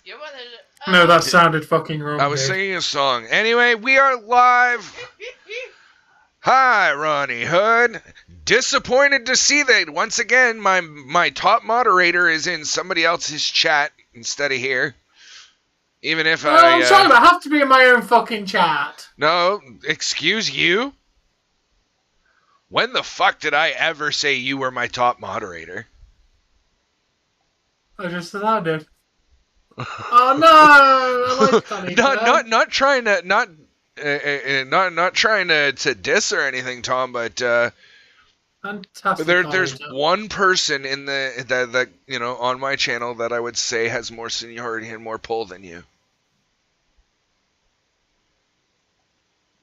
You wanted... No, that sounded fucking wrong. I was singing a song. Anyway, we are live. Hi, Ronnie Hood. Disappointed to see that once again my top moderator is in somebody else's chat instead of here. Even if I'm sorry, I have to be in my own fucking chat. No, excuse you? When the fuck did I ever say you were my top moderator? I just said I did. Oh no! I like Connie. not trying to not trying to diss or anything, Tom, but fantastic. There's one person in that you know on my channel that I would say has more seniority and more pull than you.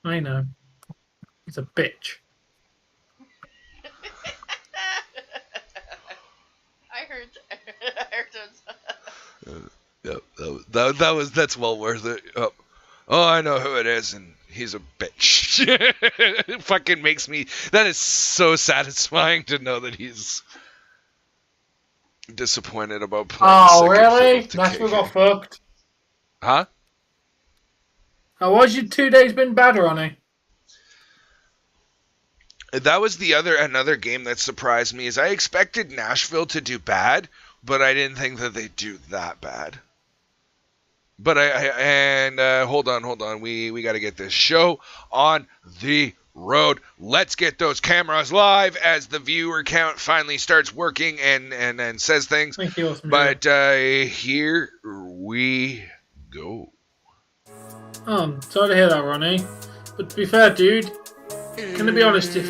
I know. He's a bitch. I heard That's well worth it. Oh, I know who it is, and he's a bitch. It fucking makes me. That is so satisfying to know that he's disappointed about playing. Oh, really? Nashville got fucked. Huh? How was your 2 days been bad, Ronnie? That was another game that surprised me. Is I expected Nashville to do bad, but I didn't think that they'd do that bad. But hold on. We got to get this show on the road. Let's get those cameras live as the viewer count finally starts working and says things. Thank you. But here we go. Oh, I'm sorry to hear that, Ronnie. But to be fair, dude, can I be honest? If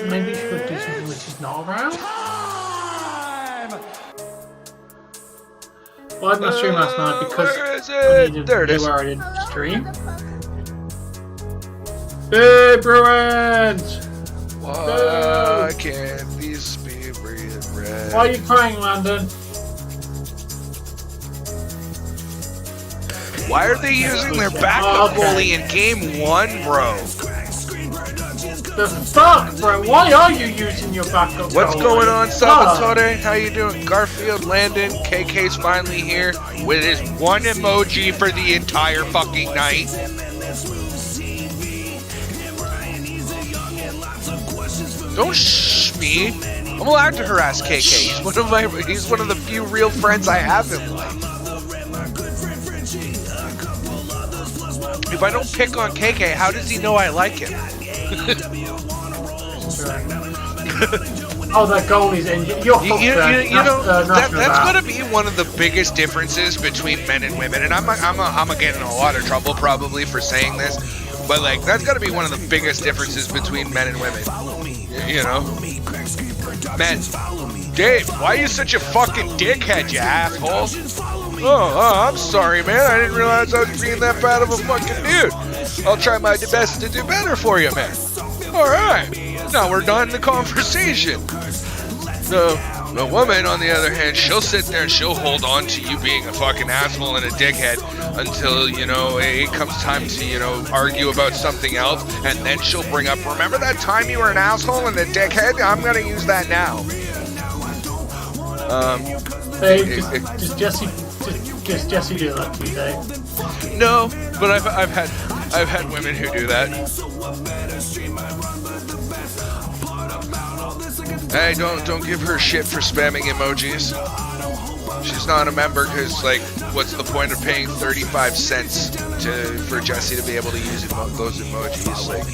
maybe you should do something which is not around. Well, I didn't stream last night because I needed to know where I didn't stream. Hey, Bruins! Why can't these be breathing red? Why are you crying, Landon? Why are they using their backup goalie in game 1, bro? The fuck, bro? Why are you using your backup? What's going on, Salvatore? How you doing? Garfield, Landon, KK's finally here with his one emoji for the entire fucking night. Don't shh me. I'm allowed to harass KK. He's one of the few real friends I have in life. If I don't pick on KK, how does he know I like him? Oh, that goalie's in. You're that's going to be one of the biggest differences between men and women. And I'm getting in a lot of trouble probably for saying this, but like that's got to be one of the biggest differences between men and women. You know, men. Dave, why are you such a fucking dickhead, you asshole? Oh, I'm sorry, man. I didn't realize I was being that bad of a fucking dude. I'll try my best to do better for you, man. Alright. Now we're done the conversation. The woman, on the other hand, she'll sit there and she'll hold on to you being a fucking asshole and a dickhead until, you know, it comes time to, you know, argue about something else, and then she'll bring up, remember that time you were an asshole and a dickhead? I'm gonna use that now. Hey, does Jesse do that to you, Dave? No, but I've had women who do that. Hey, don't give her shit for spamming emojis. She's not a member because, like, what's the point of paying 35 cents for Jesse to be able to use those emojis? Like,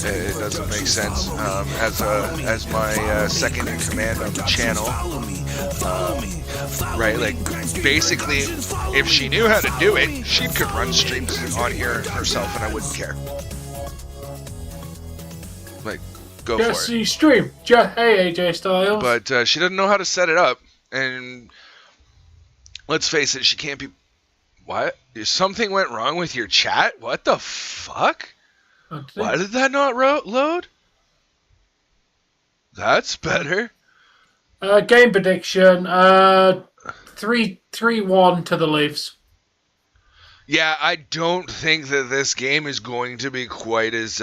it doesn't make sense. As my second in command on the channel, right? Like, basically, if she knew how to do it, she could run streams on here herself, and I wouldn't care. Like, go for it. Jesse stream. Hey, AJ Styles. But she doesn't know how to set it up, and let's face it, she can't be. What? Something went wrong with your chat? What the fuck? Why did that not load? That's better. Game prediction. 3-1 to the Leafs. Yeah, I don't think that this game is going to be quite as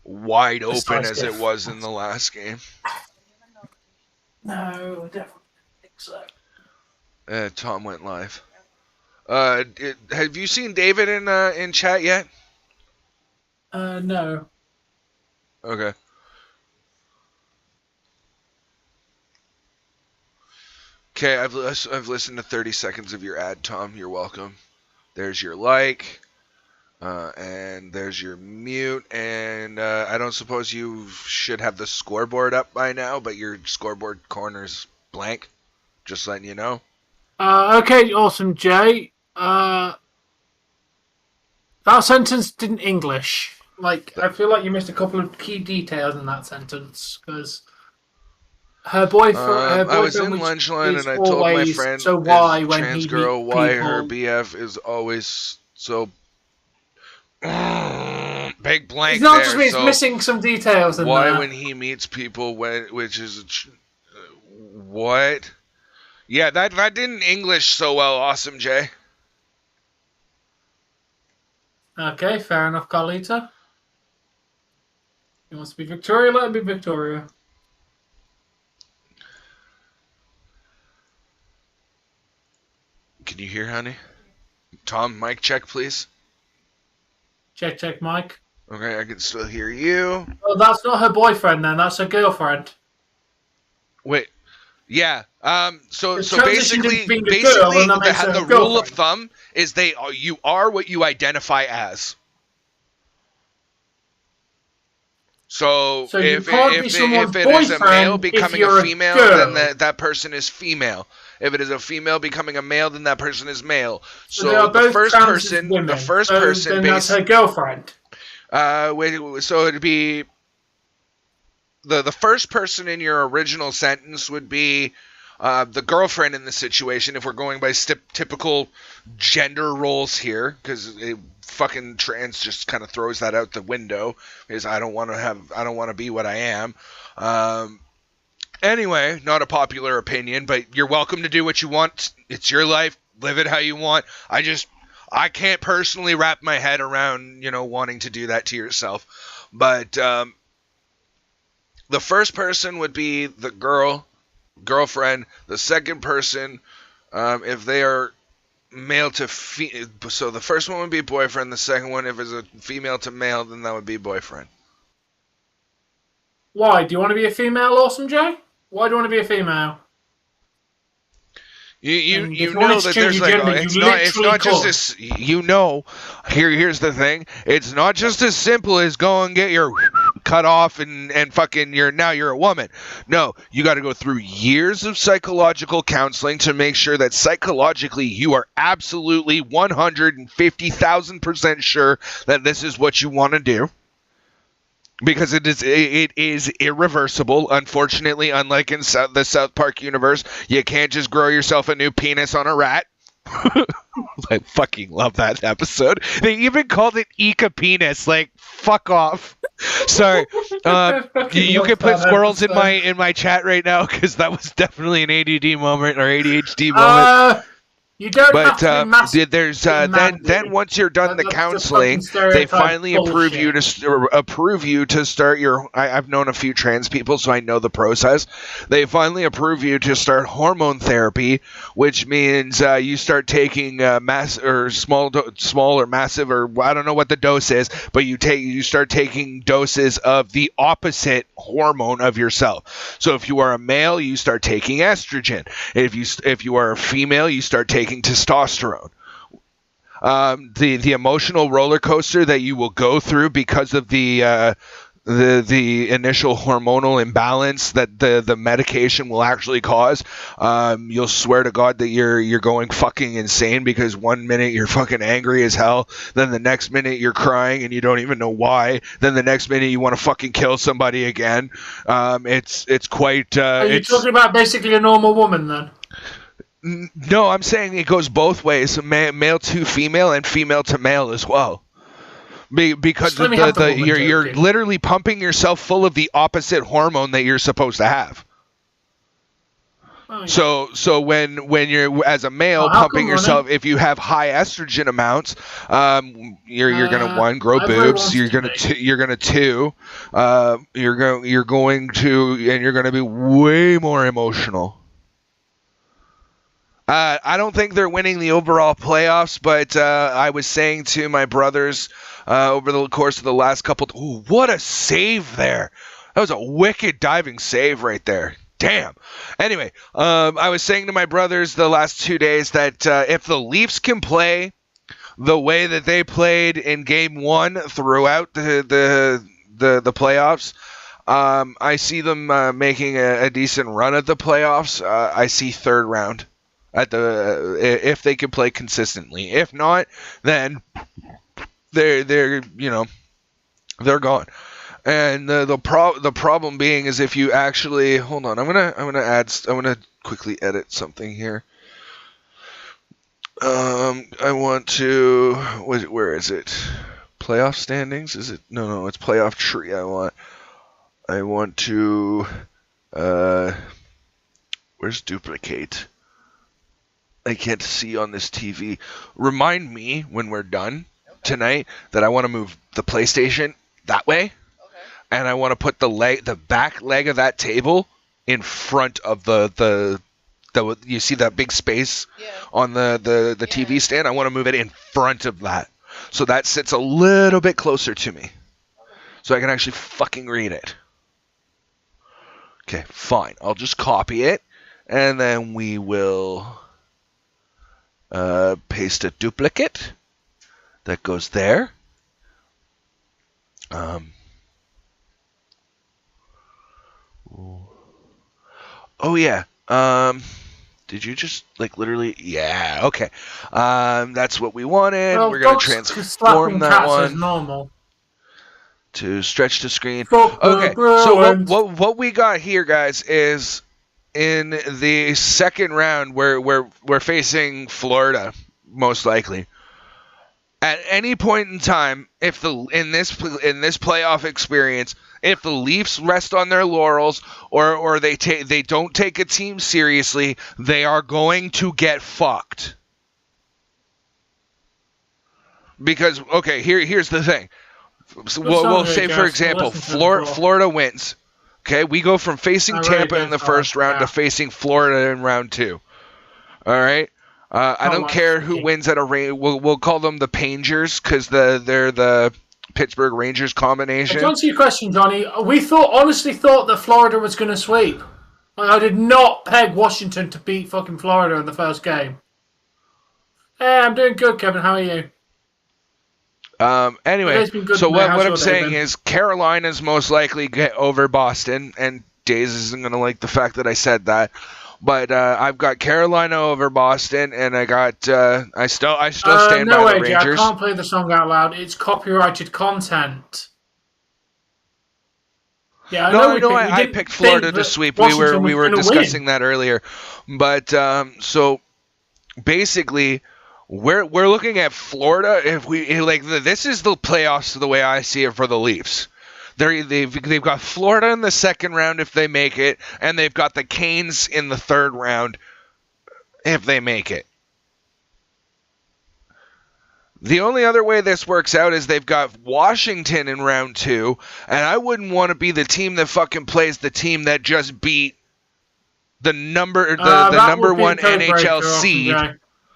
wide open as it was in the last game. No, definitely. So. Tom went live. Have you seen David in chat yet? No. Okay. Okay, I've listened to 30 seconds of your ad, Tom. You're welcome. There's your like, and there's your mute, and I don't suppose you should have the scoreboard up by now, but your scoreboard corner's blank. Just letting you know. Okay, awesome, Jay. That sentence didn't English. I feel like you missed a couple of key details in that sentence, because her boyfriend. I was in lunch line and I told my friend, so why is when trans he girl, meets why people, her BF is always so big blank. It's not there, just me; it's so missing some details. In why there. when he meets people, which is what? Yeah, that didn't English so well. Awesome, Jay. Okay, fair enough, Carlita. You wants to be Victoria? Let him be Victoria. Can you hear, honey? Tom, mic check, please. Check, Mike. Okay, I can still hear you. Oh, that's not her boyfriend then. That's her girlfriend. Wait. Yeah. So The basically, the rule of thumb is you are what you identify as. So if it is a male becoming a female, then that person is female. If it is a female becoming a male, then that person is male. So the first person, then that's her girlfriend. So it'd be the first person in your original sentence would be the girlfriend in the situation, if we're going by typical gender roles here, because fucking trans just kind of throws that out the window, because I don't want to be what I am. Anyway, not a popular opinion, but you're welcome to do what you want. It's your life. Live it how you want. I can't personally wrap my head around, wanting to do that to yourself. But the first person would be the girlfriend. The second person, if they are male to female, so the first one would be boyfriend. The second one, if it's a female to male, then that would be boyfriend. Why? Do you want to be a female, Awesome Jay? Why do you want to be a female? You know that there's it's not just this. Here's the thing. It's not just as simple as go and get your cut off and fucking now you're a woman. No, you got to go through years of psychological counseling to make sure that psychologically you are absolutely 150,000% sure that this is what you want to do. Because it is irreversible. Unfortunately, unlike in the South Park universe, you can't just grow yourself a new penis on a rat. I fucking love that episode. They even called it Ika penis. Like, fuck off. Sorry. You can put squirrels in my chat right now, because that was definitely an ADD moment or ADHD moment. You don't have to be massive. There's then once you're done the counseling, they finally approve you to start your. I've known a few trans people, so I know the process. They finally approve you to start hormone therapy, which means you start taking small or massive, or I don't know what the dose is, but you start taking doses of the opposite hormone of yourself. So if you are a male, you start taking estrogen. If you are a female, you start taking testosterone. The emotional roller coaster that you will go through because of the initial hormonal imbalance that the medication will actually cause. You'll swear to God that you're going fucking insane, because 1 minute you're fucking angry as hell, then the next minute you're crying and you don't even know why, then the next minute you want to fucking kill somebody again. It's quite. Are you talking about basically a normal woman then? No, I'm saying it goes both ways, male to female and female to male as well. Because you're literally pumping yourself full of the opposite hormone that you're supposed to have. Oh, yeah. So when you're as a male pumping yourself, if you have high estrogen amounts, you're gonna grow boobs. You're gonna be way more emotional. I don't think they're winning the overall playoffs, but I was saying to my brothers over the course of the last couple... Ooh, what a save there. That was a wicked diving save right there. Damn. Anyway, I was saying to my brothers the last 2 days that if the Leafs can play the way that they played in Game 1 throughout the playoffs, I see them making a decent run at the playoffs. I see third round if they can play consistently. If not, then they're gone. And the problem being is if you actually hold on, I'm gonna quickly edit something here. I want to where is it? Playoff standings? Is it? No, it's playoff tree. I want to where's duplicate? I can't see on this TV. Remind me when we're done tonight that I want to move the PlayStation that way. And I want to put the back leg of that table in front of the you see that big space on the TV stand? I want to move it in front of that. So that sits a little bit closer to me. So I can actually fucking read it. Okay, fine. I'll just copy it. And then we will paste a duplicate. That goes there. Oh yeah. Did you just literally? Yeah. Okay. That's what we wanted. Well, we're gonna transform that one normal. To stretch the screen. Okay. So what we got here, guys, is in the second round where we're facing Florida, most likely. At any point in time, if in this playoff experience, if the Leafs rest on their laurels or they don't take a team seriously, they are going to get fucked. Because here's the thing. So we'll say, for example, Florida wins. Okay, we go from facing Tampa in the first round to facing Florida in round 2. All right. I don't care who wins at a range. We'll call them the Pangers because they're the Pittsburgh Rangers combination. To answer your question, Johnny, we honestly thought that Florida was going to sweep. I did not peg Washington to beat fucking Florida in the first game. Hey, I'm doing good, Kevin. How are you? Anyway, so what I'm saying is Carolina's most likely get over Boston, and Days isn't going to like the fact that I said that. But I've got Carolina over Boston, and I got I still stand by the Rangers. I can't play the song out loud. It's copyrighted content. Yeah, I picked Florida to sweep. We were discussing that earlier, but so basically we're looking at Florida. If we this is the playoffs the way I see it for the Leafs. They've got Florida in the second round if they make it, and they've got the Canes in the third round if they make it. The only other way this works out is they've got Washington in round 2, and I wouldn't want to be the team that fucking plays the team that just beat the number one NHL seed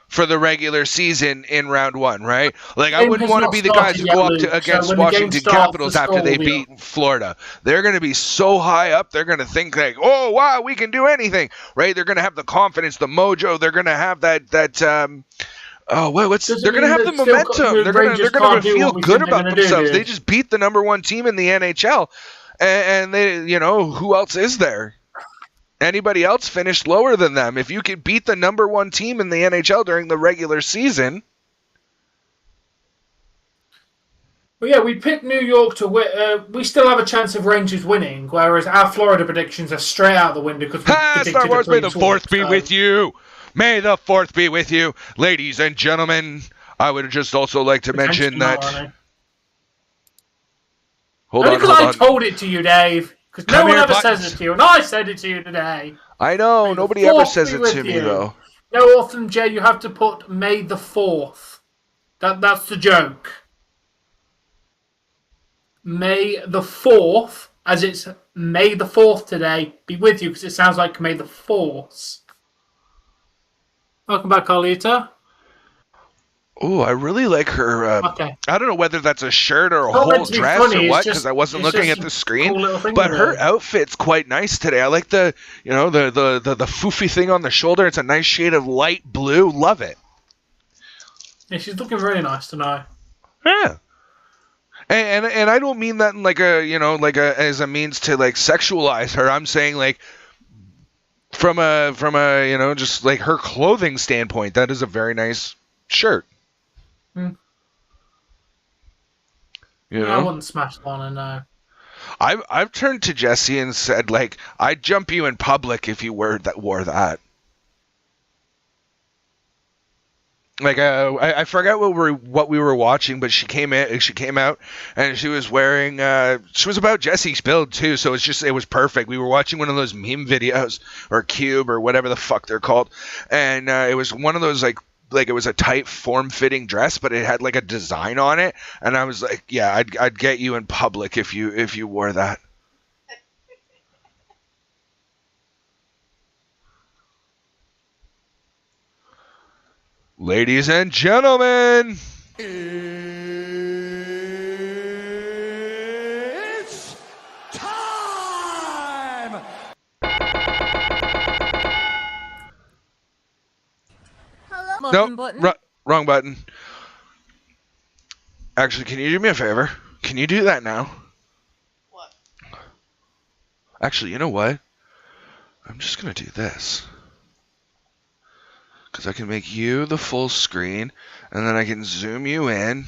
for the regular season in round 1, right? Like, I wouldn't want to be the guys who go up against Washington Capitals after they beat Florida. They're going to be so high up, they're going to think like, oh, wow, we can do anything, right? They're going to have the confidence, the mojo. They're going to have they're going to have the momentum. They're going to feel good about themselves. They just beat the number 1 team in the NHL. And they, who else is there? Anybody else finished lower than them. If you could beat the number 1 team in the NHL during the regular season. Well, yeah, we picked New York to win. We still have a chance of Rangers winning, whereas our Florida predictions are straight out the window because we predicted Star Wars, may the 4th be with you. May the 4th be with you. Ladies and gentlemen, I would just also like to mention that... Hold on. I told it to you, Dave. Because no one ever says it to you, and I said it to you today. I know, nobody ever says it to me, though. No, Autumn J, you have to put May the 4th. That's the joke. May the 4th, as it's May the 4th today, be with you, because it sounds like May the 4th. Welcome back, Carlita. Oh, I really like her. Okay. I don't know whether that's a shirt or a Not meant whole to be dress funny, or it's what, just- because I wasn't it's looking just at the a screen. cool little thing But to her do. outfit's quite nice today. I like the foofy thing on the shoulder. It's a nice shade of light blue. Love it. Yeah, she's looking really nice tonight. Yeah. And I don't mean that in like a as a means to like sexualize her. I'm saying like from a just like her clothing standpoint, that is a very nice shirt. Hmm. You know? I wouldn't smash on her, no. I've turned to Jesse and said, like, I'd jump you in public if you wore that. Like, I forgot what we were watching, but she came out, and she was wearing, she was about Jesse's build too, so it was perfect. We were watching one of those meme videos, or Cube, or whatever the fuck they're called, and it was one of those, like it was a tight form-fitting dress, but it had like a design on it, and I was like, yeah, I'd get you in public if you wore that. Ladies and gentlemen, it's time! Hello? nope, Button? wrong button. Actually, can you do me a favor? Can you do that now? What? Actually, you know what? I'm just going to do this. Because I can make you the full screen, and then I can zoom you in.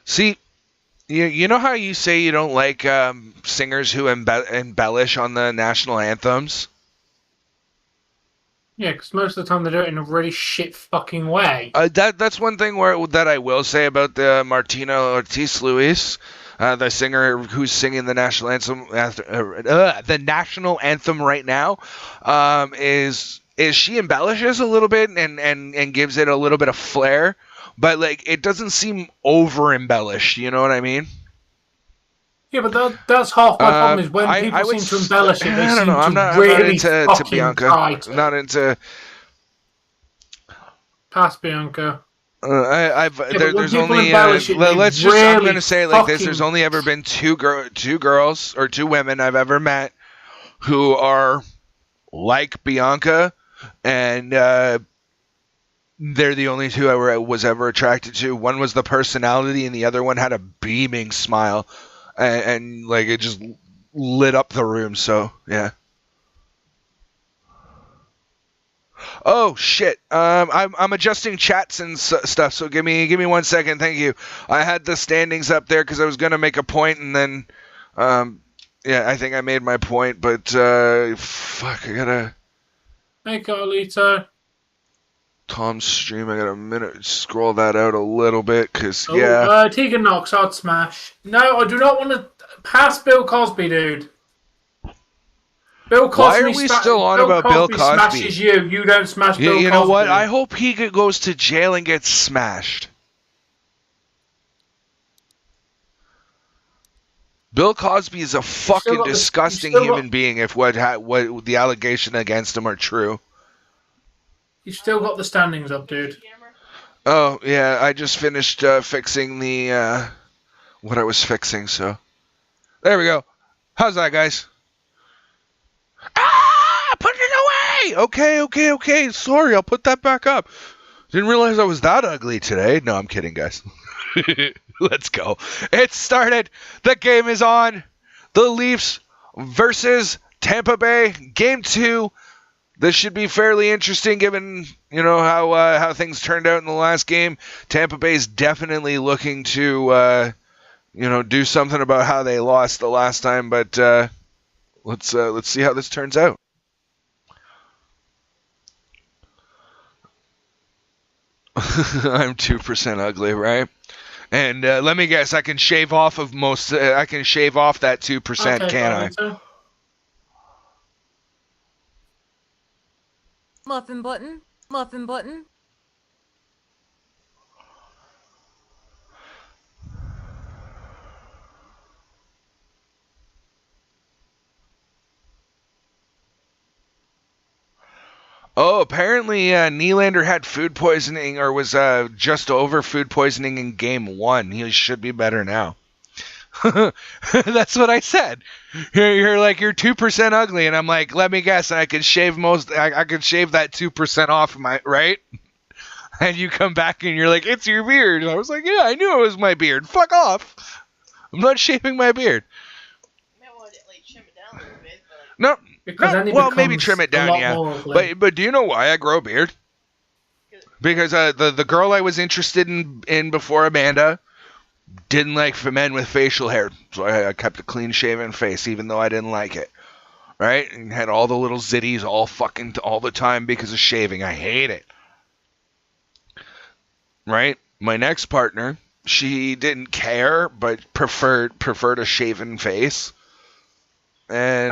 See, you know how you say you don't like singers who embellish on the national anthems? Yeah, because most of the time they do it in a really shit fucking way. That's one thing that I will say about the Martina Ortiz Luis, the singer who's singing the national anthem, right now, is she embellishes a little bit and gives it a little bit of flair, but like it doesn't seem over embellished. You know what I mean? Yeah, but that's half my problem is when people seem to embellish it, they seem to I'm not really into fucking Bianca. try to. I'm not into. Pass Bianca. There's only I'm going to say it like this. There's only ever been two girls or two women I've ever met who are like Bianca, and they're the only two I was ever attracted to. One was the personality, and the other one had a beaming smile, and like it just lit up the room. So yeah. Oh shit! I'm adjusting chats and stuff. So give me 1 second. Thank you. I had the standings up there because I was gonna make a point, and then, yeah, I think I made my point. But fuck, I gotta. Hey, Carlito. Tom's stream. I got a minute. Scroll that out a little bit, cause yeah. Tegan Knox, I'd smash. No, I do not want to pass Bill Cosby, dude. Bill Cosby. Why are we still on about Bill Cosby? Smashes you. You don't smash Bill Cosby. You know what? I hope he goes to jail and gets smashed. Bill Cosby is a fucking disgusting human being. If what the allegation against him are true. You still got the standings up, dude. Oh yeah, I just finished fixing the what I was fixing. So there we go. How's that, guys? Ah! Put it away! Okay. Sorry, I'll put that back up. Didn't realize I was that ugly today. No, I'm kidding, guys. Let's go. It started. The game is on. The Leafs versus Tampa Bay. Game 2. This should be fairly interesting given, how things turned out in the last game. Tampa Bay's definitely looking to, do something about how they lost the last time, but let's see how this turns out. I'm 2% ugly, right? And let me guess, I can shave off of I can shave off that 2%, okay, can I? Muffin button. Oh, apparently Nylander had food poisoning or was just over food poisoning in game 1. He should be better now. That's what I said. You're like, you're 2% ugly, and I'm like, let me guess, I could shave I could shave that 2% off my right. And you come back and you're like, it's your beard. And I was like, yeah, I knew it was my beard. Fuck off. I'm not shaving my beard. You might want to like trim it down a little bit. No. Because then Well, maybe trim it down, yeah. But do you know why I grow a beard? Because the girl I was interested in before Amanda didn't like men with facial hair, so I kept a clean shaven face, even though I didn't like it. Right? And had all the little zitties all the time because of shaving. I hate it. Right? My next partner, she didn't care, but preferred a shaven face. And,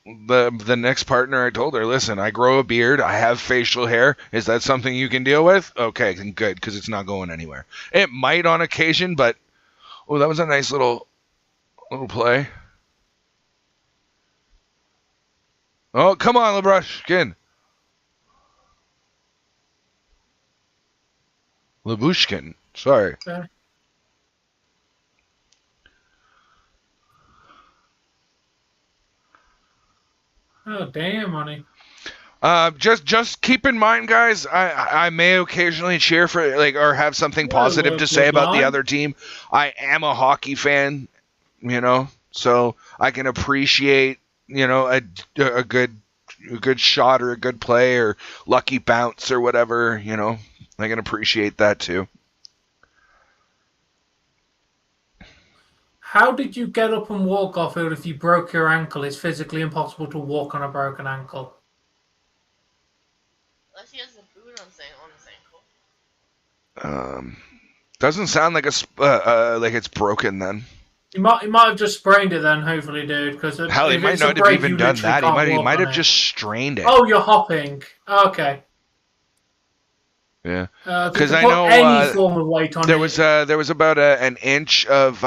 the next partner, I told her, listen, I grow a beard. I have facial hair. Is that something you can deal with? Okay, then good, because it's not going anywhere. It might on occasion, but, oh, that was a nice little play. Oh, come on, Labushkin. Labushkin, sorry. Okay. Oh, damn, honey. Just keep in mind, guys, I may occasionally cheer for, or have something positive to say about the other team. I am a hockey fan, so I can appreciate, a good shot or a good play or lucky bounce or whatever, I can appreciate that too. How did you get up and walk off it if you broke your ankle? It's physically impossible to walk on a broken ankle. Unless he has a boot on his ankle. Doesn't sound like like it's broken then. He might have just sprained it then, hopefully, dude. Because hell, he might not have even done that. He might have just strained it. Oh, you're hopping. Okay. Yeah. Because I know any form of weight on there was about an inch of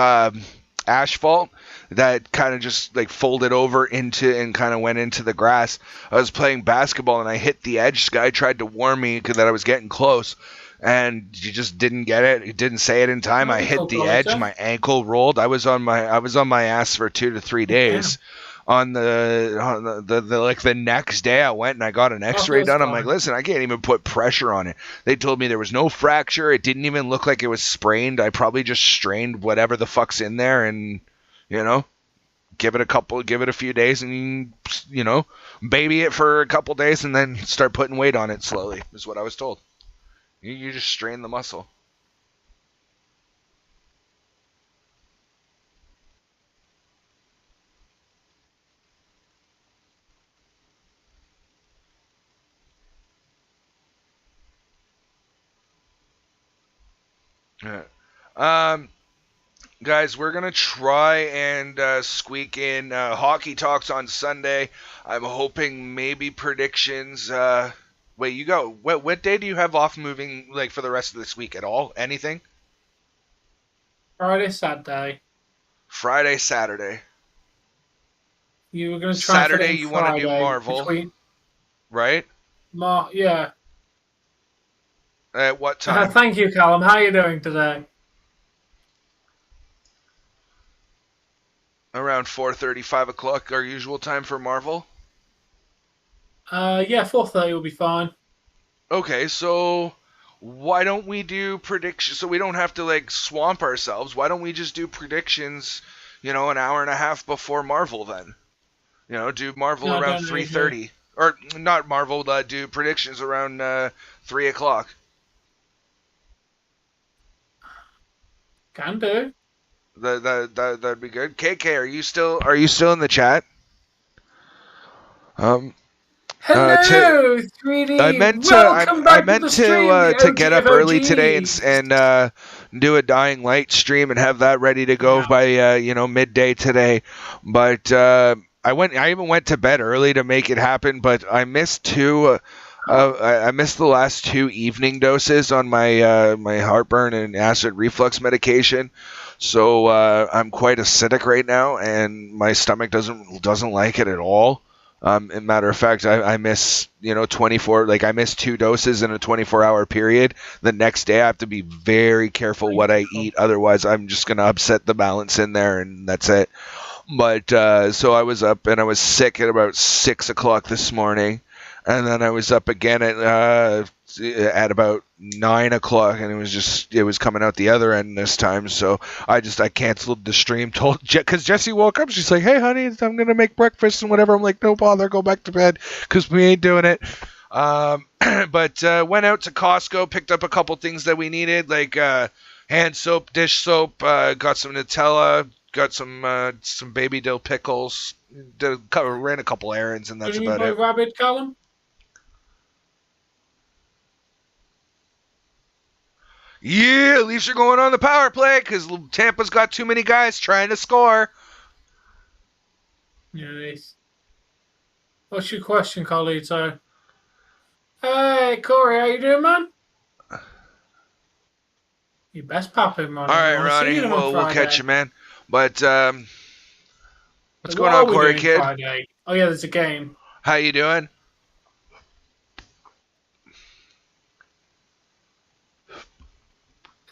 asphalt that kind of just folded over into and kind of went into the grass. I was playing basketball and I hit the edge. This guy tried to warn me that I was getting close, and you just didn't get it. He didn't say it in time. I hit the edge. My ankle rolled. I was on my ass for 2 to 3 days. Yeah. On the next day, I went and I got an X-ray done. I'm like, listen, I can't even put pressure on it. They told me there was no fracture. It didn't even look like it was sprained. I probably just strained whatever the fuck's in there, and give it a few days, and baby it for a couple days, and then start putting weight on it slowly. Is what I was told. You just strain the muscle. Guys, we're going to try and squeak in hockey talks on Sunday. I'm hoping maybe predictions. Wait, you go. What day do you have off moving for the rest of this week at all? Anything? Friday, Saturday. Friday, Saturday. You were going to try Saturday, you want to do Marvel. Right? Yeah. At what time? Thank you, Callum. How are you doing today? Around 4:30, 5 o'clock, our usual time for Marvel? Yeah, 4:30 will be fine. Okay, so why don't we do predictions? So we don't have to swamp ourselves. Why don't we just do predictions, an hour and a half before Marvel then? Do Marvel around 3:30. Or not Marvel, do predictions around 3 o'clock. Can do. That'd be good. KK, are you still in the chat? Hello, 3D. I meant to get up early today and do a Dying Light stream and have that ready to go by midday today. But I even went to bed early to make it happen. But I missed I missed the last 2 evening doses on my my heartburn and acid reflux medication. So I'm quite acidic right now, and my stomach doesn't like it at all. Matter of fact, I miss 24. Like I miss 2 doses in a 24-hour period. The next day I have to be very careful what I eat. Otherwise, I'm just gonna upset the balance in there, and that's it. But so I was up and I was sick at about 6 o'clock this morning, and then I was up again at about 9 o'clock, and it was coming out the other end this time. So I canceled the stream. Because Jessie woke up, she's like, "Hey honey, I'm gonna make breakfast and whatever." I'm like, "No bother, go back to bed because we ain't doing it." But went out to Costco, picked up a couple things that we needed, like hand soap, dish soap, got some Nutella, got some baby dill pickles, ran a couple errands, and that's about it. Rabbit, Callum? Yeah, Leafs are going on the power play because Tampa's got too many guys trying to score. Nice. What's your question, Carlito? Hey, Corey, how you doing, man? You best pop him, man. All right, Ronnie, we'll catch you, man. But what's going on, Corey, kid? Friday? Oh yeah, there's a game. How you doing?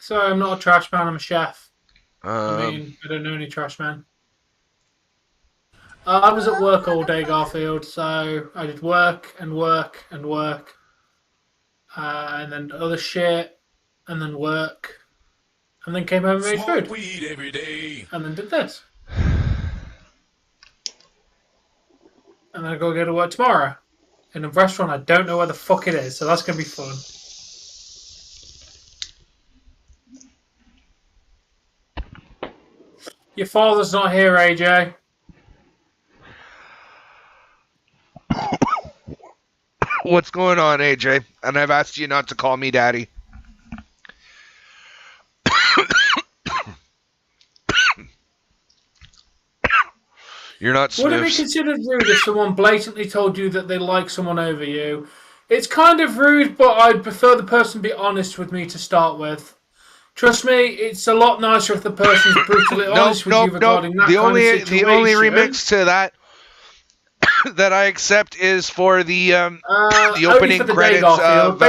Sorry, I'm not a trash man. I'm a chef. I don't know any trash man. I was at work all day, Garfield, so I did work and work and work. And then other shit, and then work. And then came home and made food. Weed every day. And then did this. And then I go to work tomorrow. In a restaurant I don't know where the fuck it is, so that's going to be fun. Your father's not here, AJ. What's going on, AJ? And I've asked you not to call me daddy. You're not Smooths. Would it be considered rude if someone blatantly told you that they like someone over you? It's kind of rude, but I'd prefer the person be honest with me to start with. Trust me, it's a lot nicer if the person's brutally honest with you regarding that kind of situation. The only remix to that that I accept is for the opening credits of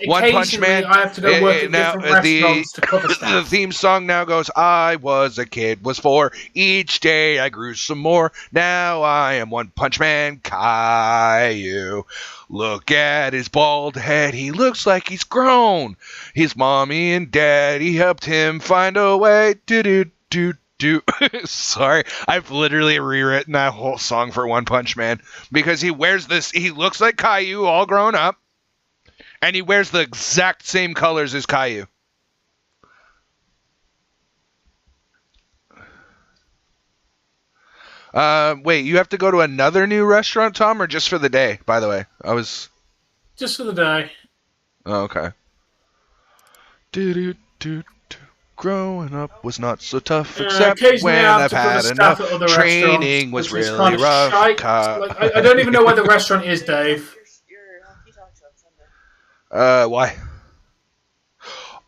One Punch Man. I have to go work at different restaurants to cover stuff. The theme song now goes, "I was a kid, was 4. Each day I grew some more. Now I am One Punch Man, Caillou. Look at his bald head, he looks like he's grown. His mommy and daddy helped him find a way. Do. Sorry, I've literally rewritten that whole song for One Punch Man because he wears this. He looks like Caillou all grown up, and he wears the exact same colors as Caillou. Wait, you have to go to another new restaurant, Tom, or just for the day? By the way, just for the day. Oh, okay. Growing up was not so tough, except when I've had enough. Training was really rough. I don't even know where the restaurant is, Dave. Why?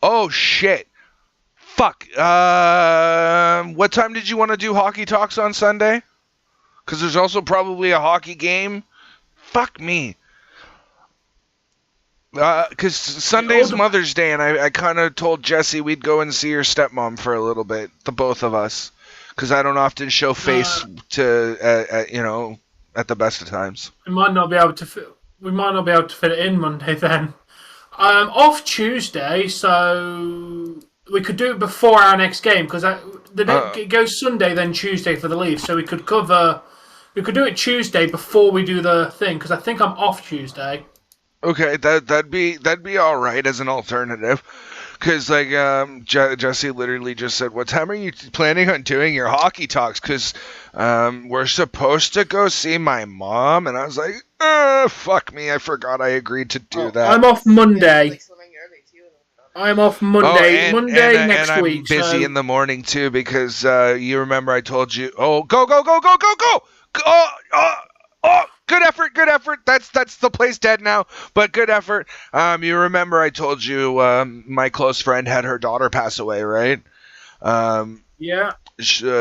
Oh, shit. Fuck. What time did you want to do hockey talks on Sunday? Because there's also probably a hockey game. Fuck me. Because Sunday's Mother's Day, and I kind of told Jessie we'd go and see her stepmom for a little bit, the both of us, because I don't often show face to, at the best of times. We might not be able to fit it in Monday then. I'm off Tuesday, so we could do it before our next game, because it goes Sunday then Tuesday for the Leafs, so we could do it Tuesday before we do the thing, because I think I'm off Tuesday. Okay, that'd be all right as an alternative, because Jesse literally just said, "What time are you planning on doing your hockey talks?" Because we're supposed to go see my mom, and I was like, fuck me, I forgot I agreed to do that. I'm off Monday. Monday next week. I'm busy in the morning too because you remember I told you, go. Oh, good effort. That's the place dead now, but good effort. You remember I told you my close friend had her daughter pass away, right? Yeah.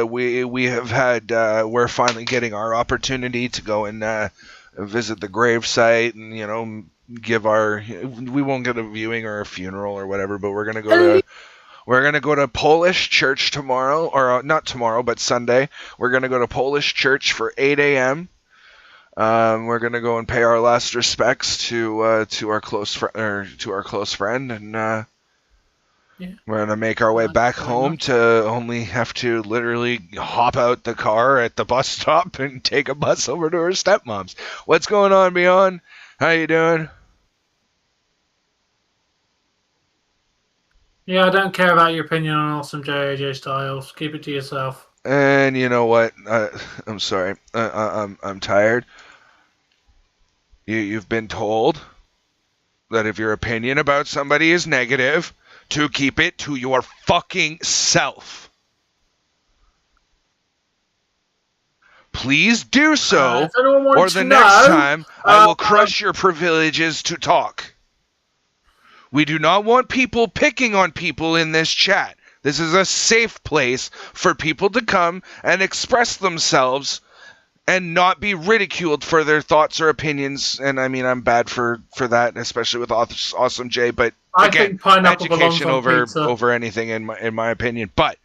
we have had we're finally getting our opportunity to go and visit the gravesite and give our, we won't get a viewing or a funeral or whatever, but we're gonna go to Polish church tomorrow, or not tomorrow, but Sunday. We're gonna go to Polish church for 8 a.m. We're gonna go and pay our last respects to our close friend, and we're gonna make our way back home to only have to literally hop out the car at the bus stop and take a bus over to her stepmom's. What's going on, Beyond? How you doing? Yeah, I don't care about your opinion on Awesome J.A.J. Styles. Keep it to yourself. And you know what? I'm sorry. I'm tired. You've been told that if your opinion about somebody is negative, to keep it to your fucking self. Please do so, or the next time I will crush your privileges to talk. We do not want people picking on people in this chat. This is a safe place for people to come and express themselves and not be ridiculed for their thoughts or opinions. And I mean, I'm bad for that, especially with Awesome J. But again, education over anything in my opinion. But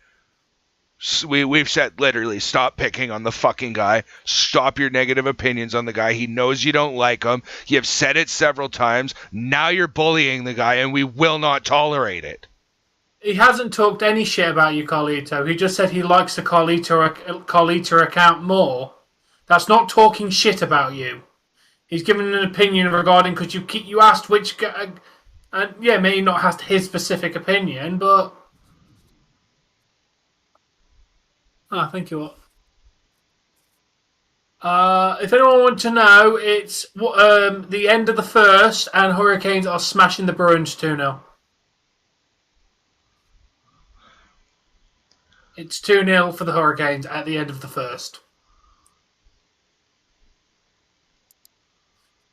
we've said literally, stop picking on the fucking guy. Stop your negative opinions on the guy. He knows you don't like him. You've said it several times. Now you're bullying the guy, and we will not tolerate it. He hasn't talked any shit about you, Carlito. He just said he likes the Carlito account more. That's not talking shit about you. He's given an opinion regarding, because you asked which guy, and yeah, maybe not asked his specific opinion, but thank you. If anyone wants to know, it's the end of the first, and Hurricanes are smashing the Bruins 2-0. It's 2-0 for the Hurricanes at the end of the first.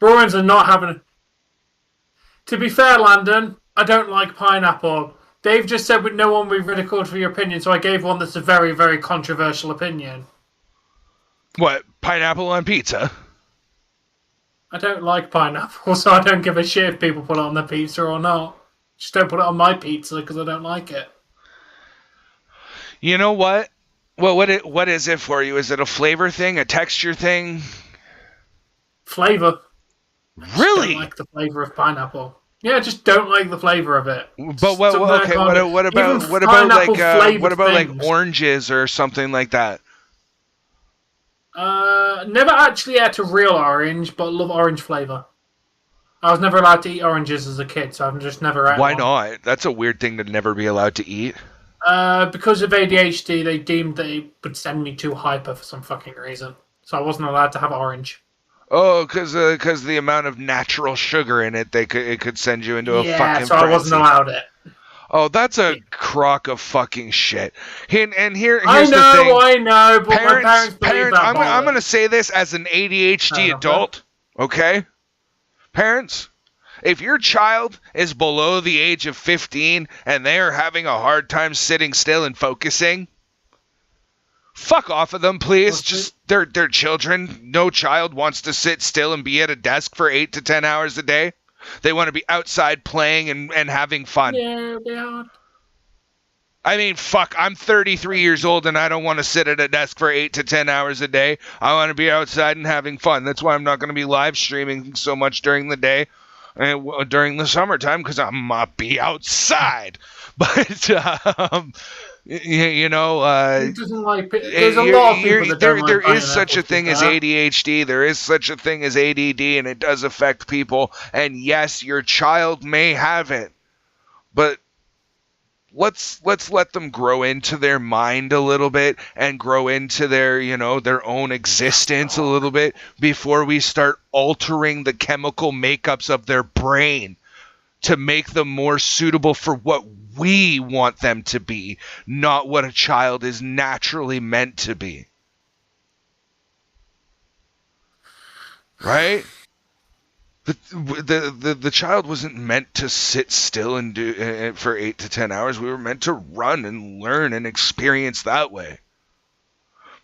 Bruins are not having... To be fair, Landon, I don't like pineapple. Dave just said no one will be ridiculed for your opinion, so I gave one that's a very, very controversial opinion. What? Pineapple on pizza? I don't like pineapple, so I don't give a shit if people put it on their pizza or not. Just don't put it on my pizza because I don't like it. You know what? Well, what is it for you? Is it a flavor thing, a texture thing? Flavor. Really? I don't like the flavor of pineapple. Yeah, I just don't like the flavor of it. But what about like oranges or something like that? Never actually ate a real orange, but love orange flavor. I was never allowed to eat oranges as a kid, so I've just never ate Why one. not? That's a weird thing to never be allowed to eat. Because of ADHD, they deemed they would send me too hyper for some fucking reason. So I wasn't allowed to have orange. Oh, because the amount of natural sugar in it, it could send you into a fucking frenzy. Yeah, so I wasn't allowed it. Oh, that's a crock of fucking shit. Here's the thing. I know, but my parents I'm going to say this as an ADHD adult, okay? Parents, if your child is below the age of 15 and they are having a hard time sitting still and focusing, fuck off of them, please. Just they're children. No child wants to sit still and be at a desk for 8 to 10 hours a day. They want to be outside playing and having fun. Yeah, they are. I mean, fuck, I'm 33 years old and I don't want to sit at a desk for 8 to 10 hours a day. I want to be outside and having fun. That's why I'm not going to be live streaming so much during the day and during the summertime, because I might be outside. But, you know, doesn't like there's a lot of people that don't like there is such a thing as ADHD. There is such a thing as ADD, and it does affect people. And yes, your child may have it, but let's let them grow into their mind a little bit and grow into their, you know, their own existence a little bit before we start altering the chemical makeups of their brain to make them more suitable for what we want them to be, not what a child is naturally meant to be. Right? The child wasn't meant to sit still and do for 8 to 10 hours. We were meant to run and learn and experience that way.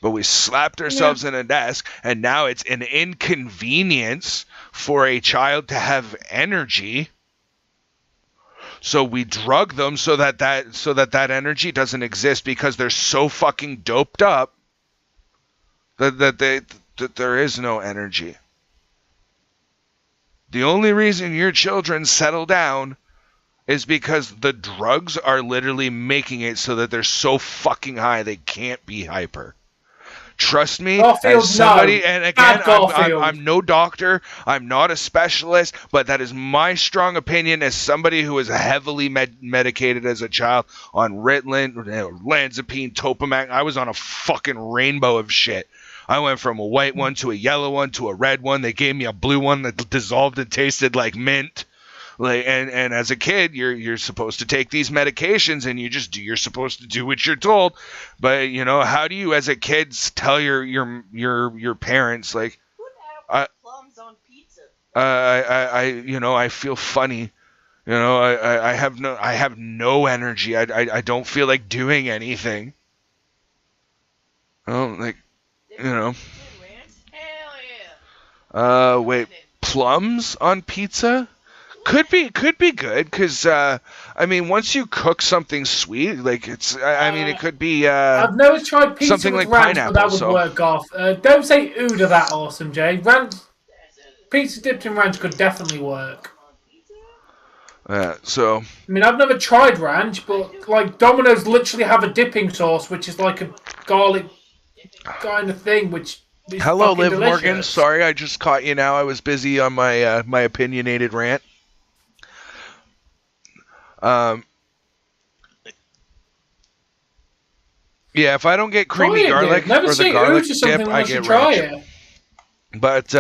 but we slapped ourselves in a desk, and now it's an inconvenience for a child to have energy. So we drug them so that energy doesn't exist because they're so fucking doped up that there is no energy. The only reason your children settle down is because the drugs are literally making it so that they're so fucking high they can't be hyper. Trust me, Garfield, as somebody, no. and again, Garfield. I'm no doctor, I'm not a specialist, but that is my strong opinion as somebody who was heavily medicated as a child on Ritalin, Lanzapine, Topamac. I was on a fucking rainbow of shit. I went from a white one to a yellow one to a red one. They gave me a blue one that dissolved and tasted like mint. And as a kid, you're supposed to take these medications, and you're supposed to do what you're told. But how do you, as a kid, tell your parents like, Who the hell put plums on pizza? I feel funny. I have no energy. I don't feel like doing anything. Hell yeah. Wait, plums on pizza? Could be good, because once you cook something sweet, like it could be I've never tried pizza something with like ranch, pineapple, but that would work off. Don't say ooh to that, Awesome Jay. Pizza dipped in ranch could definitely work. So I've never tried ranch, but like Domino's literally have a dipping sauce, which is like a garlic kind of thing, which is hello, fucking Liv delicious. Morgan. Sorry, I just caught you now. I was busy on my my opinionated rant. Yeah, if I don't get creamy garlic or the garlic dip, I get ranch. But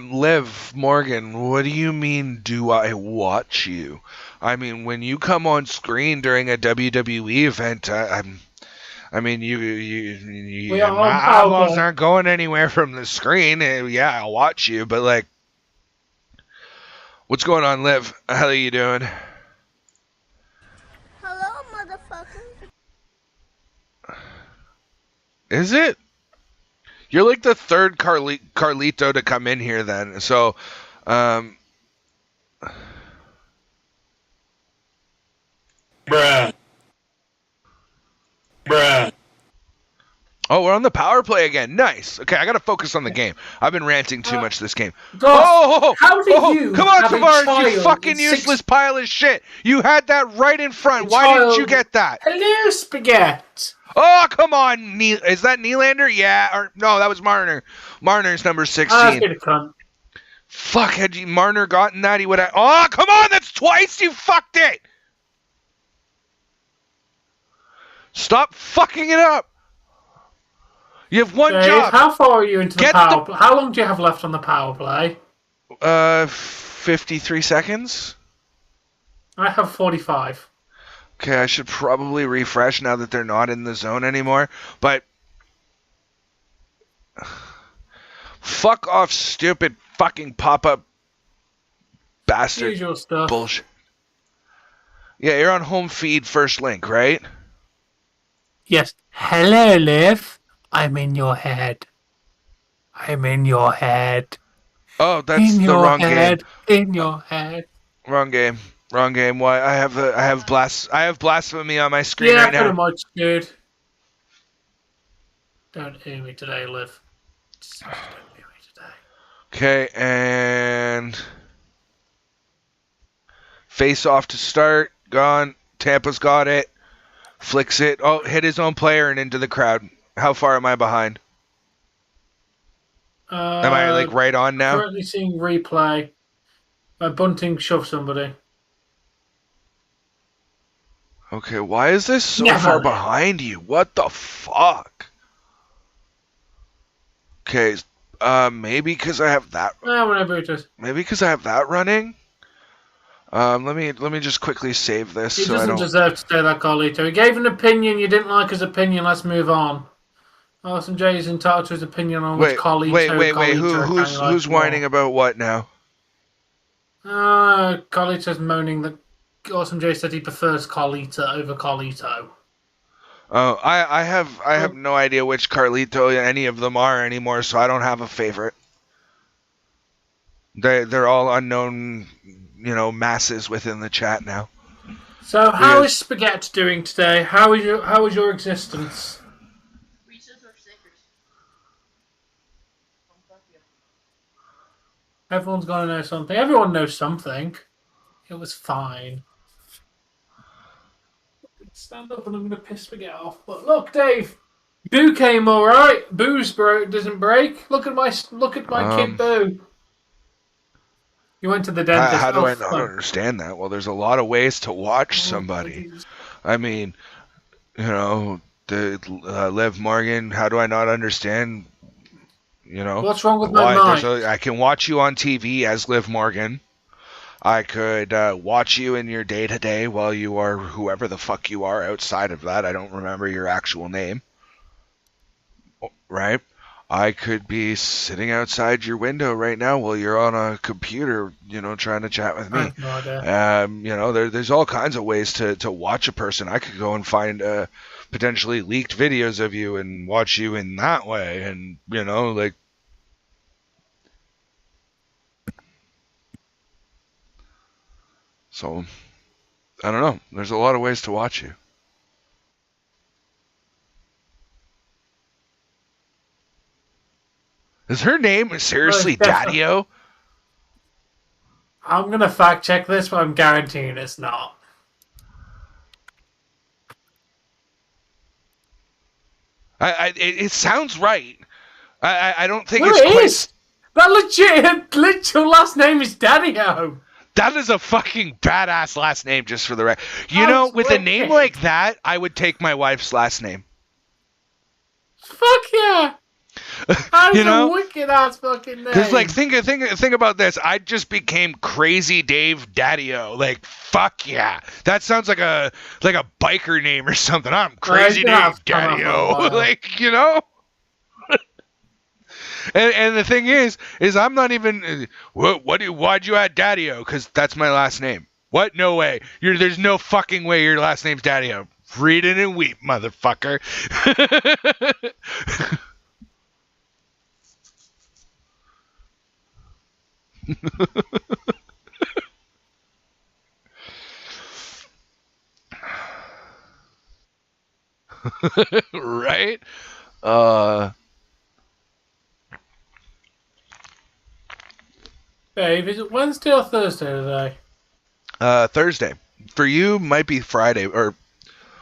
Liv Morgan, what do you mean? Do I watch you? When you come on screen during a WWE event, my eyeballs aren't going anywhere from the screen. Yeah, I'll watch you, but like, what's going on, Liv? How are you doing? Hello, motherfucker. Is it? You're like the third Carlito to come in here then. So, Bruh. Oh, we're on the power play again. Nice. Okay, I gotta focus on the game. I've been ranting too much this game. Gosh, how did you come on, have a Tavares, child you fucking useless pile of shit. You had that right in front. Why didn't you get that? Hello, Spaghetti. Oh, come on. Is that Nylander? Yeah. Or no, that was Marner. Marner's number 16. Fuck, had Marner gotten that, he would have... Oh, come on, that's twice. You fucked it. Stop fucking it up. You have one job. How far are you into the power play? How long do you have left on the power play? 53 seconds. I have 45. Okay, I should probably refresh now that they're not in the zone anymore. But fuck off, stupid fucking pop-up bastard. Usual stuff. Bullshit. Yeah, you're on home feed first link, right? Yes. Hello, Liv. I'm in your head. I'm in your head. Oh, that's the wrong game. In your head. Wrong game. Wrong game. Why? I have blasphemy on my screen right now. Yeah, pretty much, dude. Don't hear me today, Liv. Just don't hear me today. Okay, and face off to start. Gone. Tampa's got it. Flicks it. Oh, hit his own player and into the crowd. How far am I behind? Am I like right on now? Currently seeing replay. Bunting shoved somebody. Okay, why is this so far behind you? What the fuck? Okay, maybe because I have that. Whatever it is. Maybe because I have that running. Let me just quickly save this. He doesn't deserve to say that, Carlito. He gave an opinion. You didn't like his opinion. Let's move on. Austin J is entitled to his opinion on which Carlito. Wait. Who's whining about what now? Carlito's moaning that Austin J said he prefers Carlito over Carlito. Oh, I have no idea which Carlito any of them are anymore, so I don't have a favorite. They're all unknown, masses within the chat now. So how is Spaghetti doing today? How is your existence? Reese's or Snickers? Everyone's got to know something. Everyone knows something. It was fine. Stand up and I'm going to piss Spaghetti off. But look, Dave, Boo came all right. Boo's doesn't break. Look at my kid Boo. You went to the dentist. How do I not understand that? Well, there's a lot of ways to watch somebody. I mean, Liv Morgan. How do I not understand? What's wrong with my mic? I can watch you on TV as Liv Morgan. I could watch you in your day-to-day while you are whoever the fuck you are outside of that. I don't remember your actual name. Right? I could be sitting outside your window right now while you're on a computer, trying to chat with me. I have no idea. There's all kinds of ways to watch a person. I could go and find potentially leaked videos of you and watch you in that way. And, So, I don't know. There's a lot of ways to watch you. Is her name seriously Daddy-O? I'm going to fact check this, but I'm guaranteeing it's not. It sounds right. I don't think well, it's quite... Is. That legit last name is Daddy-O. That is a fucking badass last name, just for the record. With a name like that, I would take my wife's last name. Fuck yeah! That is a wicked ass fucking name. Because, think about this. I just became Crazy Dave Daddy-O. Fuck yeah. That sounds like a biker name or something. I'm Crazy Dave Daddy-O. And the thing is I'm not even. Why'd you add Daddy-O? Because that's my last name. What? No way. There's no fucking way your last name's Daddy-O. Read it and weep, motherfucker. Right? Babe, is it Wednesday or Thursday today? Thursday. For you, might be Friday. Or,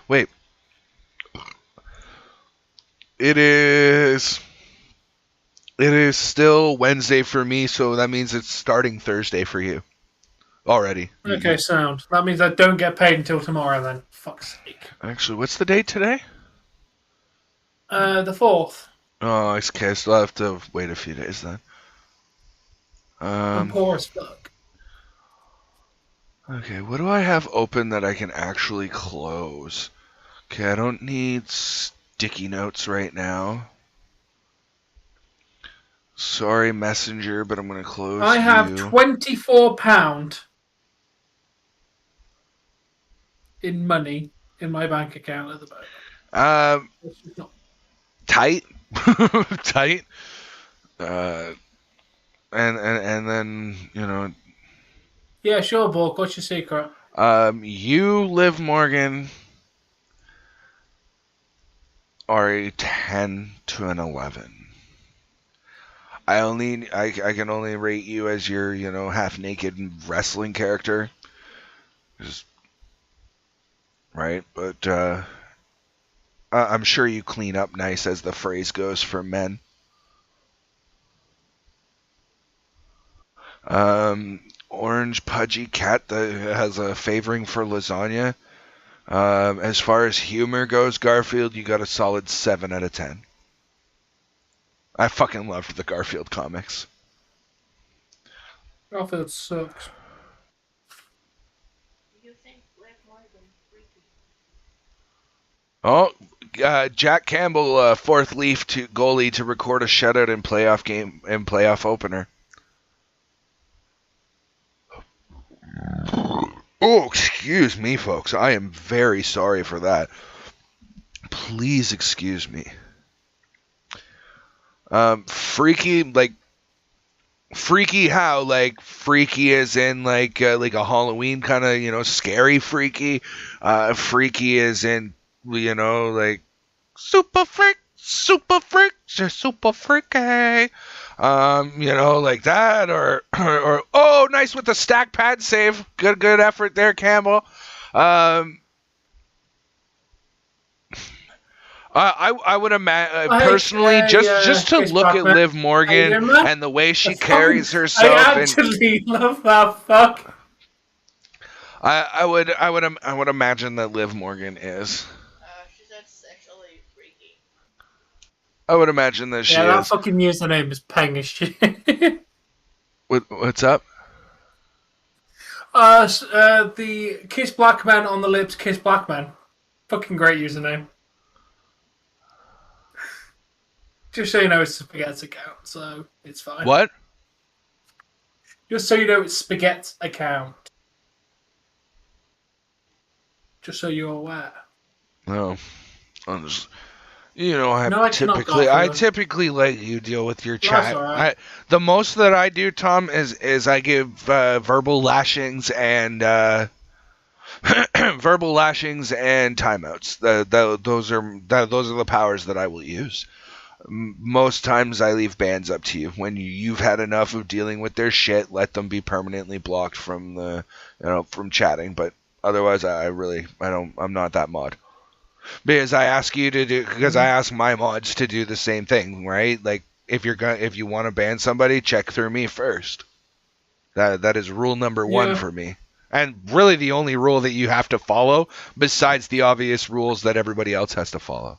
wait. It is still Wednesday for me, so that means it's starting Thursday for you. Already. Okay, sound. That means I don't get paid until tomorrow then. Fuck's sake. Actually, what's the date today? The 4th. Oh, okay, I still have to wait a few days then. I'm poor as fuck. Okay, what do I have open that I can actually close? Okay, I don't need sticky notes right now. Sorry, Messenger, but I'm going to close I have £24 in money in my bank account at the moment. Tight. Tight. And then, Yeah, sure, Bork. What's your secret? You, Liv Morgan, are a 10 to an 11. I can only rate you as your, half-naked wrestling character. Right? But, I'm sure you clean up nice, as the phrase goes for men. Orange pudgy cat that has a favoring for lasagna. As far as humor goes, Garfield, you got a solid 7 out of 10. I fucking loved the Garfield comics. Garfield sucks. You think Liv Morgan's freaky? Oh, Jack Campbell, fourth leaf to goalie to record a shutout in playoff opener. Oh, excuse me, folks. I am very sorry for that. Please excuse me. Freaky, like, freaky how? Like, freaky as in, like a Halloween kind of, scary freaky. Freaky as in, like, super freaks are super freaky. Like that, or oh, nice with the stack pad save. Good effort there, Campbell. I would imagine personally just to look at Liv Morgan and the way she carries herself. I actually love that. Fuck. I would imagine that Liv Morgan is. She said sexually freaky. I would imagine that she is. Yeah, that fucking username is peng as shit. What's up? The kiss black man on the lips, kiss black man. Fucking great username. Just so you know, it's Spaghetti's account, so it's fine. What? Just so you know, it's Spaghetti's account. Just so you're aware. No, I'm just, I typically let you deal with your chat. Right. The most that I do, Tom, is I give verbal lashings and verbal lashings and timeouts. Those are the powers that I will use. Most times I leave bans up to you. When you've had enough of dealing with their shit, let them be permanently blocked from from chatting. But otherwise, I'm not that mod. Because I ask you to do, because I ask my mods to do the same thing, right? Like if you want to ban somebody, check through me first. That is rule number 1 for me. And really the only rule that you have to follow, besides the obvious rules that everybody else has to follow.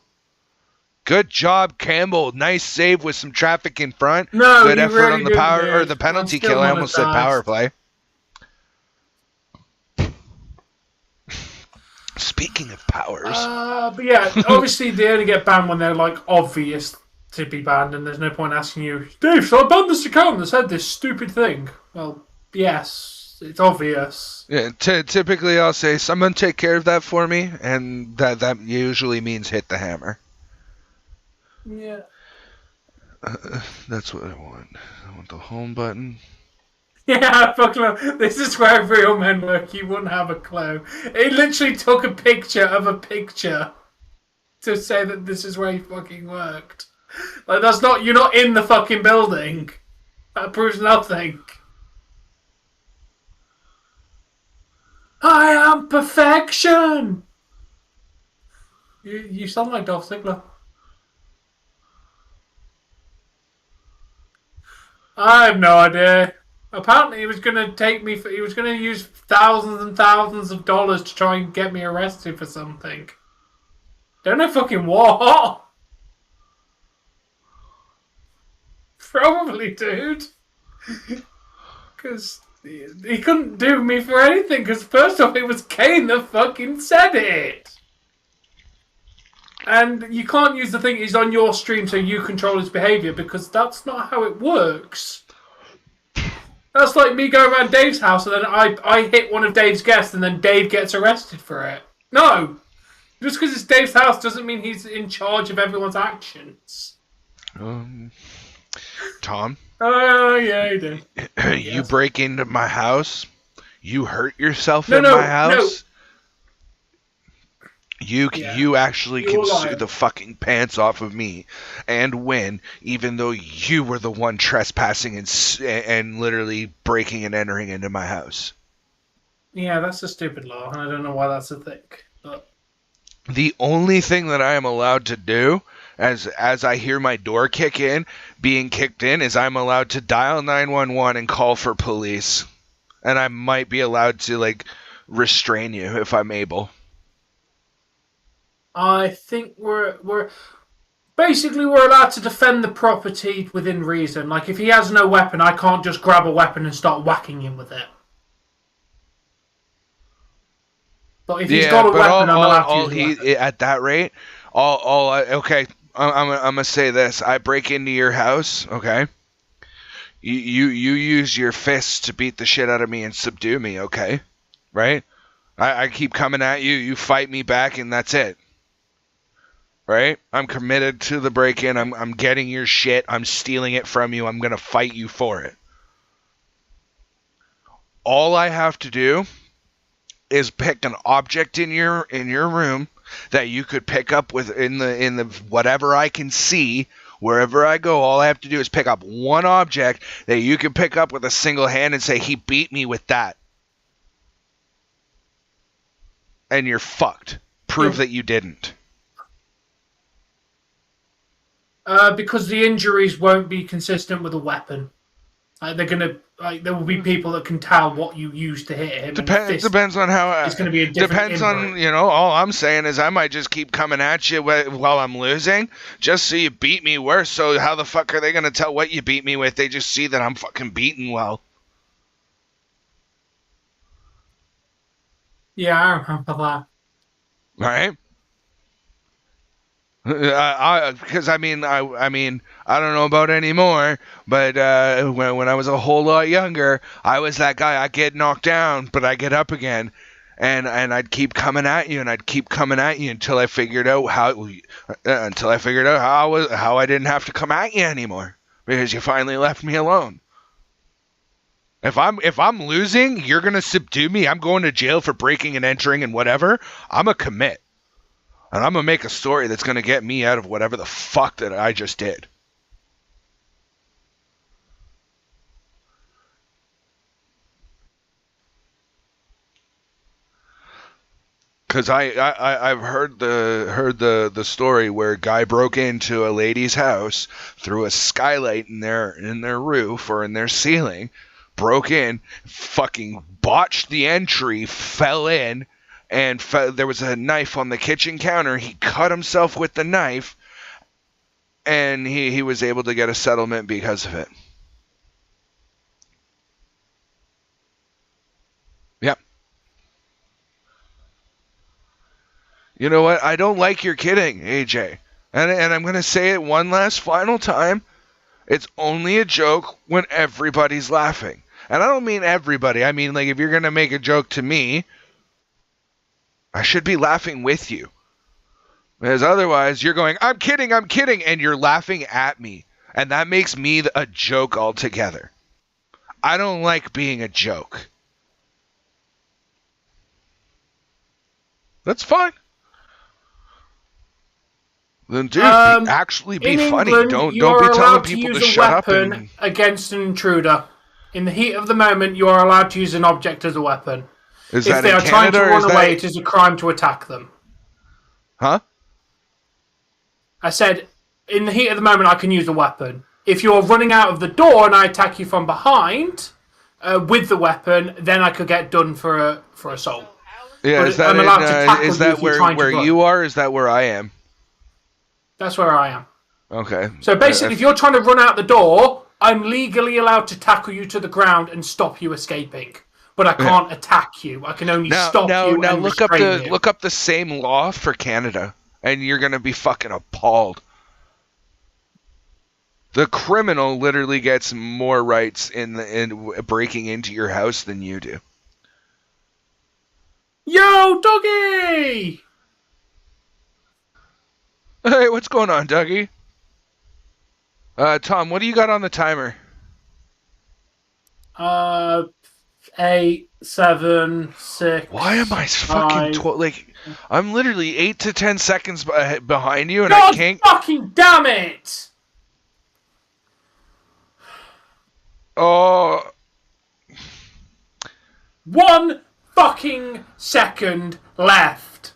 Good job, Campbell. Nice save with some traffic in front. No, good effort really on the power or the penalty kill. I almost said power play. Speaking of powers. But yeah, obviously they only get banned when they're like obvious to be banned, and there's no point asking you, Dave, should I ban this account that said this stupid thing? Well, yes, it's obvious. Yeah, typically I'll say, someone take care of that for me, and that usually means hit the hammer. Yeah. That's what I want. I want the home button. Yeah, fucking this is where real men work. You wouldn't have a clue. It literally took a picture of a picture to say that this is where he fucking worked. Like, that's not... You're not in the fucking building. That proves nothing. I am perfection! You sound like Dolph Ziggler. I have no idea. Apparently he was going to take me... He was going to use thousands and thousands of dollars to try and get me arrested for something. Don't know fucking what. Probably, dude. Because he couldn't do me for anything. Because first off, it was Kane that fucking said it. And you can't use the thing, he's on your stream so you control his behaviour, because that's not how it works. That's like me going around Dave's house and then I hit one of Dave's guests and then Dave gets arrested for it. No! Just because it's Dave's house doesn't mean he's in charge of everyone's actions. Tom? Oh, yeah, you do. You break into my house, you hurt yourself in my house. You actually can sue the fucking pants off of me and win, even though you were the one trespassing and literally breaking and entering into my house. Yeah, that's a stupid law, and I don't know why that's a thing. But the only thing that I am allowed to do, as I hear my door being kicked in, is I'm allowed to dial 911 and call for police, and I might be allowed to restrain you if I'm able. I think we're allowed to defend the property within reason. Like, if he has no weapon, I can't just grab a weapon and start whacking him with it. But if he's got a weapon, I'm allowed to use a weapon. At that rate, okay, I'm gonna say this. I break into your house, okay? You use your fists to beat the shit out of me and subdue me, okay? Right? I keep coming at you, you fight me back, and that's it. right? I'm committed to the break-in. I'm getting your shit. I'm stealing it from you. I'm going to fight you for it. All I have to do is pick an object in your room that you could pick up with in the whatever I can see. Wherever I go, all I have to do is pick up one object that you can pick up with a single hand and say, he beat me with that. And you're fucked. Prove that you didn't. Because the injuries won't be consistent with a weapon. They're gonna there will be people that can tell what you used to hit him. Depends on how. It's going to be a different. Depends on All I'm saying is I might just keep coming at you while I'm losing, just so you beat me worse. So how the fuck are they going to tell what you beat me with? They just see that I'm fucking beaten well. Yeah, I remember that. Right. Because I don't know about anymore, but when I was a whole lot younger, I was that guy. I get knocked down, but I get up again, and I'd keep coming at you, and I'd keep coming at you until I figured out how I didn't have to come at you anymore, because you finally left me alone. If I'm losing, you're gonna subdue me. I'm going to jail for breaking and entering and whatever. I'm a commit. And I'm going to make a story that's going to get me out of whatever the fuck that I just did. Because I've heard the story where a guy broke into a lady's house through a skylight in their roof or in their ceiling, broke in, fucking botched the entry, fell in, and there was a knife on the kitchen counter. He cut himself with the knife, and he was able to get a settlement because of it. Yep. You know what? I don't like your kidding, AJ. And I'm going to say it one last final time. It's only a joke when everybody's laughing. And I don't mean everybody. I mean, like, if you're going to make a joke to me, I should be laughing with you. Because otherwise, you're going, I'm kidding, and you're laughing at me. And that makes me a joke altogether. I don't like being a joke. That's fine. Then, dude, actually be funny. England, Don't be telling people to shut up. You are allowed to use a weapon against an intruder. In the heat of the moment, you are allowed to use an object as a weapon. If they are trying to run away, it is a crime to attack them. Huh? I said, in the heat of the moment, I can use a weapon. If you're running out of the door and I attack you from behind with the weapon, then I could get done for assault. Yeah, is that where you are? Is that where I am? That's where I am. Okay. So basically, if you're trying to run out the door, I'm legally allowed to tackle you to the ground and stop you escaping. But I can't attack you. I can only stop you and restrain you. Look up the same law for Canada, and you're going to be fucking appalled. The criminal literally gets more rights in breaking into your house than you do. Yo, doggy! Hey, what's going on, Dougie? Tom, what do you got on the timer? 8, 7, 6. Why am I fucking I'm literally 8 to 10 seconds behind you, and God I can't. Fucking damn it! Oh. 1 fucking second left.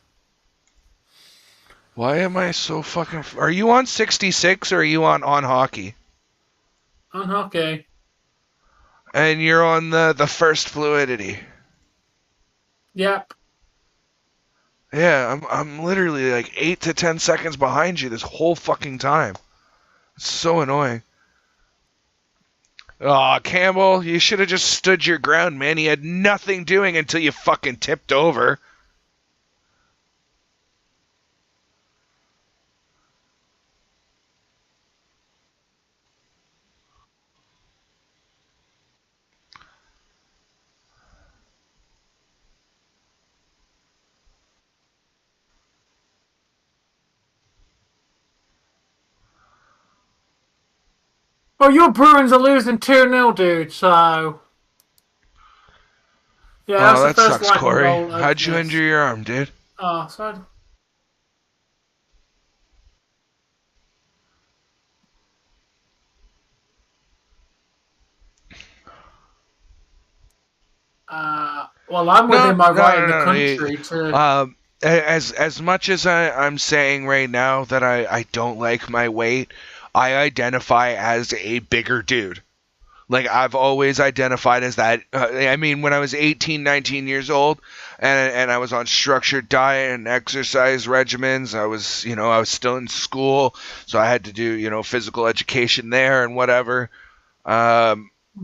Why am I so fucking... Are you on 66 or are you on hockey? On hockey. And you're on the first fluidity. Yep. Yeah, I'm literally like 8 to 10 seconds behind you this whole fucking time. It's so annoying. Aw, Campbell, you should have just stood your ground, man. He had nothing doing until you fucking tipped over. Well, your Bruins are losing 2-0, dude, so... Yeah, that's the that first sucks, Lightning Corey. goal. How'd you injure your arm, dude? Oh, sorry. Well, I'm within my right in the country to... As much as I'm saying right now that I don't like my weight, I identify as a bigger dude. Like, I've always identified as that. I mean, when I was 18, 19 years old, and I was on structured diet and exercise regimens, I was still in school, so I had to do, physical education there and whatever.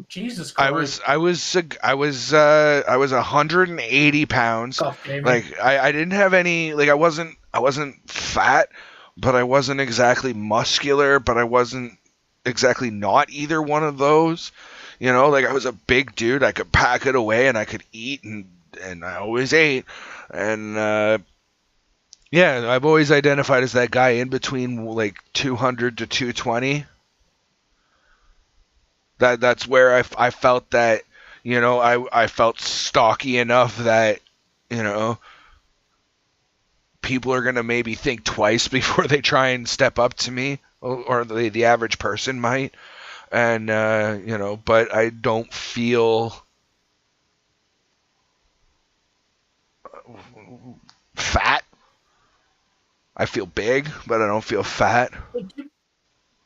Jesus Christ. I was 180 pounds. Like, I didn't have any, like, I wasn't fat, but I wasn't exactly muscular, but I wasn't exactly not either one of those. Like, I was a big dude. I could pack it away and I could eat, and I always ate. And yeah, I've always identified as that guy in between like 200 to 220. That's where I felt that, I felt stocky enough that, people are going to maybe think twice before they try and step up to me, or the average person might. And, but I don't feel fat. I feel big, but I don't feel fat.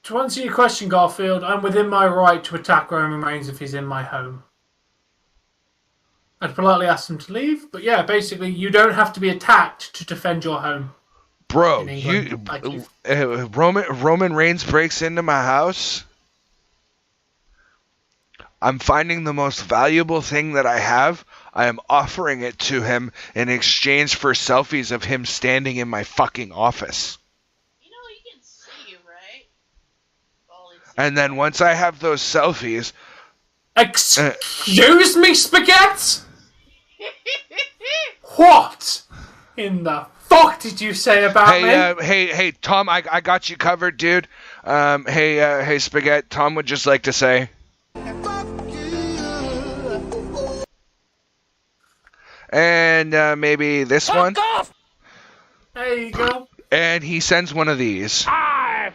To answer your question, Garfield, I'm within my right to attack Roman Reigns if he's in my home. I'd politely ask him to leave, but yeah, basically, you don't have to be attacked to defend your home. Bro, Roman Reigns breaks into my house. I'm finding the most valuable thing that I have. I am offering it to him in exchange for selfies of him standing in my fucking office. He can see you, right? And then once I have those selfies... Excuse me, Spaghetti? What in the fuck did you say about me? Hey, Tom, I got you covered, dude. Hey, Spaghetti, Tom would just like to say... And maybe this one. Off! There you go. And he sends one of these. I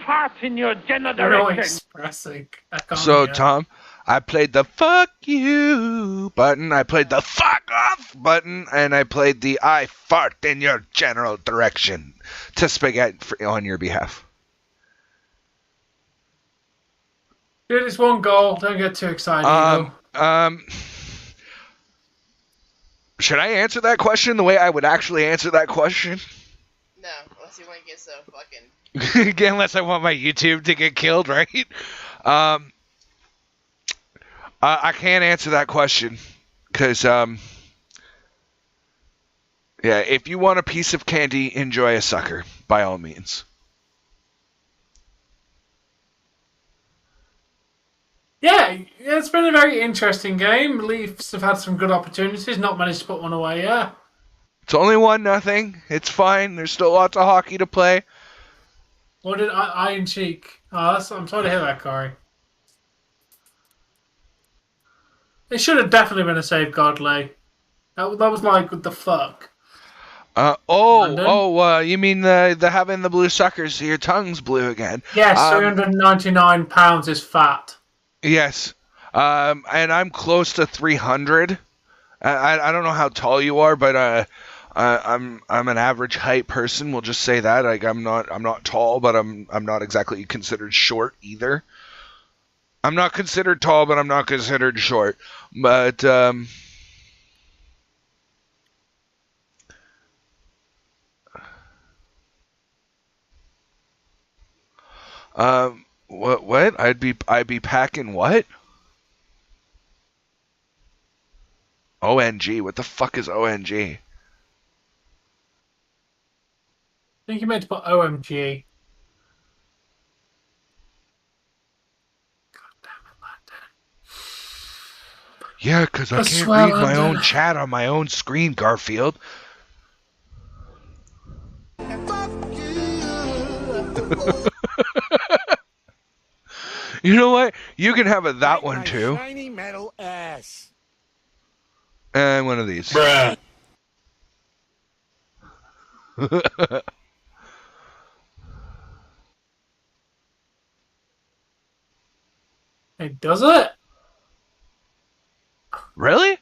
fart in your general direction. Expressing. So, Tom, I played the fuck you button, I played the fuck off button, and I played the I fart in your general direction to Spaghetti on your behalf. Dude, it's one goal. Don't get too excited. Should I answer that question the way I would actually answer that question? No, unless you want to get so fucking... Unless I want my YouTube to get killed, right? I can't answer that question. Because, yeah, if you want a piece of candy, enjoy a sucker, by all means. Yeah, it's been a very interesting game. Leafs have had some good opportunities, not managed to put one away, yeah. It's only 1-0. It's fine. There's still lots of hockey to play. What did Iron Cheek? Oh, I'm sorry to hear that, Corey. It should have definitely been a save, Godley. That was like, what the fuck? You mean the having the blue suckers? Your tongue's blue again. Yes, 399 pounds is fat. Yes, and I'm close to 300. I don't know how tall you are, but I'm an average height person. We'll just say that. Like, I'm not tall, but I'm not exactly considered short either. I'm not considered tall, but I'm not considered short. But what? I'd be packing what? ONG. What the fuck is ONG? I think you meant to put OMG. God damn it, London. Yeah, because I can't read my own chat on my own screen, Garfield. You know what? You can have that one too. Shiny metal ass. And one of these. Bruh. It does it? Really?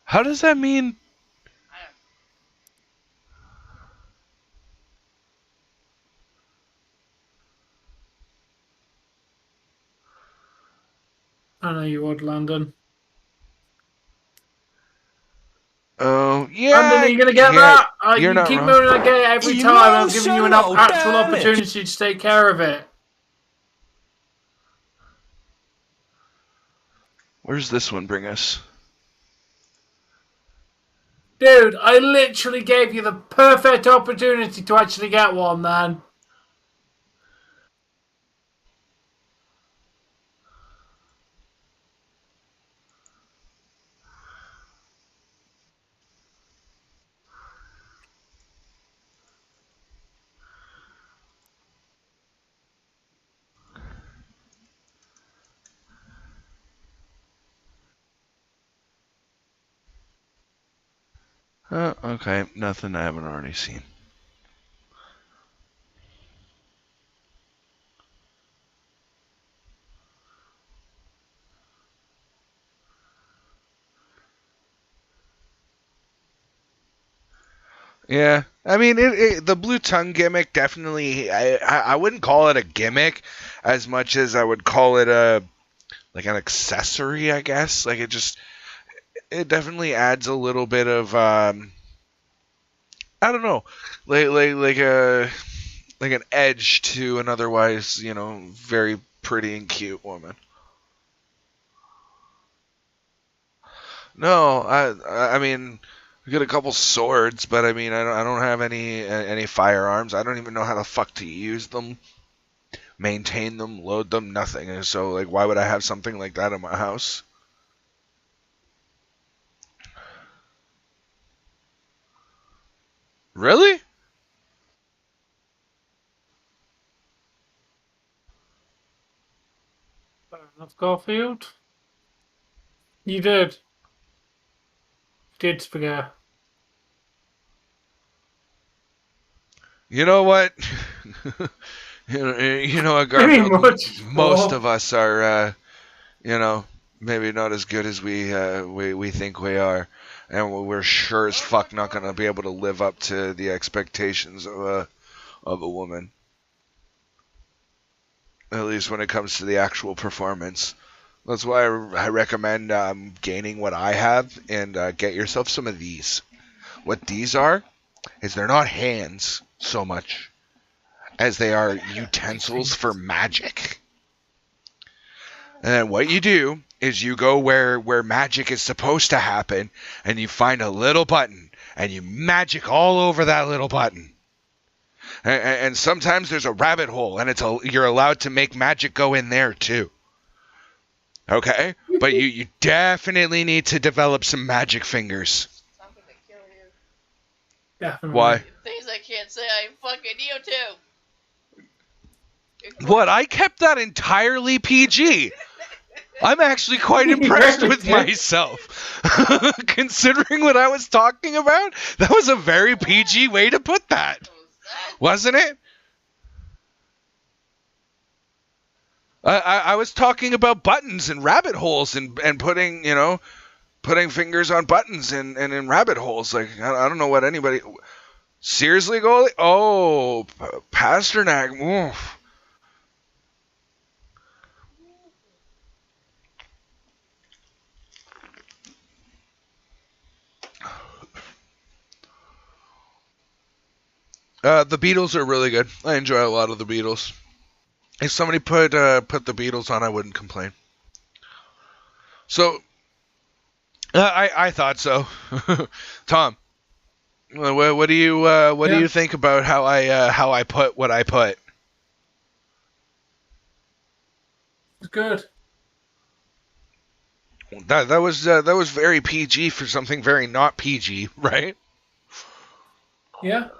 How does that mean? I know you would, Landon. Oh, yeah. Landon, are you going to get that? You're you not keep wrong. moving that gate every time, and I'm giving you an actual opportunity to take care of it. Where's this one bring us? Dude, I literally gave you the perfect opportunity to actually get one, man. Oh, okay. Nothing I haven't already seen. Yeah, I mean, the blue tongue gimmick definitely. I wouldn't call it a gimmick as much as I would call it an accessory, I guess. Like it definitely adds a little bit of I don't know, like an edge to an otherwise very pretty and cute woman. No, I mean. We got a couple swords, but I mean, I don't have any firearms. I don't even know how the fuck to use them, maintain them, load them, nothing. And so, like, why would I have something like that in my house? Really? Fair enough, Garfield. You did. Did Spaghetti. You know what? you know what, Garfield? Most of us are, maybe not as good as we think we are, and we're sure as fuck not gonna be able to live up to the expectations of a woman. At least when it comes to the actual performance. That's why I recommend gaining what I have and get yourself some of these. What these are is they're not hands so much as they are utensils for magic. And then what you do is you go where magic is supposed to happen and you find a little button and you magic all over that little button. And sometimes there's a rabbit hole and you're allowed to make magic go in there too. Okay? But you definitely need to develop some magic fingers. I'm gonna kill you. Definitely. Why? Things I can't say, I fucking you too. What? I kept that entirely PG. I'm actually quite impressed with myself. Considering what I was talking about, that was a very PG way to put that. Wasn't it? I was talking about buttons and rabbit holes and putting fingers on buttons and in rabbit holes. Like, I don't know what anybody... Seriously, goalie? Oh, Pasternak. Oof. The Beatles are really good. I enjoy a lot of the Beatles. If somebody put the Beatles on, I wouldn't complain. So, I thought so. Tom, what do you think about how I put what I put? Good. That was very PG for something very not PG, right? Yeah.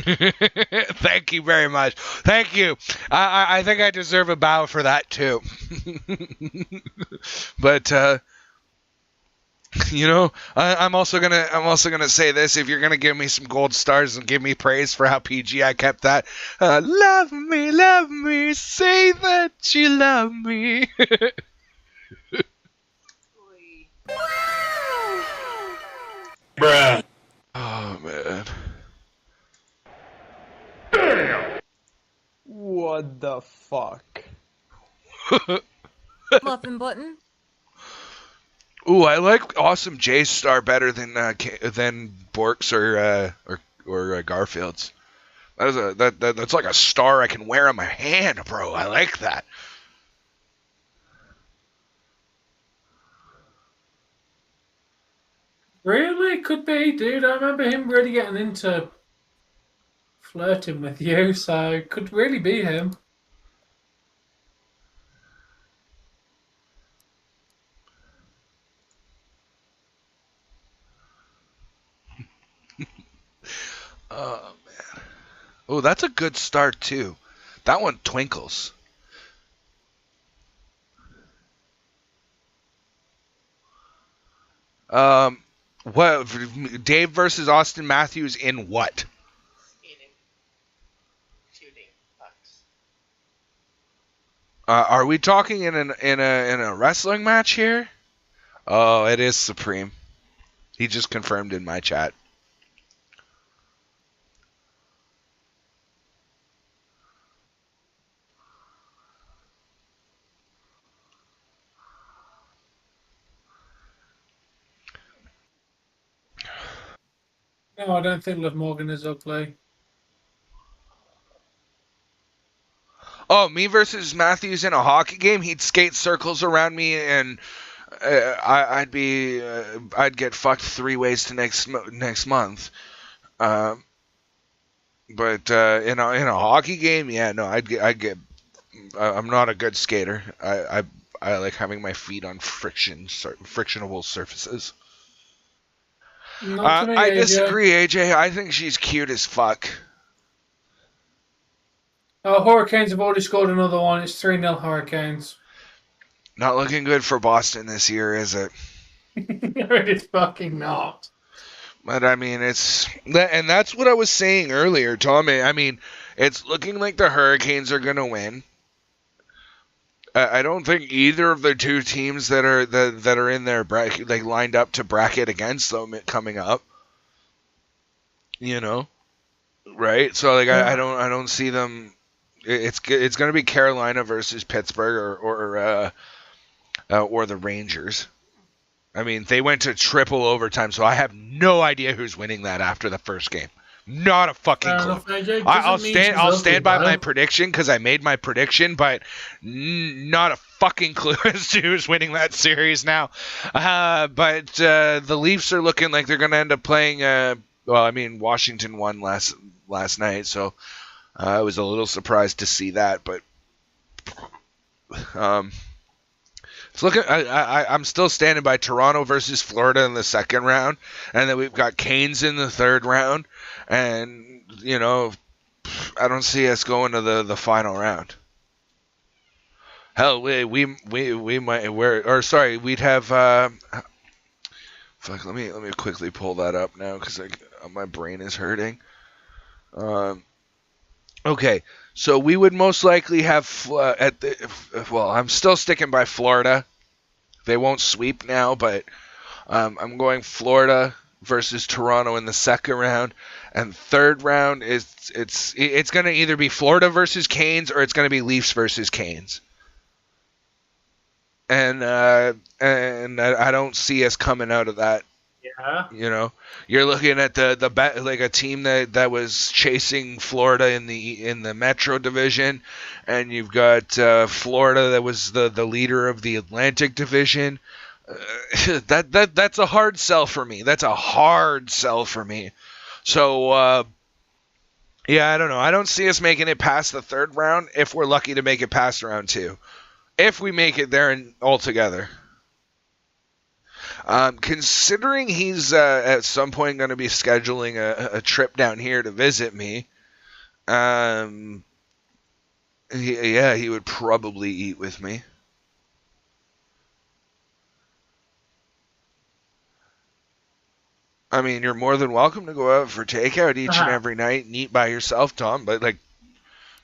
Thank you very much. Thank you. I think I deserve a bow for that too. But I'm also gonna say this. If you're gonna give me some gold stars and give me praise for how PG I kept that, love me, say that you love me. Bruh. Oh man. What the fuck? Muffin button. Ooh, I like Awesome J's star better than Bork's or Garfield's. That's like a star I can wear on my hand, bro. I like that. Really? Could be, dude. I remember him really getting into flirting with you, so could really be him. Oh man. Oh, that's a good start too. That one twinkles. What? Dave versus Auston Matthews in what? Skating. Shooting pucks. Are we talking in a wrestling match here? Oh, it is Supreme. He just confirmed in my chat. No, I don't think Liv Morgan is ugly. Oh, me versus Matthews in a hockey game? He'd skate circles around me, and I'd get fucked 3 ways to next month. But in a hockey game, yeah, no, I'd get. I'm not a good skater. I like having my feet on frictionable surfaces. Not to me, I AJ. disagree, AJ. I think she's cute as fuck. Hurricanes have already scored another one. It's 3-0 Hurricanes. Not looking good for Boston this year, is it? It is fucking not. But I mean, and that's what I was saying earlier, Tommy. I mean, it's looking like the Hurricanes are gonna win. I don't think either of the two teams that are in their bracket, like lined up to bracket against them coming up. You know, right? So like, I don't see them. It's gonna be Carolina versus Pittsburgh or the Rangers. I mean, they went to triple overtime, so I have no idea who's winning that after the first game. Not a fucking clue. I'll stand by my prediction because I made my prediction, but not a fucking clue as to who's winning that series now. But the Leafs are looking like they're going to end up playing. Well, I mean, Washington won last night, so I was a little surprised to see that. But it's looking. I'm still standing by Toronto versus Florida in the second round, and then we've got Canes in the third round. And, you know, I don't see us going to the final round. Hell, we might we'd have fuck, let me quickly pull that up now cuz my brain is hurting. Okay. So we would most likely have I'm still sticking by Florida. They won't sweep now, but I'm going Florida versus Toronto in the second round, and third round it's going to either be Florida versus Canes or it's going to be Leafs versus Canes. And I don't see us coming out of that. Yeah. You know, you're looking at like a team that was chasing Florida in the Metro Division, and you've got Florida that was the leader of the Atlantic Division. That's a hard sell for me. So yeah, I don't know. I don't see us making it past the third round if we're lucky to make it past round 2. If we make it there and altogether. Considering he's at some point going to be scheduling a trip down here to visit me, he would probably eat with me. I mean, you're more than welcome to go out for takeout each and every night and eat by yourself, Tom, but, like,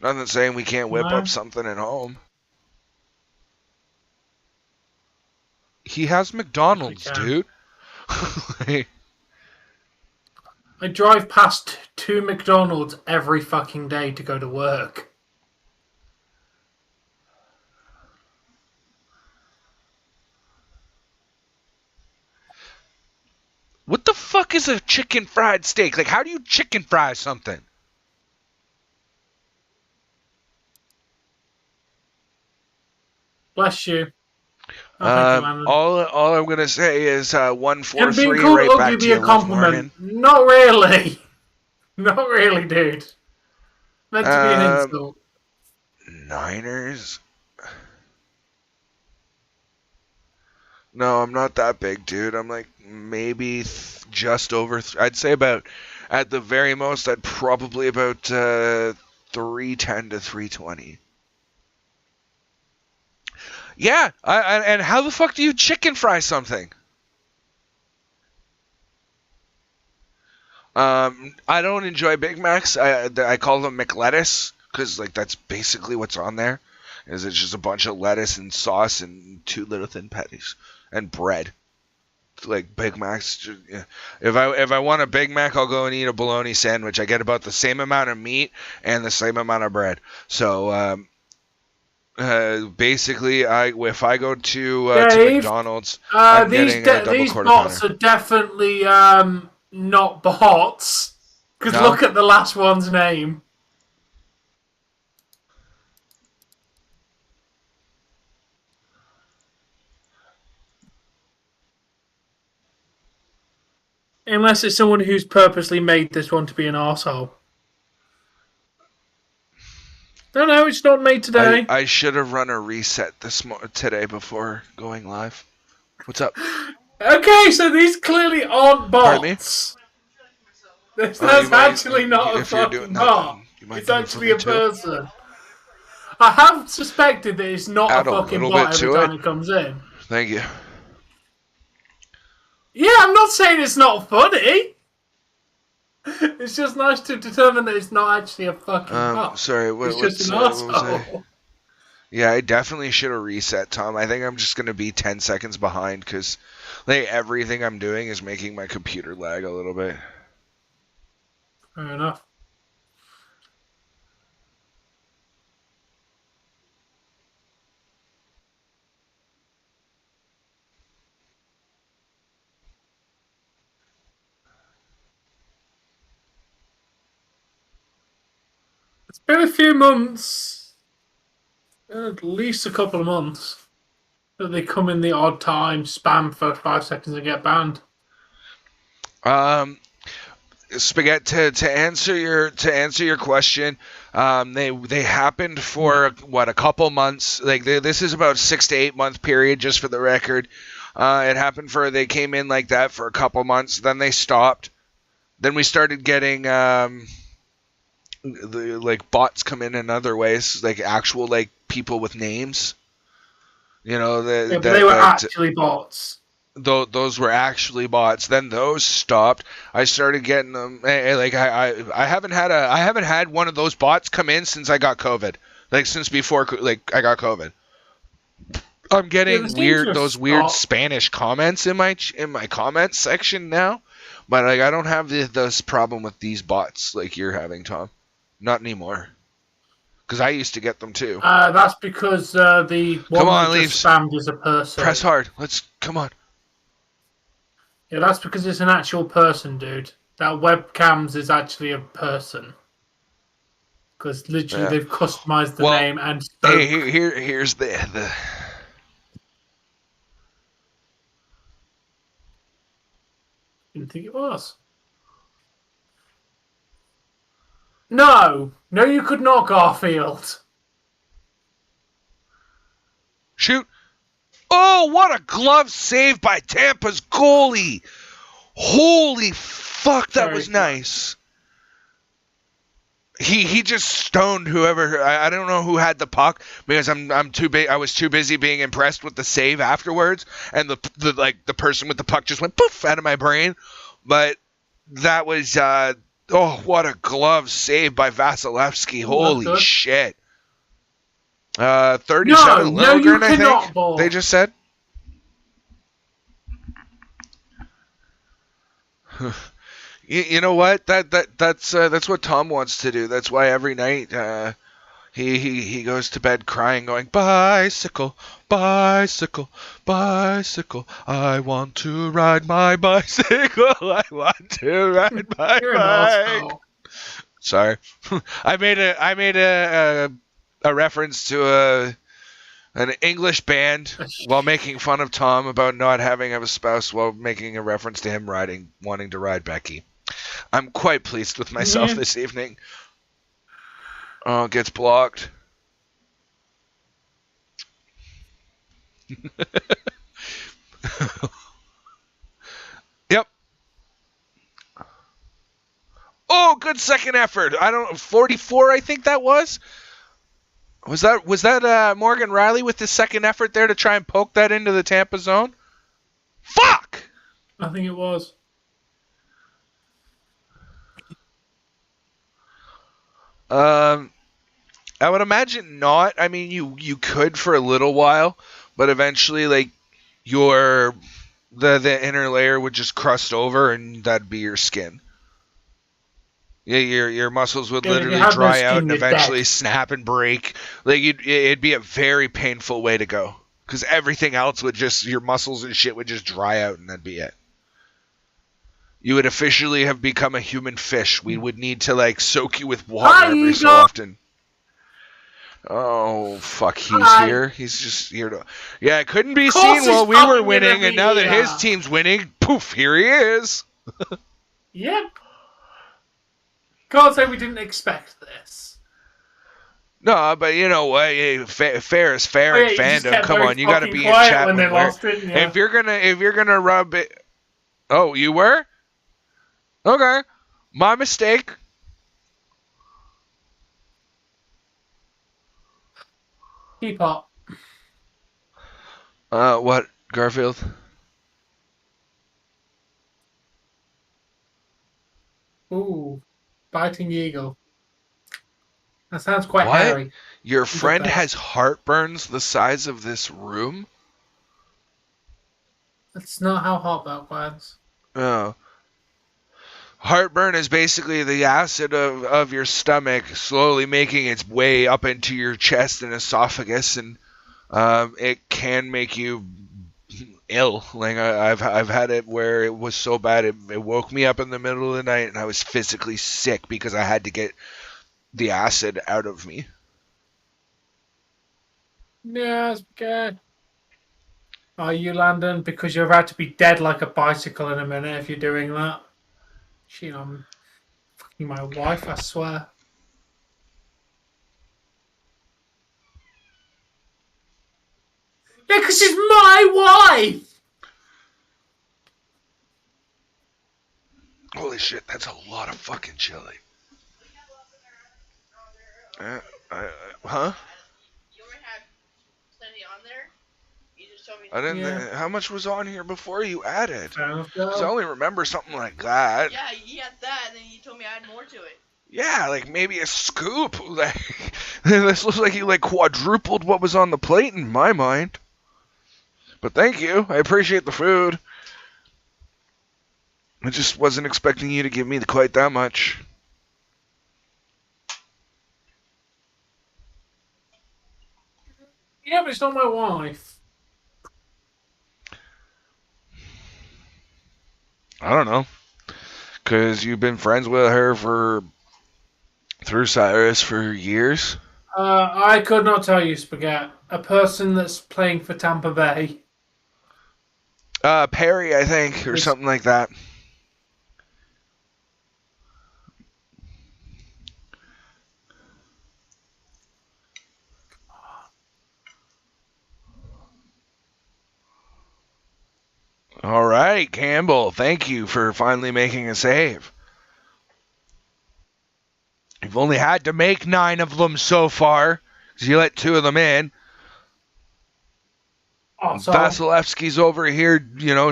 nothing saying we can't whip up something at home. He has McDonald's, dude. I drive past 2 McDonald's every fucking day to go to work. What the fuck is a chicken fried steak? Like, how do you chicken fry something? Bless you. All I'm gonna say is 143 right back to you, compliment. Not really. Not really, dude. Meant to be an insult. Niners? No, I'm not that big, dude. I'm like maybe just over. I'd say about, at the very most, I'd probably about 310 to 320. Yeah, and how the fuck do you chicken fry something? I don't enjoy Big Macs. I call them McLettuce because, like, that's basically what's on there. Is it's just a bunch of lettuce and sauce and 2 little thin patties and bread. Like Big Macs. If I want a Big Mac, I'll go and eat a bologna sandwich. I get about the same amount of meat and the same amount of bread. So basically, if I go to McDonald's, I'm getting a double these quarter bots pounder. are definitely not bots. Because look at the last one's name. Unless it's someone who's purposely made this one to be an arsehole. No, it's not made today. I should have run a reset today before going live. What's up? Okay, so these clearly aren't bots. That's actually not a fucking bot. It's actually a person. I have suspected that it's not a fucking bot every time it comes in. Thank you. Yeah, I'm not saying it's not funny. It's just nice to determine that it's not actually a fucking bot. Sorry, it's just an arsehole. Yeah, I definitely should have reset, Tom. I think I'm just going to be 10 seconds behind because like, everything I'm doing is making my computer lag a little bit. Fair enough. It's been a few months, at least a couple of months, that they come in the odd time, spam for 5 seconds and get banned. Spaghetti, to answer your question, they happened for what, a couple months. Like this is about 6 to 8 month period, just for the record. It happened they came in like that for a couple months, then they stopped. Then we started getting like bots come in other ways, like actual like people with names. You know, but they were actually bots. Those were actually bots. Then those stopped. I started getting them. Like I haven't had one of those bots come in since I got COVID. Like since before like I got COVID. I'm getting those weird Spanish comments in my comment section now, but like I don't have this problem with these bots like you're having, Tom. Not anymore. Because I used to get them too. That's because the one that just spammed is a person. Press hard. Come on. Yeah, that's because it's an actual person, dude. That webcams is actually a person. Because literally they've customized the name and spoke. Hey, here's the. Didn't think it was. No, you could not, Garfield. Shoot! Oh, what a glove save by Tampa's goalie. Holy fuck, that was nice. He just stoned whoever. I don't know who had the puck because I'm too big. I was too busy being impressed with the save afterwards, and the person with the puck just went poof out of my brain. But that was what a glove save by Vasilevsky. Holy shit. 37 Liljegren, I think ball. they just said. You know what? That's what Tom wants to do. That's why every night he goes to bed crying, going, bicycle, bicycle, bicycle. I want to ride my bicycle. I want to ride my bike. Sorry, I made a reference to an English band while making fun of Tom about not having a spouse, while making a reference to him wanting to ride Becky. I'm quite pleased with myself this evening. Oh, it gets blocked. Yep. Oh, good second effort. 44, I think that was. Was that Morgan Riley with his second effort there to try and poke that into the Tampa zone? Fuck! I think it was. I would imagine not. I mean, you could for a little while, but eventually, like, the inner layer would just crust over, and that'd be your skin. Yeah, your muscles would literally dry out and eventually snap and break. Like, it'd be a very painful way to go, because everything else would just, your muscles and shit would just dry out, and that'd be it. You would officially have become a human fish. We would need to, like, soak you with water every so often. Oh, fuck, he's here. He's just here to... Yeah, it couldn't be seen while we were winning, and now that his team's winning, poof, here he is. Yep. Can't say we didn't expect this. No, but you know what? Fair is fair in fandom. Come on, you got to be in chat when they lost it. Yeah. If you're gonna rub it... Oh, you were? Okay, my mistake. Keep up. What, Garfield? Ooh, biting eagle. That sounds quite hairy. Your friend has heartburns the size of this room? That's not how heartburn works. Oh. Heartburn is basically the acid of your stomach slowly making its way up into your chest and esophagus, and it can make you ill. Like I've had it where it was so bad it woke me up in the middle of the night and I was physically sick because I had to get the acid out of me. Yeah, it's good. Are you, Landon? Because you're about to be dead like a bicycle in a minute if you're doing that. Shit, I'm fucking my wife, I swear. Yeah, because she's my wife! Holy shit, that's a lot of fucking chili. Huh? You already had plenty on there? You just told me... I didn't. Yeah. How much was on here before you added? Because I only remember something like that. Yeah, you had that, and then you told me I had more to it. Yeah, like maybe a scoop. Like this looks like you like quadrupled what was on the plate in my mind. But thank you. I appreciate the food. I just wasn't expecting you to give me quite that much. Yeah, but it's not my wife. I don't know. Because you've been friends with her through Cyrus for years. I could not tell you, Spaghetti. A person that's playing for Tampa Bay. Perry, I think, or something like that. All right, Campbell. Thank you for finally making a save. You've only had to make 9 of them so far, because you let 2 of them in. Vasilevsky's over here,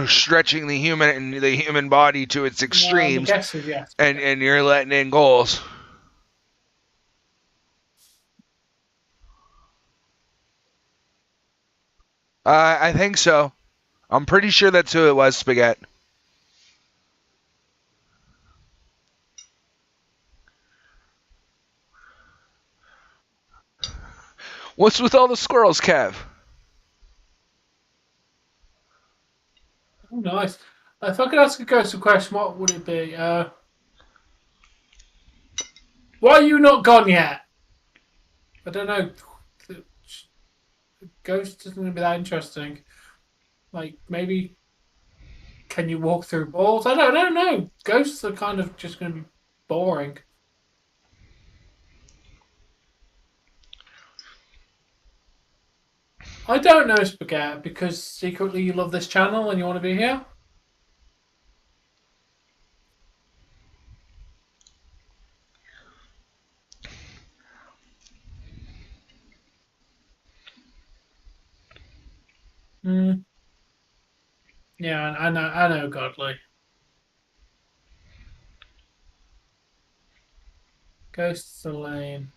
stretching the human body to its extremes, yes. and you're letting in goals. I think so. I'm pretty sure that's who it was, Spaghetti. What's with all the squirrels, Kev? Oh, nice. If I could ask a ghost a question, what would it be? Why are you not gone yet? I don't know. Ghost isn't going to be that interesting. Like, maybe... Can you walk through walls? I don't know. Ghosts are kind of just going to be boring. I don't know, Spaghetti, because secretly you love this channel and you want to be here. Yeah, I know, Godly. Ghosts are lame.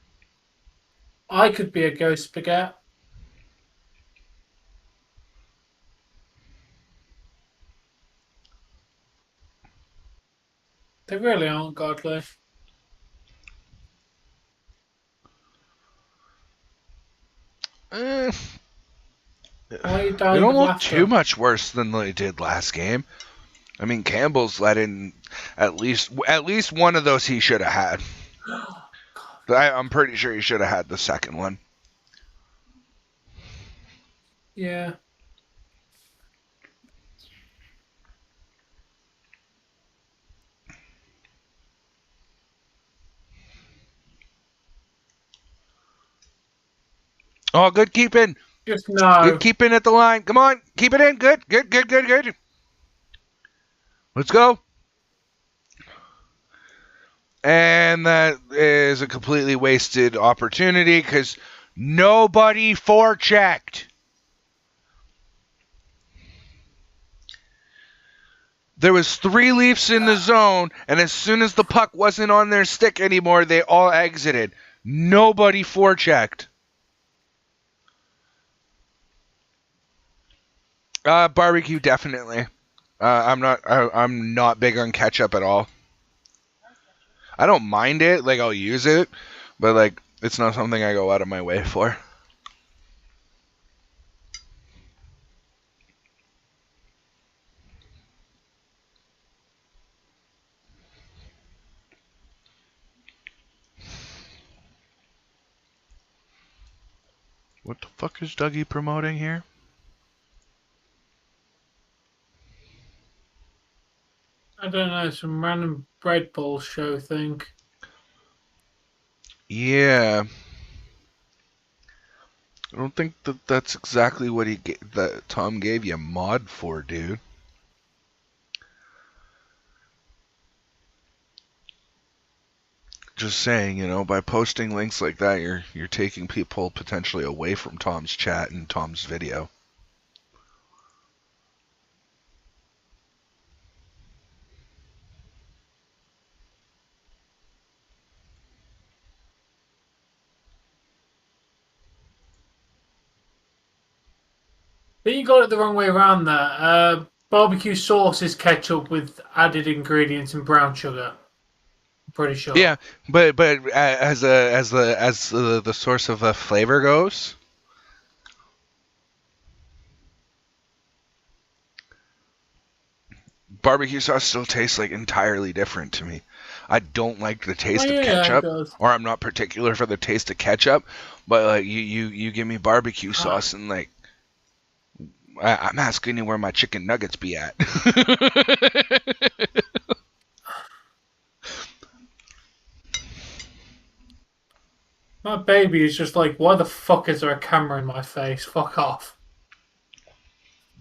I could be a ghost, Spaghetti. They really aren't godly. Why are you they dying don't of look laughter? too much worse than they did last game. I mean, Campbell's let in at least one of those he should have had. I'm pretty sure he should have had the second one. Yeah. Oh, good keeping. Just no. Good keeping at the line. Come on, keep it in. Good. Let's go. And that is a completely wasted opportunity because nobody forechecked. There was 3 Leafs in the zone, and as soon as the puck wasn't on their stick anymore, they all exited. Nobody forechecked. Barbecue, definitely. I'm not big on ketchup at all. I don't mind it, like I'll use it, but like it's not something I go out of my way for. What the fuck is Dougie promoting here? I don't know, some random bread ball show thing. Yeah. I don't think that's exactly what that Tom gave you mod for, dude. Just saying, by posting links like that, you're taking people potentially away from Tom's chat and Tom's video. But you got it the wrong way around there. Barbecue sauce is ketchup with added ingredients and brown sugar. I'm pretty sure. Yeah, but as the source of flavor goes, barbecue sauce still tastes like entirely different to me. I don't like the taste of ketchup, or I'm not particular for the taste of ketchup. But like you give me barbecue sauce and like I'm asking you where my chicken nuggets be at. My baby is just like, why the fuck is there a camera in my face? Fuck off.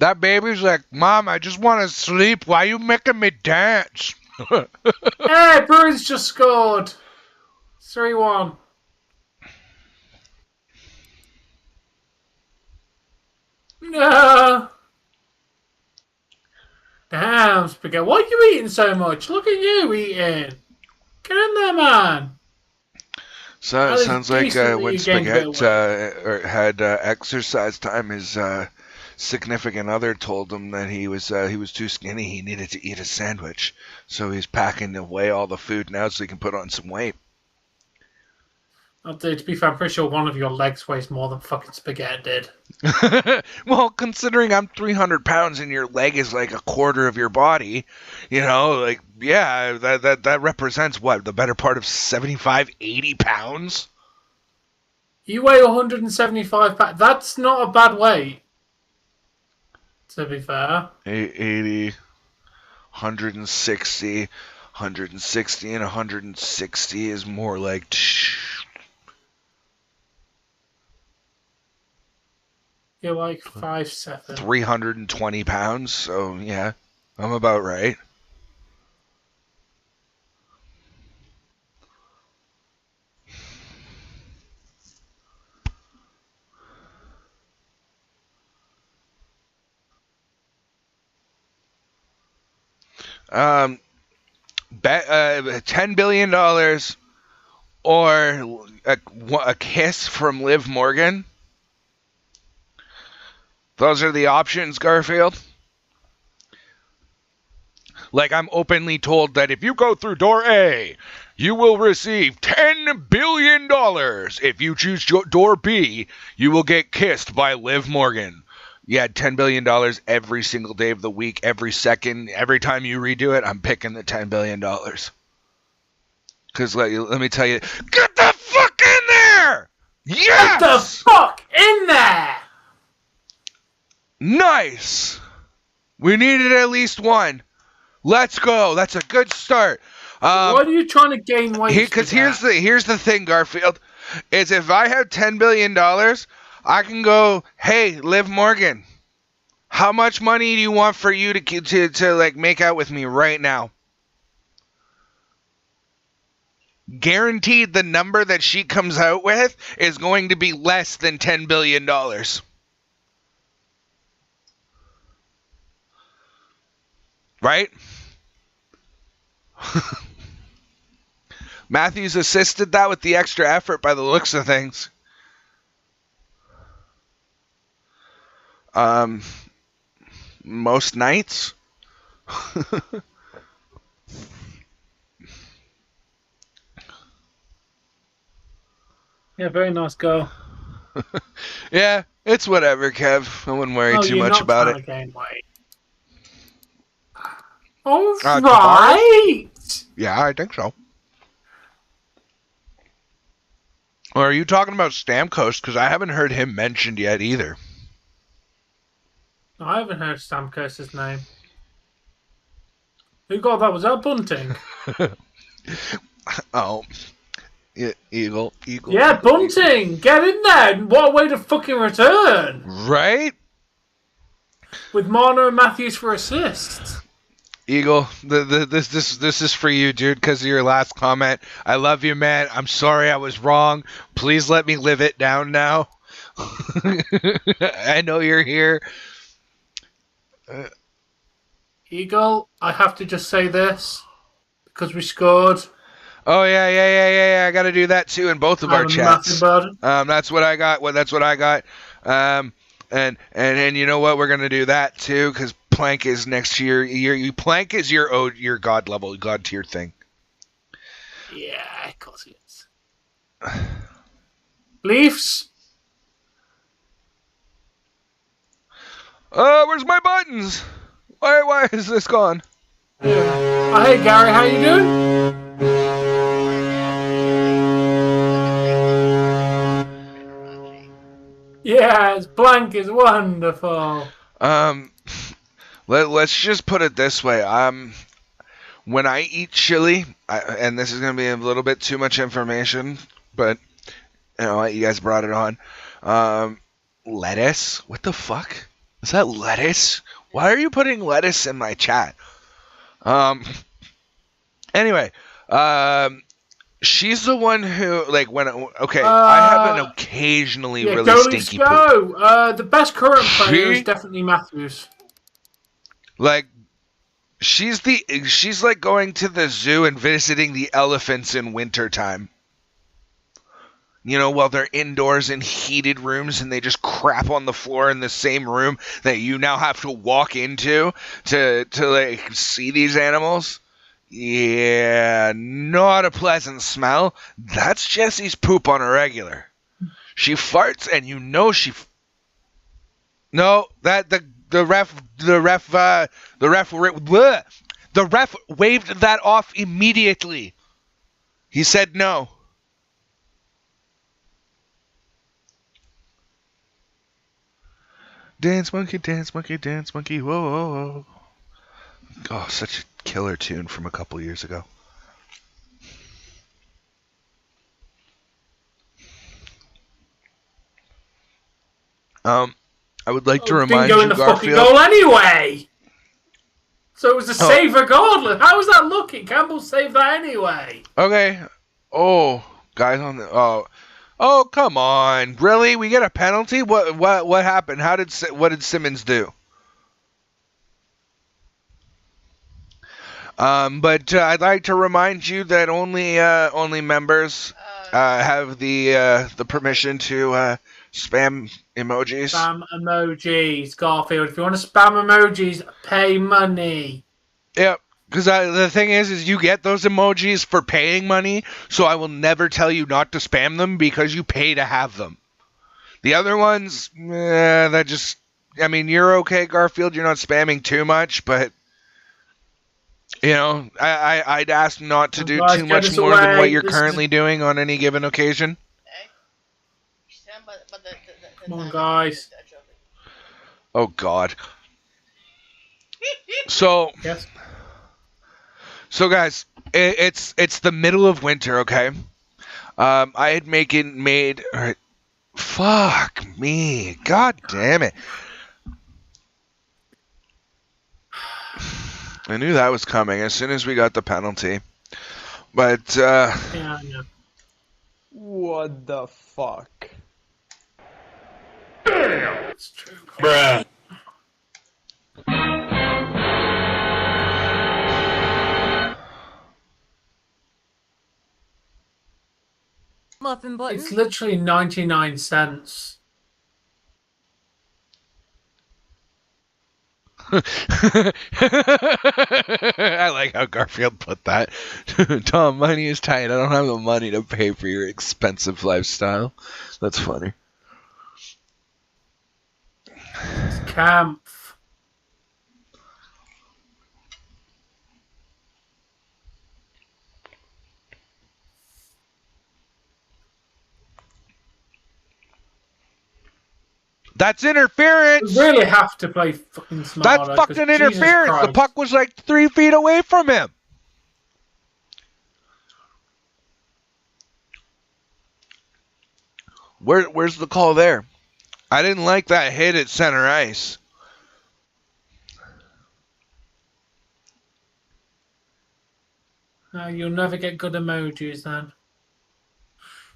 That baby's like, Mom, I just want to sleep. Why are you making me dance? Hey, Bruins just scored. 3-1. No. Damn, Spaghetti. Why are you eating so much? Look at you eating. Get in there, man. So it sounds like when Spaghetti had exercise time, his significant other told him that he was too skinny. He needed to eat a sandwich, so he's packing away all the food now so he can put on some weight. To be fair, I'm pretty sure one of your legs weighs more than fucking Spaghetti did. Well, considering I'm 300 pounds and your leg is like a quarter of your body, like, yeah, that represents what? The better part of 75, 80 pounds? You weigh 175 pounds. That's not a bad weight, to be fair. 80, 160, 160, and 160 is more like... You're like 5'7". 320 pounds, so yeah, I'm about right. $10 billion or a kiss from Liv Morgan. Those are the options, Garfield. Like, I'm openly told that if you go through door A, you will receive $10 billion. If you choose door B, you will get kissed by Liv Morgan. Yeah, $10 billion every single day of the week, every second, every time you redo it, I'm picking the $10 billion. Because let me tell you, get the fuck in there! Yes! Get the fuck in there! Nice! We needed at least one. Let's go. That's a good start. Why are you trying to gain weight? Because here's the thing, Garfield, is if I have $10 billion, I can go, hey, Liv Morgan, how much money do you want for you to like make out with me right now? Guaranteed the number that she comes out with is going to be less than $10 billion. Right? Matthews assisted that with the extra effort by the looks of things. Most nights. Yeah, very nice girl. Yeah, it's whatever, Kev. I wouldn't worry too much about it. Gain weight. All right. Yeah, I think so. Or are you talking about Stamkos? Because I haven't heard him mentioned yet either. I haven't heard Stamkos' name. Who got that? Was that Bunting? Oh. Eagle. Yeah, Bunting! Eagle. Get in there! What a way to fucking return! Right? With Marner and Matthews for assists. Eagle, this is for you, dude, because of your last comment. I love you, man. I'm sorry I was wrong. Please let me live it down now. I know you're here. Eagle, I have to just say this, because we scored. Oh, yeah. I got to do that, too, in both of our chats. That's what I got. And you know what? We're going to do that, too, because Plank is next year. Plank is your god level, god tier thing. Yeah, of course it is. Leafs. Where's my buttons? Why is this gone? Yeah. Hey Gary, how you doing? Yes, Plank is wonderful. Let's just put it this way. When I eat chili, and this is going to be a little bit too much information, but you know, you guys brought it on. Lettuce? What the fuck? Is that lettuce? Why are you putting lettuce in my chat? Anyway, she's the one who, like, I have an occasionally really go, stinky go. poop. The best current player is definitely Matthews. Like, she's like going to the zoo and visiting the elephants in wintertime. You know, while they're indoors in heated rooms and they just crap on the floor in the same room that you now have to walk into to like see these animals. Yeah, not a pleasant smell. That's Jesse's poop on a regular. She farts and you know No, that the ref waved that off immediately. He said no. Dance monkey, dance monkey, dance monkey, whoa, whoa, whoa. Oh, such a killer tune from a couple years ago. I would like to remind you, didn't go in the Garfield, fucking goal anyway. So it was a save regardless. How was that looking? Campbell saved that anyway. Okay. Oh, guys on the oh, come on! Really? We get a penalty? What happened? What did Simmons do? But I'd like to remind you that only members have the permission to spam emojis. Spam emojis, Garfield. If you want to spam emojis, pay money. Yep. Because the thing is you get those emojis for paying money, so I will never tell you not to spam them because you pay to have them. The other ones, that just... I mean, you're okay, Garfield. You're not spamming too much, but... You know, I'd ask not to do too much more than what you're currently doing on any given occasion. Come on, guys. Oh, God. So... Yes. So, guys, it's the middle of winter, okay? I had made... All right, fuck me. God damn it. I knew that was coming as soon as we got the penalty. But, Yeah, I know. What the fuck? That's true. Bruh. Muffin button. It's literally 99 cents. I like how Garfield put that. Tom, money is tight. I don't have the money to pay for your expensive lifestyle. That's funny. It's camp. That's interference. You really have to play fucking smart. That's fucking interference. The puck was like 3 feet away from him. Where's the call there? I didn't like that hit at center ice. No, you'll never get good emojis then.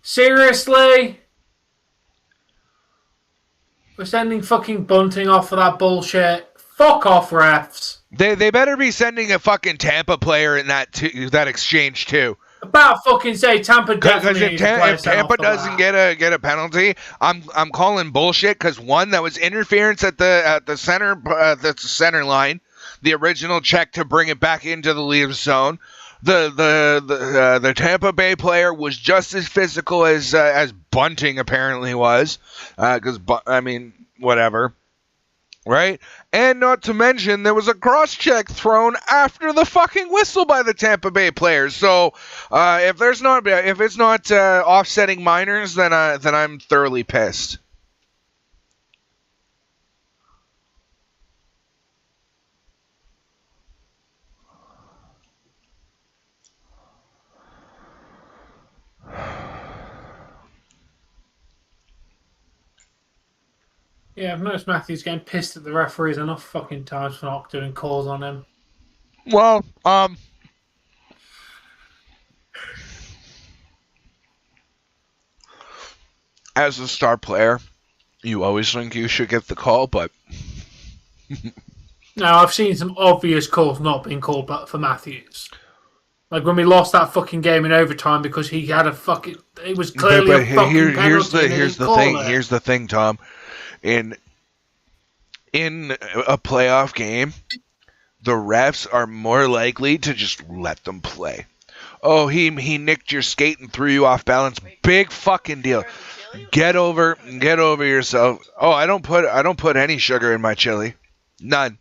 Seriously? We're sending fucking Bunting off for that bullshit. Fuck off, refs. They better be sending a fucking Tampa player in that exchange too. About fucking say Tampa definitely. Because if Tampa doesn't get a penalty, I'm calling bullshit. Because one, that was interference at the center line, the original check to bring it back into the leave zone. The Tampa Bay player was just as physical as Bunting apparently was. Because I mean, whatever. Right? And not to mention, there was a cross-check thrown after the fucking whistle by the Tampa Bay players. So, if it's not offsetting minors, then I'm thoroughly pissed. Yeah, I've noticed Matthews getting pissed at the referees enough fucking times for not doing calls on him. Well, as a star player, you always think you should get the call, but... Now, I've seen some obvious calls not being called for Matthews. Like when we lost that fucking game in overtime because he had a fucking... It was clearly a fucking penalty. Here's the thing, Tom. In a playoff game, the refs are more likely to just let them play. Oh, he nicked your skate and threw you off balance. Big fucking deal. Get over yourself. Oh, I don't put any sugar in my chili. None.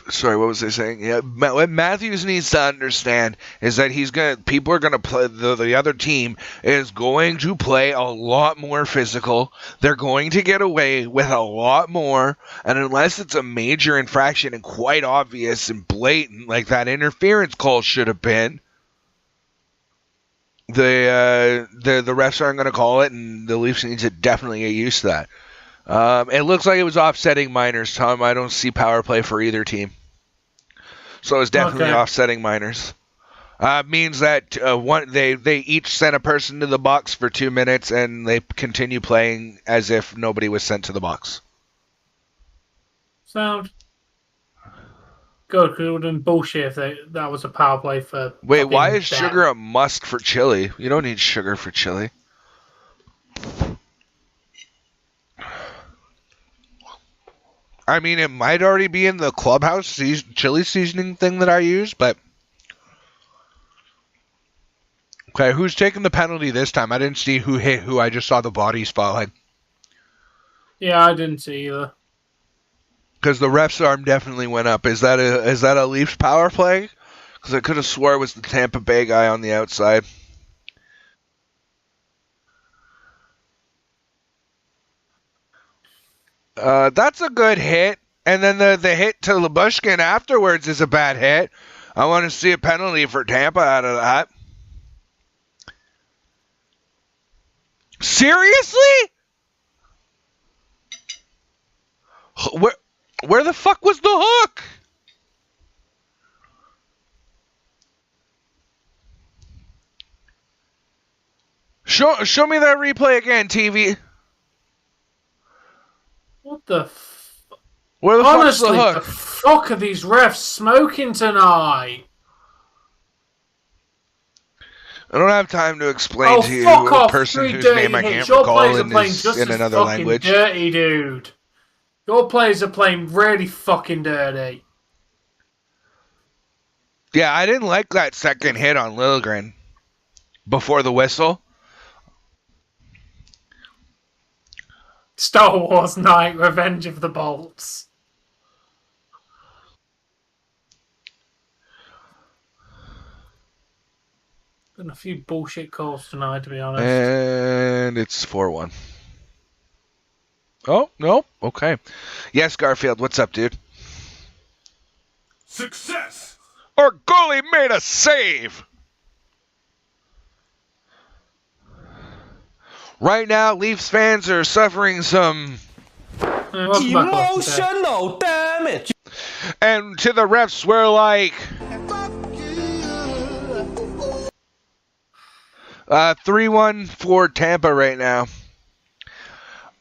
Sorry, what was I saying? Yeah, what Matthews needs to understand is that people are gonna play, the other team is going to play a lot more physical. They're going to get away with a lot more, and unless it's a major infraction and quite obvious and blatant, like that interference call should have been, the refs aren't gonna call it, and the Leafs need to definitely get used to that. It looks like it was offsetting minors, Tom. I don't see power play for either team. So it's definitely offsetting minors. Means that they each sent a person to the box for 2 minutes, and they continue playing as if nobody was sent to the box. Sound good, because it would have been bullshit if that was a power play for... Wait, why is sugar a must for chili? You don't need sugar for chili. I mean, it might already be in the clubhouse chili seasoning thing that I use, but... Okay, who's taking the penalty this time? I didn't see who hit who. I just saw the bodies falling. Yeah, I didn't see either. Because the ref's arm definitely went up. Is that a Leafs power play? Because I could have swore it was the Tampa Bay guy on the outside. That's a good hit. And then the hit to Lyubushkin afterwards is a bad hit. I want to see a penalty for Tampa out of that. Seriously? Where the fuck was the hook? Show me that replay again, TV. What the Where the fuck's the hook? Honestly, the fuck are these refs smoking tonight? I don't have time to explain to you a person whose name I can't recall in another language. Dirty, dude. Your players are playing really fucking dirty. Yeah, I didn't like that second hit on Liljegren before the whistle. Star Wars Night, Revenge of the Bolts. Been a few bullshit calls tonight, to be honest. And it's 4-1. Oh, no. Okay. Yes, Garfield, what's up, dude? Success! Our goalie made a save! Right now, Leafs fans are suffering some emotional damage. And to the refs, we're like 3-1 for Tampa right now.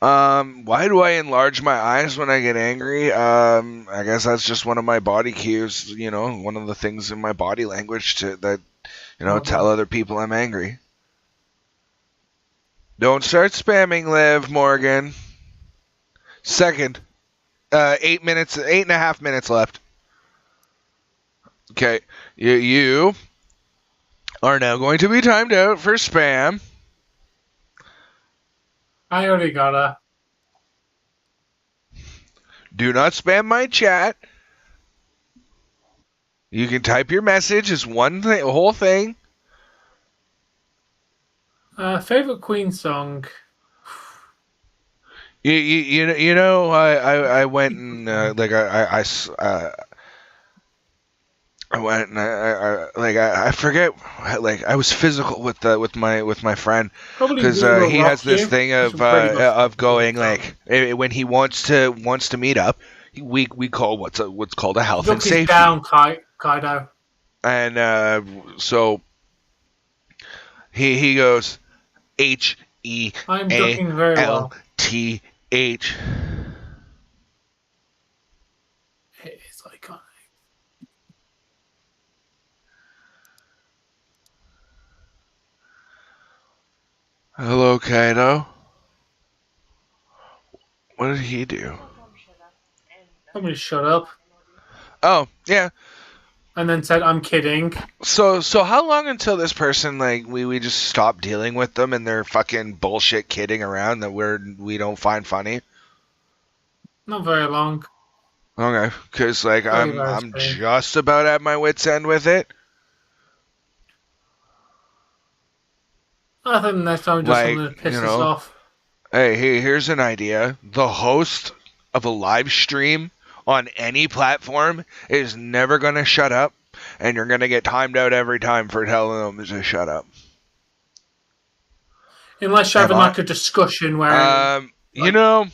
Why do I enlarge my eyes when I get angry? I guess that's just one of my body cues, one of the things in my body language tell other people I'm angry. Don't start spamming, Liv, Morgan. Second. 8.5 minutes left. Okay. You are now going to be timed out for spam. I already got a... Do not spam my chat. You can type your message as one thing, whole thing. Favorite Queen song? I went and I went and I forget, like I was physical with my friend Probably because we will he rock has this you. thing It's pretty much of going so. like when he wants to meet up, we call what's called a health and Duck is safety. down, Kaido. And so he goes I'm ducking very well. HEALTH. It is iconic. Hello, Kaido. What did he do? Somebody shut up. Oh, yeah. And then said, I'm kidding. So how long until this person, like, we just stop dealing with them and they're fucking bullshit kidding around that we don't find funny? Not very long. Okay, because, like, Very I'm soon. just about at my wit's end with it. I think next time does something that pisses us off. Hey, here's an idea. The host of a live stream on any platform is never going to shut up, and you're going to get timed out every time for telling them to shut up. Unless you're having like a discussion where I'm gonna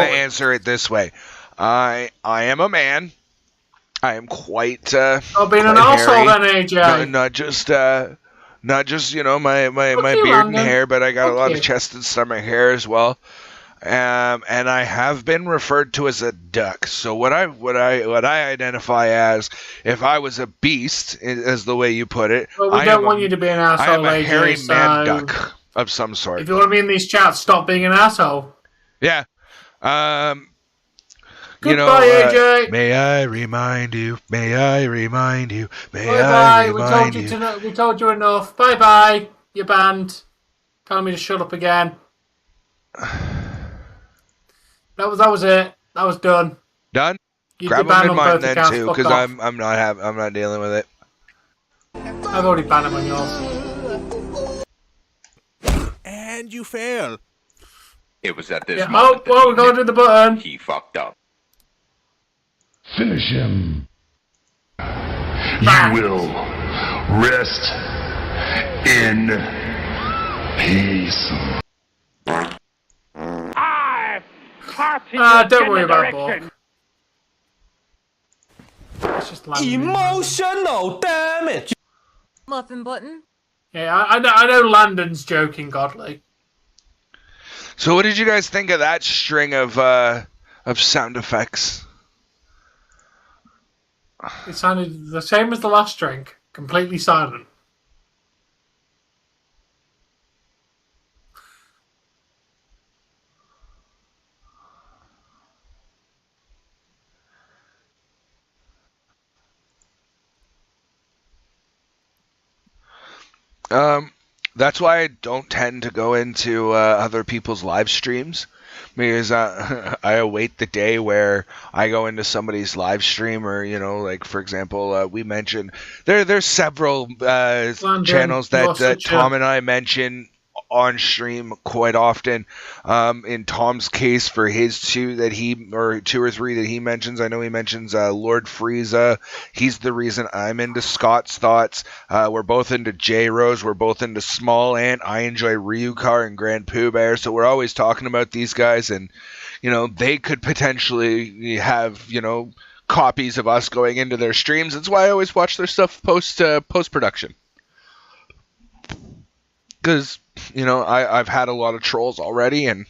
answer it this way. I am a man. I am quite being an arsehole then, AJ. Not just my beard and hair, but I got a lot of chest and stomach hair as well. And I have been referred to as a duck. So what I identify as, if I was a beast, as the way you put it, well, we don't want you to be an asshole. I am a AJ, hairy man duck of some sort. If you want to be in these chats, stop being an asshole. Yeah. Goodbye, AJ. May I remind you? May I remind you? May Bye-bye. I remind you? We told you enough. Bye-bye. You're banned. Telling me to shut up again. That was it. That was done. Done? You'd Grab be banned them in on mine both then accounts. too, Fuck because off. I'm not dealing with it. I've already banned him on yours. And you fail. It was at this moment. We're going to the button. He fucked up. Finish him. You will rest in peace. I fart in your don't worry about direction. It's just emotional damage. Muffin button. Yeah, I know Landon's joking, Godly. So what did you guys think of that string of sound effects? It sounded the same as the last drink. Completely silent. That's why I don't tend to go into other people's live streams, because I await the day where I go into somebody's live stream, or like for example, we mentioned there's several channels that Tom and I mention on stream quite often. In Tom's case, for his two or three that he mentions, I know he mentions Lord Frieza. He's the reason I'm into Scott's Thoughts. We're both into J-Rose. We're both into Small Ant. I enjoy Ryukar and Grand Pooh Bear. So we're always talking about these guys, and they could potentially have copies of us going into their streams. That's why I always watch their stuff post production. Because I've had a lot of trolls already, and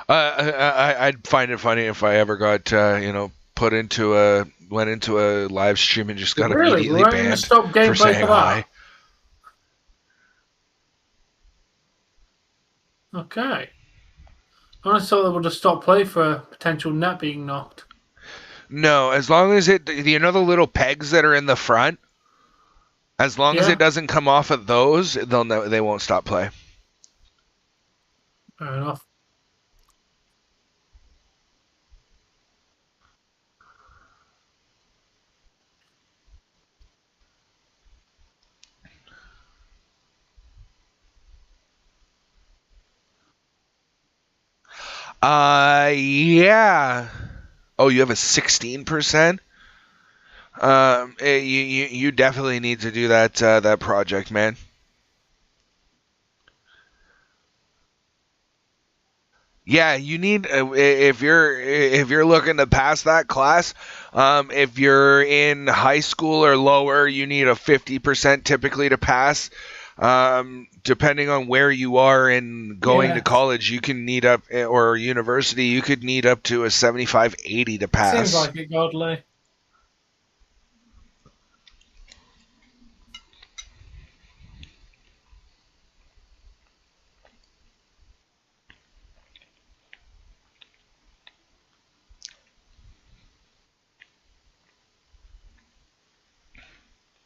I'd find it funny if I ever got went into a live stream and just got immediately banned for saying hi. Okay. I honestly thought they would have stopped play for a potential net being knocked. No, as long as the little pegs that are in the front. As long as it doesn't come off of those, they won't stop play. Fair enough. Yeah. Oh, you have a 16%? You definitely need to do that project, man. Yeah, you need if you're looking to pass that class, if you're in high school or lower, you need a 50% typically to pass. Depending on where you are in going to college, you can need up or university, you could need up to a 75-80 to pass. Seems like it, godly.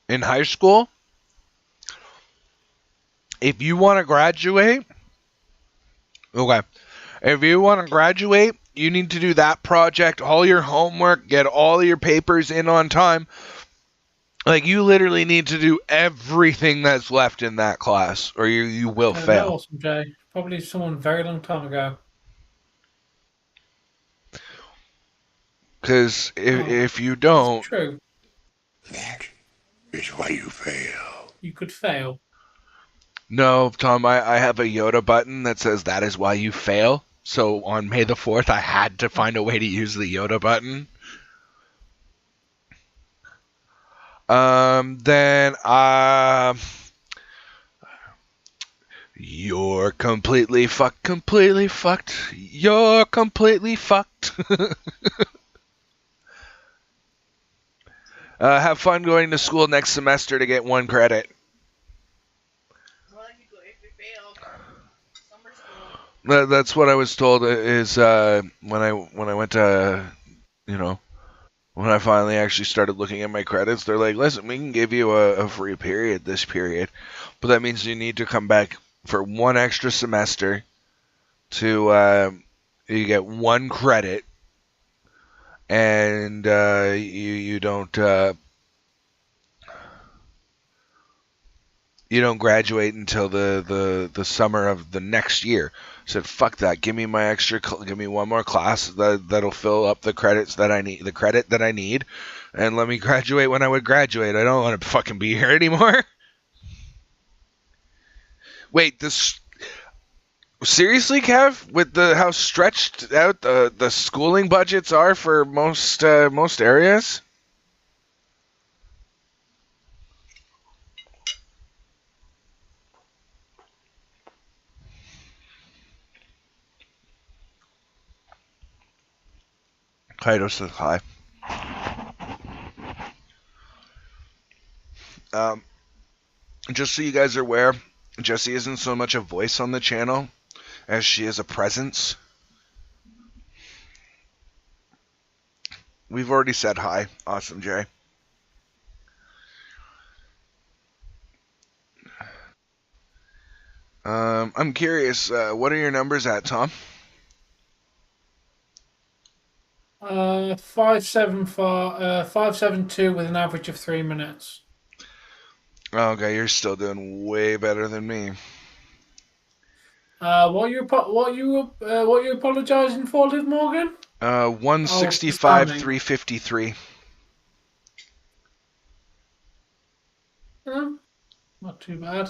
In high school, if you want to graduate, okay. If you want to graduate, you need to do that project, all your homework, get all your papers in on time. Like, you literally need to do everything that's left in that class, or you will fail. Awesome, Jay. Probably someone very long time ago. Because if you don't... It's true. That is why you fail. You could fail. No, Tom, I have a Yoda button that says that is why you fail. So on May the 4th, I had to find a way to use the Yoda button. Then, you're completely fucked. You're completely fucked. Have fun going to school next semester to get 1 credit. That's what I was told is when I went to, when I finally actually started looking at my credits, they're like, listen, we can give you a free period this period, but that means you need to come back for 1 extra semester to, you get 1 credit, and you don't graduate until the summer of the next year. I said, fuck that. Give me 1 more class that'll fill up the credits that I need, the credit that I need, and let me graduate when I would graduate. I don't want to fucking be here anymore. Wait, seriously, Kev? With how stretched out the schooling budgets are for most areas? Kaido says hi. Just so you guys are aware, Jessie isn't so much a voice on the channel as she is a presence. We've already said hi. Awesome, Jay. I'm curious, what are your numbers at, Tom? 572 with an average of 3 minutes. Okay, you're still doing way better than me. What you apologizing for, Liv Morgan? 165, 353. Not too bad.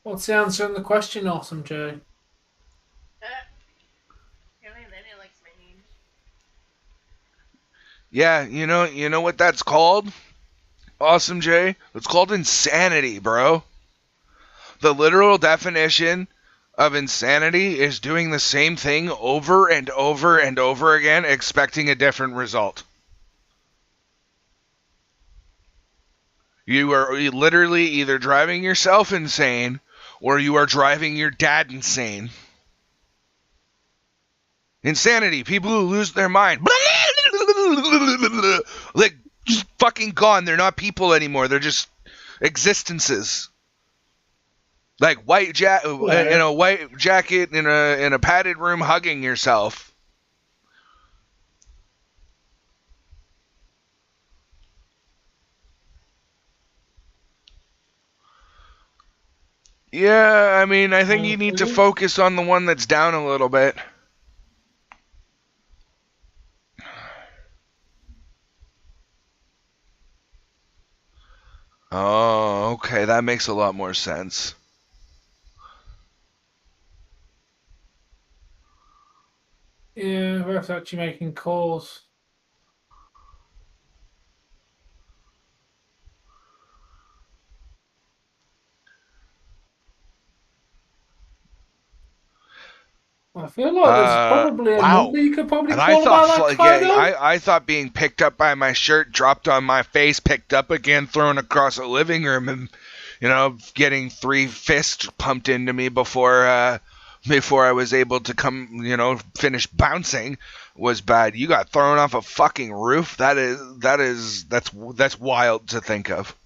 What's the answer in the question, Awesome Jay? Yeah, you know what that's called? Awesome Jay? It's called insanity, bro. The literal definition of insanity is doing the same thing over and over and over again, expecting a different result. You are literally either driving yourself insane or you are driving your dad insane. Insanity. People who lose their mind. Like, just fucking gone. They're not people anymore. They're just existences. Like white in a white jacket in a padded room hugging yourself. Yeah, I mean, I think you need to focus on the one that's down a little bit. Oh, okay. That makes a lot more sense. Yeah, ref's actually making calls. I feel like there's probably a Wow. number you could probably And I call thought, about that kind of. I thought being picked up by my shirt, dropped on my face, picked up again, thrown across a living room, and getting 3 fists pumped into me before I was able to come, finish bouncing was bad. You got thrown off a fucking roof. That's wild to think of.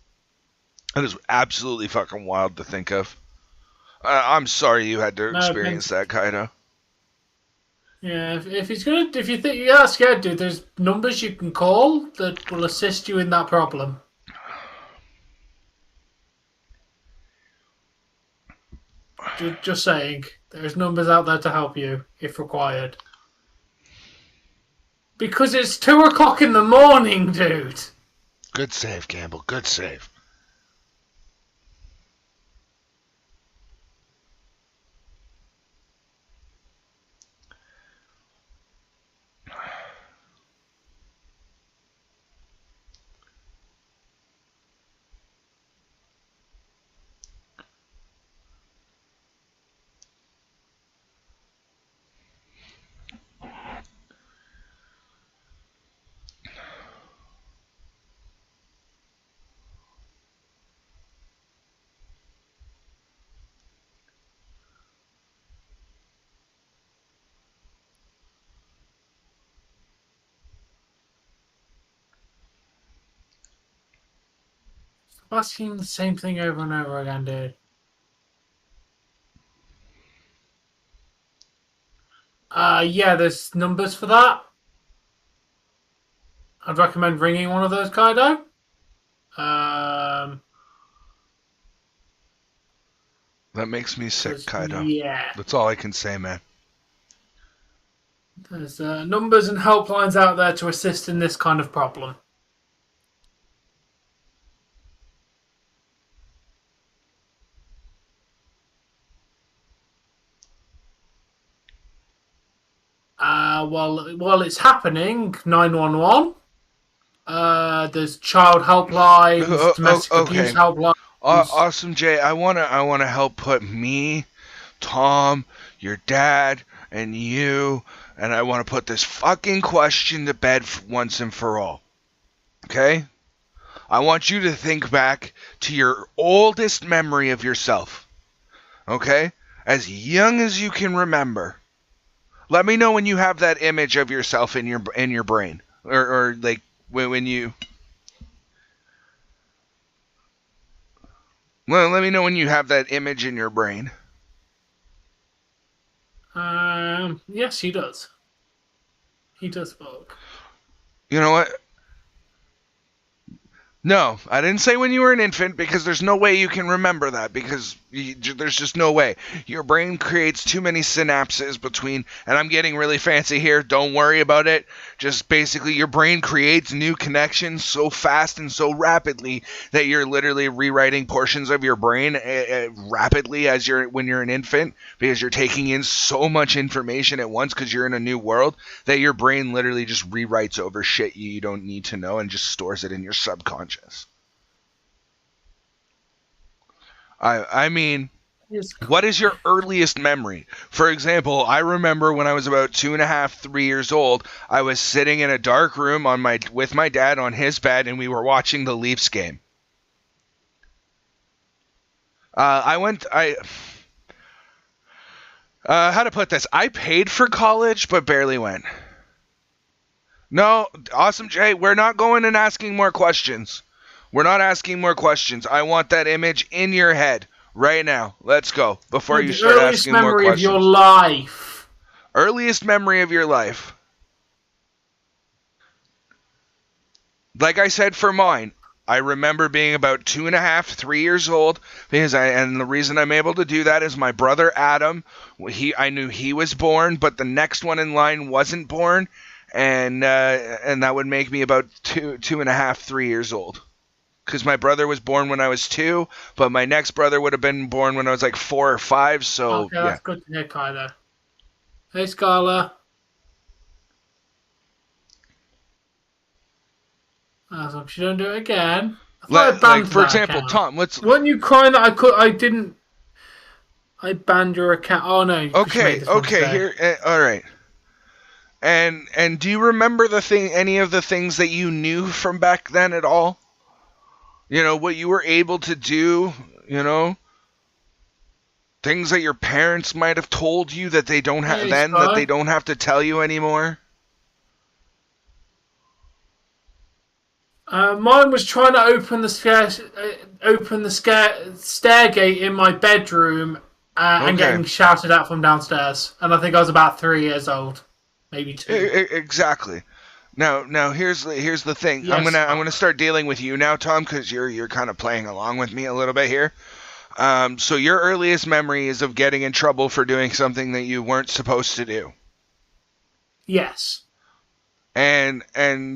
That is absolutely fucking wild to think of. I'm sorry you had to experience that, Kaido. Yeah, if you think you're scared, dude, there's numbers you can call that will assist you in that problem. Just saying, there's numbers out there to help you if required. Because it's 2 o'clock in the morning, dude. Good save, Campbell. Good save. I'm asking the same thing over and over again, dude. Yeah, there's numbers for that. I'd recommend ringing one of those, Kaido. That makes me sick, Kaido. Yeah. That's all I can say, man. There's numbers and helplines out there to assist in this kind of problem. While it's happening, 911. There's child helplines, domestic abuse helplines. Awesome, Jay. I wanna help put me, Tom, your dad, and you, and I want to put this fucking question to bed once and for all. Okay? I want you to think back to your oldest memory of yourself. Okay? As young as you can remember. Let me know when you have that image of yourself in your brain, or like when you. Well, let me know when you have that image in your brain. Yes, he does. He does, Bulk. You know what? No, I didn't say when you were an infant, because there's no way you can remember that, because there's just no way. Your brain creates too many synapses between, and I'm getting really fancy here, don't worry about it. Just basically your brain creates new connections so fast and so rapidly that you're literally rewriting portions of your brain rapidly when you're an infant, because you're taking in so much information at once because you're in a new world that your brain literally just rewrites over shit you don't need to know and just stores it in your subconscious. I mean, what is your earliest memory? For example, I remember when I was about 2.5, 3 years old, I was sitting in a dark room with my dad on his bed, and we were watching the Leafs game. How to put this? I paid for college, but barely went. No, Awesome Jay, we're not going and asking more questions. We're not asking more questions. I want that image in your head right now. Let's go before you start asking more questions. Earliest memory of your life. Earliest memory of your life. Like I said for mine, I remember being about 2.5, 3 years old, and the reason I'm able to do that is my brother Adam. I knew he was born, but the next one in line wasn't born, and that would make me about 2.5, 3 years old. because my brother was born when I was 2, but my next brother would have been born when I was like 4 or 5. So okay, that's good to hear, Kyler. Hey, Scarla. As long as you don't do it again. Like for example, account. Tom, weren't you crying that I banned your account? Oh no. Okay, here, all right. And do you remember any of the things that you knew from back then at all? You know, what you were able to do, you know? Things that your parents might have told you that they don't have that they don't have to tell you anymore? Mine was trying to open the stairgate in my bedroom and getting shouted at from downstairs. And I think I was about 3 years old, maybe 2. Exactly. Now here's the thing. Yes, I'm gonna start dealing with you now, Tom, because you're kind of playing along with me a little bit here. So your earliest memory is of getting in trouble for doing something that you weren't supposed to do. Yes. And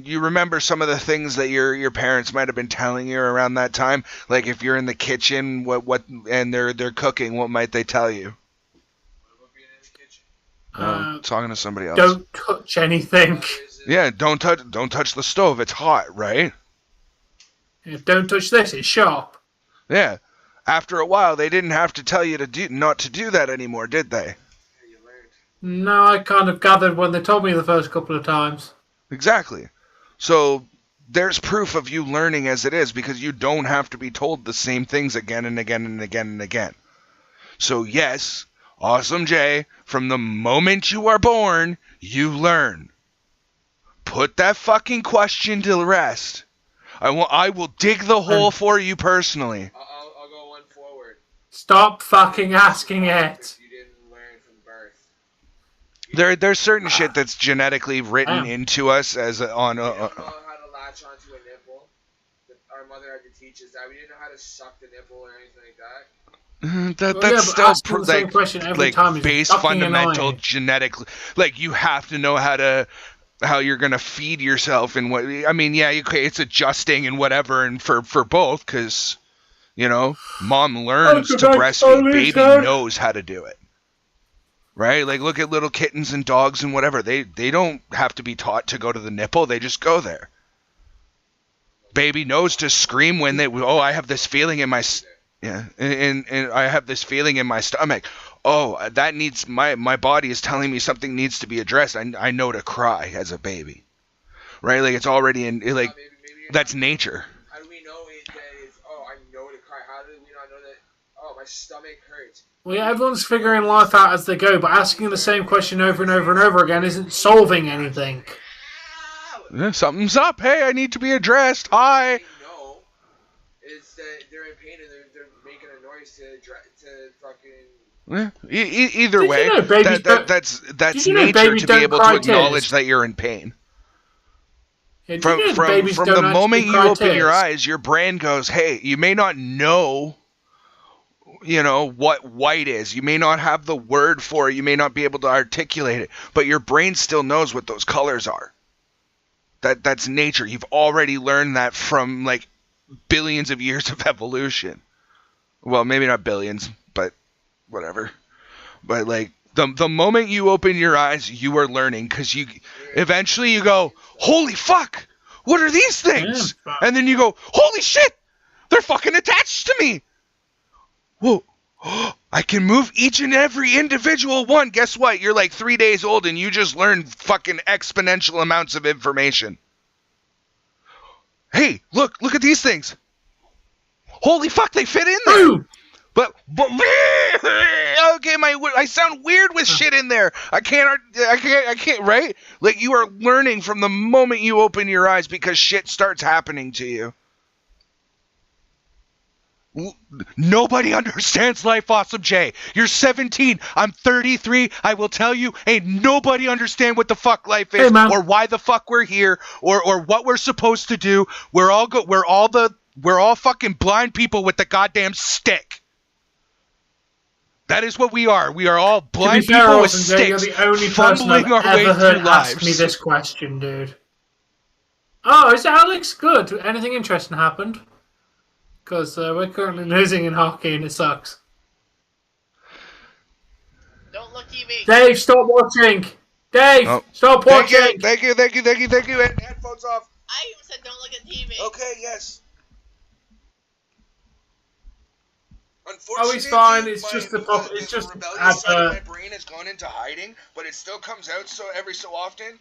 you remember some of the things that your parents might have been telling you around that time? Like if you're in the kitchen, what and they're cooking, what might they tell you? Talking to somebody else. Don't touch anything. Yeah, don't touch the stove. It's hot, right? Yeah, don't touch this. It's sharp. Yeah. After a while, they didn't have to tell you not to do that anymore, did they? No, I kind of gathered when they told me the first couple of times. Exactly. So there's proof of you learning as it is, because you don't have to be told the same things again and again and again and again. So yes, Awesome Jay, from the moment you are born, you learn. Put that fucking question to rest. I will dig the hole for you personally. I'll go one forward. Stop fucking asking it. You didn't learn from birth. There's certain shit that's genetically written into us as on. We didn't know how to latch onto a nipple. Our mother had to teach us that. We didn't know how to suck the nipple or anything like that. That's still like base fundamental genetic. Like you have to know how you're gonna feed yourself and what. I mean, yeah, it's adjusting and whatever, and for both, because you know, mom learns to breastfeed, baby knows how to do it. Right? Like look at little kittens and dogs and whatever. They don't have to be taught to go to the nipple. They just go there. Baby knows to scream when they. Oh, I have this feeling in my. Yeah, and I have this feeling in my stomach. Oh, that needs my body is telling me something needs to be addressed. I know to cry as a baby, right? Like it's already in like maybe that's nature. How do we know that it's I know to cry? How do we not know that? Oh, my stomach hurts. Well, yeah, everyone's figuring life out as they go, but asking the same question over and over and over again isn't solving anything. Yeah, something's up. Hey, I need to be addressed. Hi. No, it's that they're in pain and they're making a noise to fucking. Either way, that's nature to be able to acknowledge that you're in pain. Yeah, from the moment you open your eyes, your brain goes, "Hey, you may not know, you know what white is. You may not have the word for it. You may not be able to articulate it, but your brain still knows what those colors are. That's nature. You've already learned that from like billions of years of evolution. Well, maybe not billions, but whatever. But like the moment you open your eyes, you are learning, because you eventually you go, holy fuck, what are these things? Yeah, and then you go, holy shit, they're fucking attached to me. Whoa, I can move each and every individual one. Guess what? You're like 3 days old and you just learned fucking exponential amounts of information. Hey, look at these things. Holy fuck, they fit in there. Ooh. But okay, I sound weird with shit in there. I can't, right? Like you are learning from the moment you open your eyes, because shit starts happening to you. Nobody understands life, Awesome Jay. You're 17. I'm 33. I will tell you, ain't nobody understand what the fuck life is, or why the fuck we're here, or what we're supposed to do. We're all fucking blind people with the goddamn stick. That is what we are. We are all blind people with sticks, you're the only fumbling person I've our way ever heard through lives. ask me this question, dude. Oh, is Alex good? Anything interesting happened? because we're currently losing in hockey and it sucks. Don't look TV. Dave, stop watching. Dave, stop watching. Thank you. And headphones off. I even said don't look at TV. Okay, yes. Oh, he's fine. It's just the it's just rebellious side of my brain has gone into hiding, but it still comes out every so often.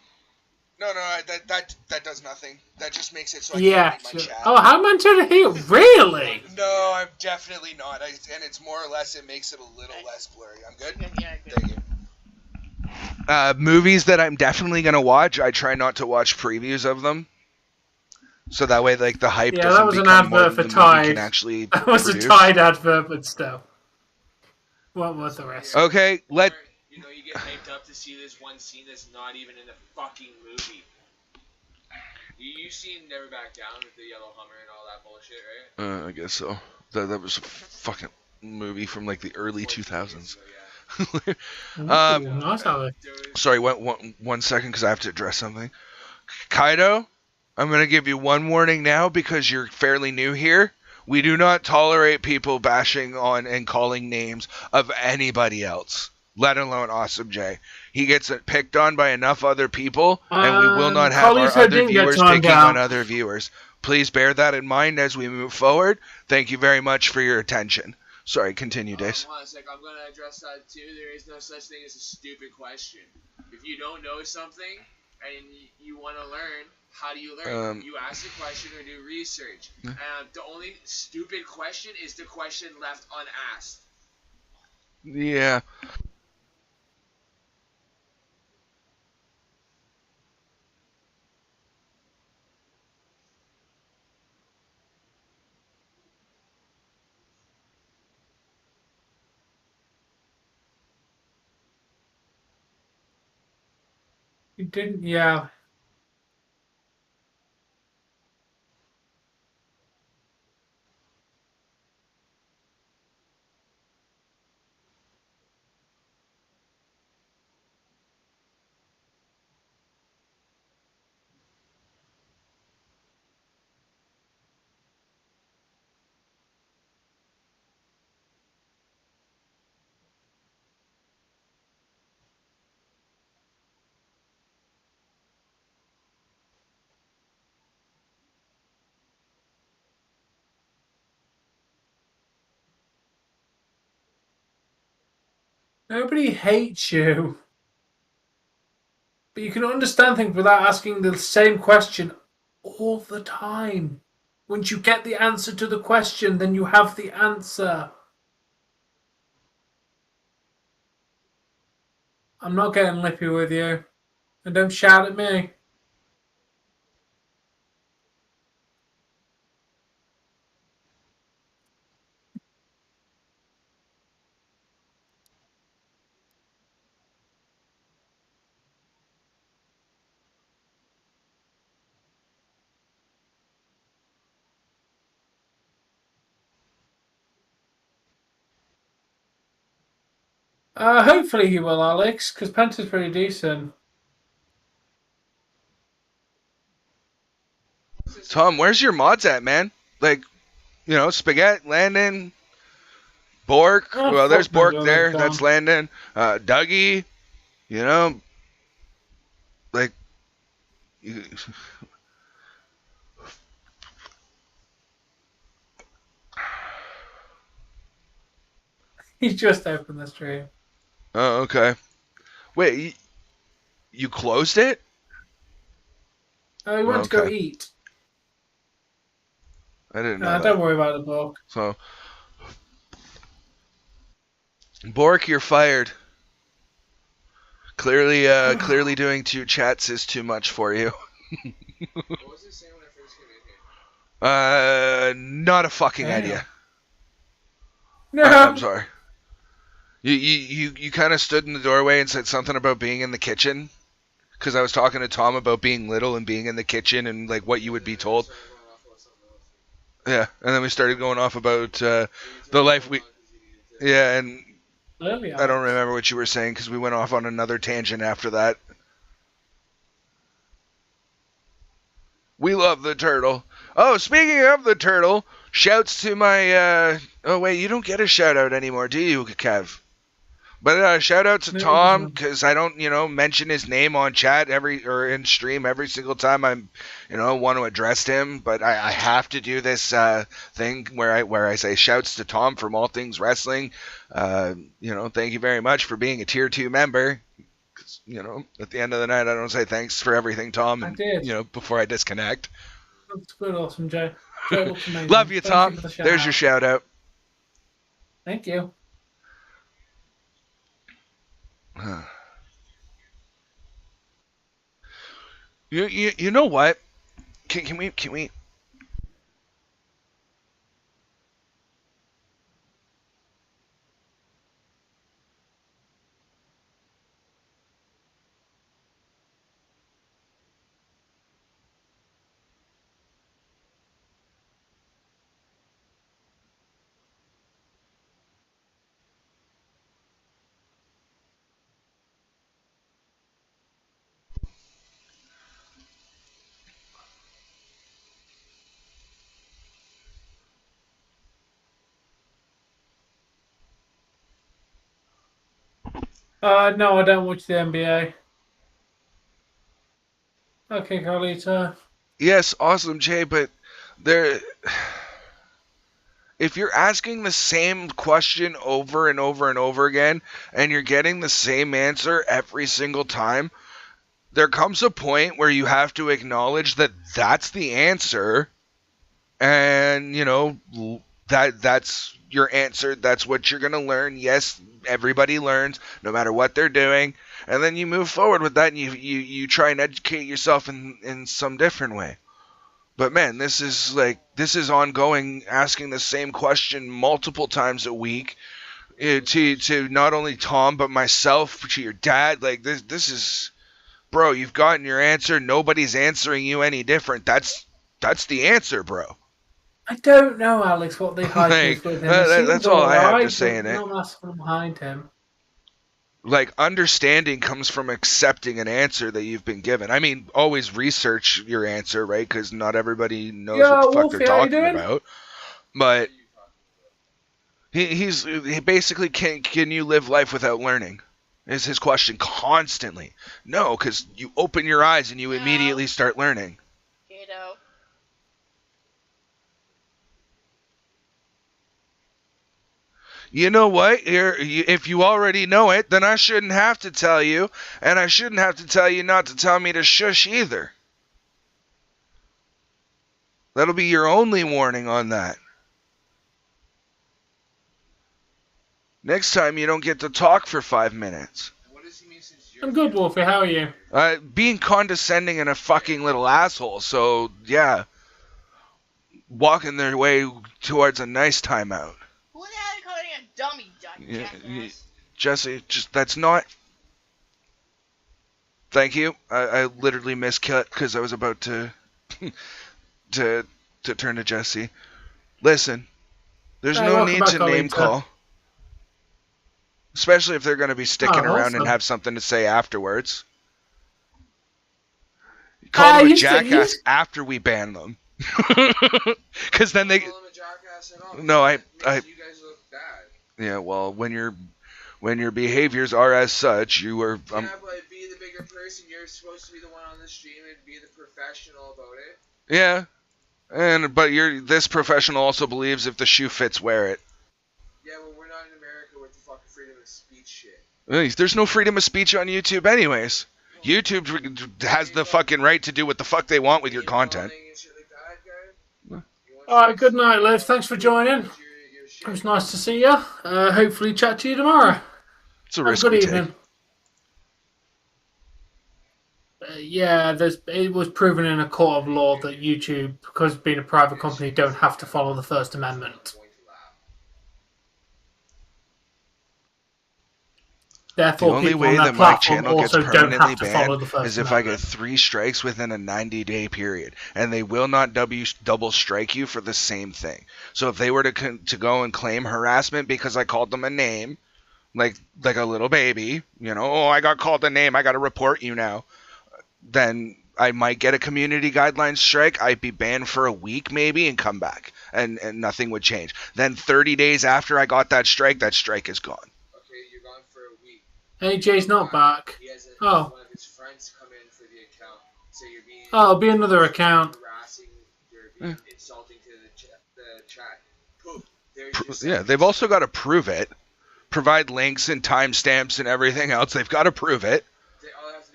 No, that does nothing. That just makes it so I can't read my chat. Oh, how am I trying to hear? Really? No, I'm definitely not. And it's more or less, it makes it a little less blurry. I'm good? Yeah, good. Thank you. Movies that I'm definitely going to watch, I try not to watch previews of them. So that way, like, the hype doesn't that was become an more advert than for the movie Tide. can actually That was produce. a Tide advert, but still. What was the rest? Okay, You get hyped up to see this one scene that's not even in the fucking movie. You've seen Never Back Down with the yellow Hummer and all that bullshit, right? I guess so. That was a fucking movie from, like, the early 2000s. Nice, Sorry, one second, because I have to address something. Kaido, I'm going to give you one warning now, because you're fairly new here. We do not tolerate people bashing on and calling names of anybody else, let alone Awesome J. He gets picked on by enough other people, and we will not have our other viewers picking on other viewers. Please bear that in mind as we move forward. Thank you very much for your attention. Sorry, continue, Dace. Hold on a sec, I'm going to address that too. There is no such thing as a stupid question. If you don't know something and you want to learn, how do you learn? You ask a question or do research. The only stupid question is the question left unasked. Yeah. You didn't, yeah. Nobody hates you. But you can understand things without asking the same question all the time. Once you get the answer to the question, then you have the answer. I'm not getting lippy with you. And don't shout at me. Hopefully he will, Alex, because Penta's pretty decent. Tom, where's your mods at, man? Like, Spaghetti, Landon, Bork. Well, there's Bork there. That's Landon. Dougie, like... He just opened the stream. Oh, okay. Wait, you closed it? Oh, he went to go eat. I didn't know that. Don't worry about the book. So, Bork, you're fired. Clearly doing 2 chats is too much for you. What was it saying when I first came in here? Not a fucking idea. No. I'm sorry. You kind of stood in the doorway and said something about being in the kitchen, because I was talking to Tom about being little and being in the kitchen and like what you would be told. Yeah, and then we started going off about the life we. Yeah, and I don't remember what you were saying because we went off on another tangent after that. We love the turtle. Oh, speaking of the turtle, shouts to my, oh wait, you don't get a shout out anymore, do you, Kev? But shout out to Tom, because I don't, mention his name on chat or in stream every single time I'm, want to address him. But I have to do this thing where I say shouts to Tom from All Things Wrestling. Thank you very much for being a Tier 2 member. 'Cause, at the end of the night, I don't say thanks for everything, Tom. And, I did. Before I disconnect. That's good, awesome, Jay. Jay looks amazing. Love you, Tom. There's your shout out. Thank you. You know what? Can we? No, I don't watch the NBA. Okay, Carlita. Yes, awesome, Jay, but if you're asking the same question over and over and over again, and you're getting the same answer every single time, there comes a point where you have to acknowledge that that's the answer, and, that's your answer, that's what you're going to learn. Yes, everybody learns, no matter what they're doing, and then you move forward with that, and you try and educate yourself in some different way. But man, this is ongoing, asking the same question multiple times a week to not only Tom, but myself, to your dad. Like, this is, bro, you've gotten your answer. Nobody's answering you any different. That's the answer, bro. I don't know, Alex, what the hype is with him. That's all I have to say in it. Not much behind him. Like, understanding comes from accepting an answer that you've been given. I mean, always research your answer, right? Because not everybody knows what the fuck they're talking about. But he basically, can you live life without learning? Is his question constantly. No, because you open your eyes and you immediately start learning. Kato. You know what? If you already know it, then I shouldn't have to tell you, and I shouldn't have to tell you not to tell me to shush either. That'll be your only warning on that. Next time you don't get to talk for 5 minutes. I'm good, Wolfie. How are you? Being condescending and a fucking little asshole, so yeah. Walking their way towards a nice timeout. Who the hell are you calling a dummy, jackass? Jesse, that's not... Thank you. I literally miscut because I was about to to turn to Jesse. Listen, there's no need to name call. Especially if they're going to be sticking around and have something to say afterwards. Call them a jackass after we ban them. Because then they... No, I... You guys look bad. Yeah, well, when your behaviors are as such, you are... yeah, but be the bigger person. You're supposed to be the one on the stream and be the professional about it. Yeah, but this professional also believes if the shoe fits, wear it. Yeah, well, we're not in America with the fucking freedom of speech shit. There's no freedom of speech on YouTube anyways. YouTube has the fucking right to do what the fuck they want with your content. Alright, good night, Liv. Thanks for joining. It was nice to see you. Hopefully chat to you tomorrow. It's a risk we take. Evening. Yeah, it was proven in a court of law that YouTube, because being a private company, don't have to follow the First Amendment. Therefore, the only way that my channel gets permanently banned is if I get 3 strikes within a 90-day period, and they will not double strike you for the same thing. So if they were to go and claim harassment because I called them a name, like a little baby, I got called a name, I got to report you now, then I might get a community guidelines strike. I'd be banned for a week maybe and come back, and nothing would change. Then 30 days after I got that strike is gone. Okay, you're gone for a week. AJ's not back. He has Oh. one of his friends come in for the account. So you're being... Oh, it'll be another account. Harassing, you're being insulting to the chat. Poof. There's Yeah, they've also got to prove it. Provide links and timestamps and everything else. They've got to prove it.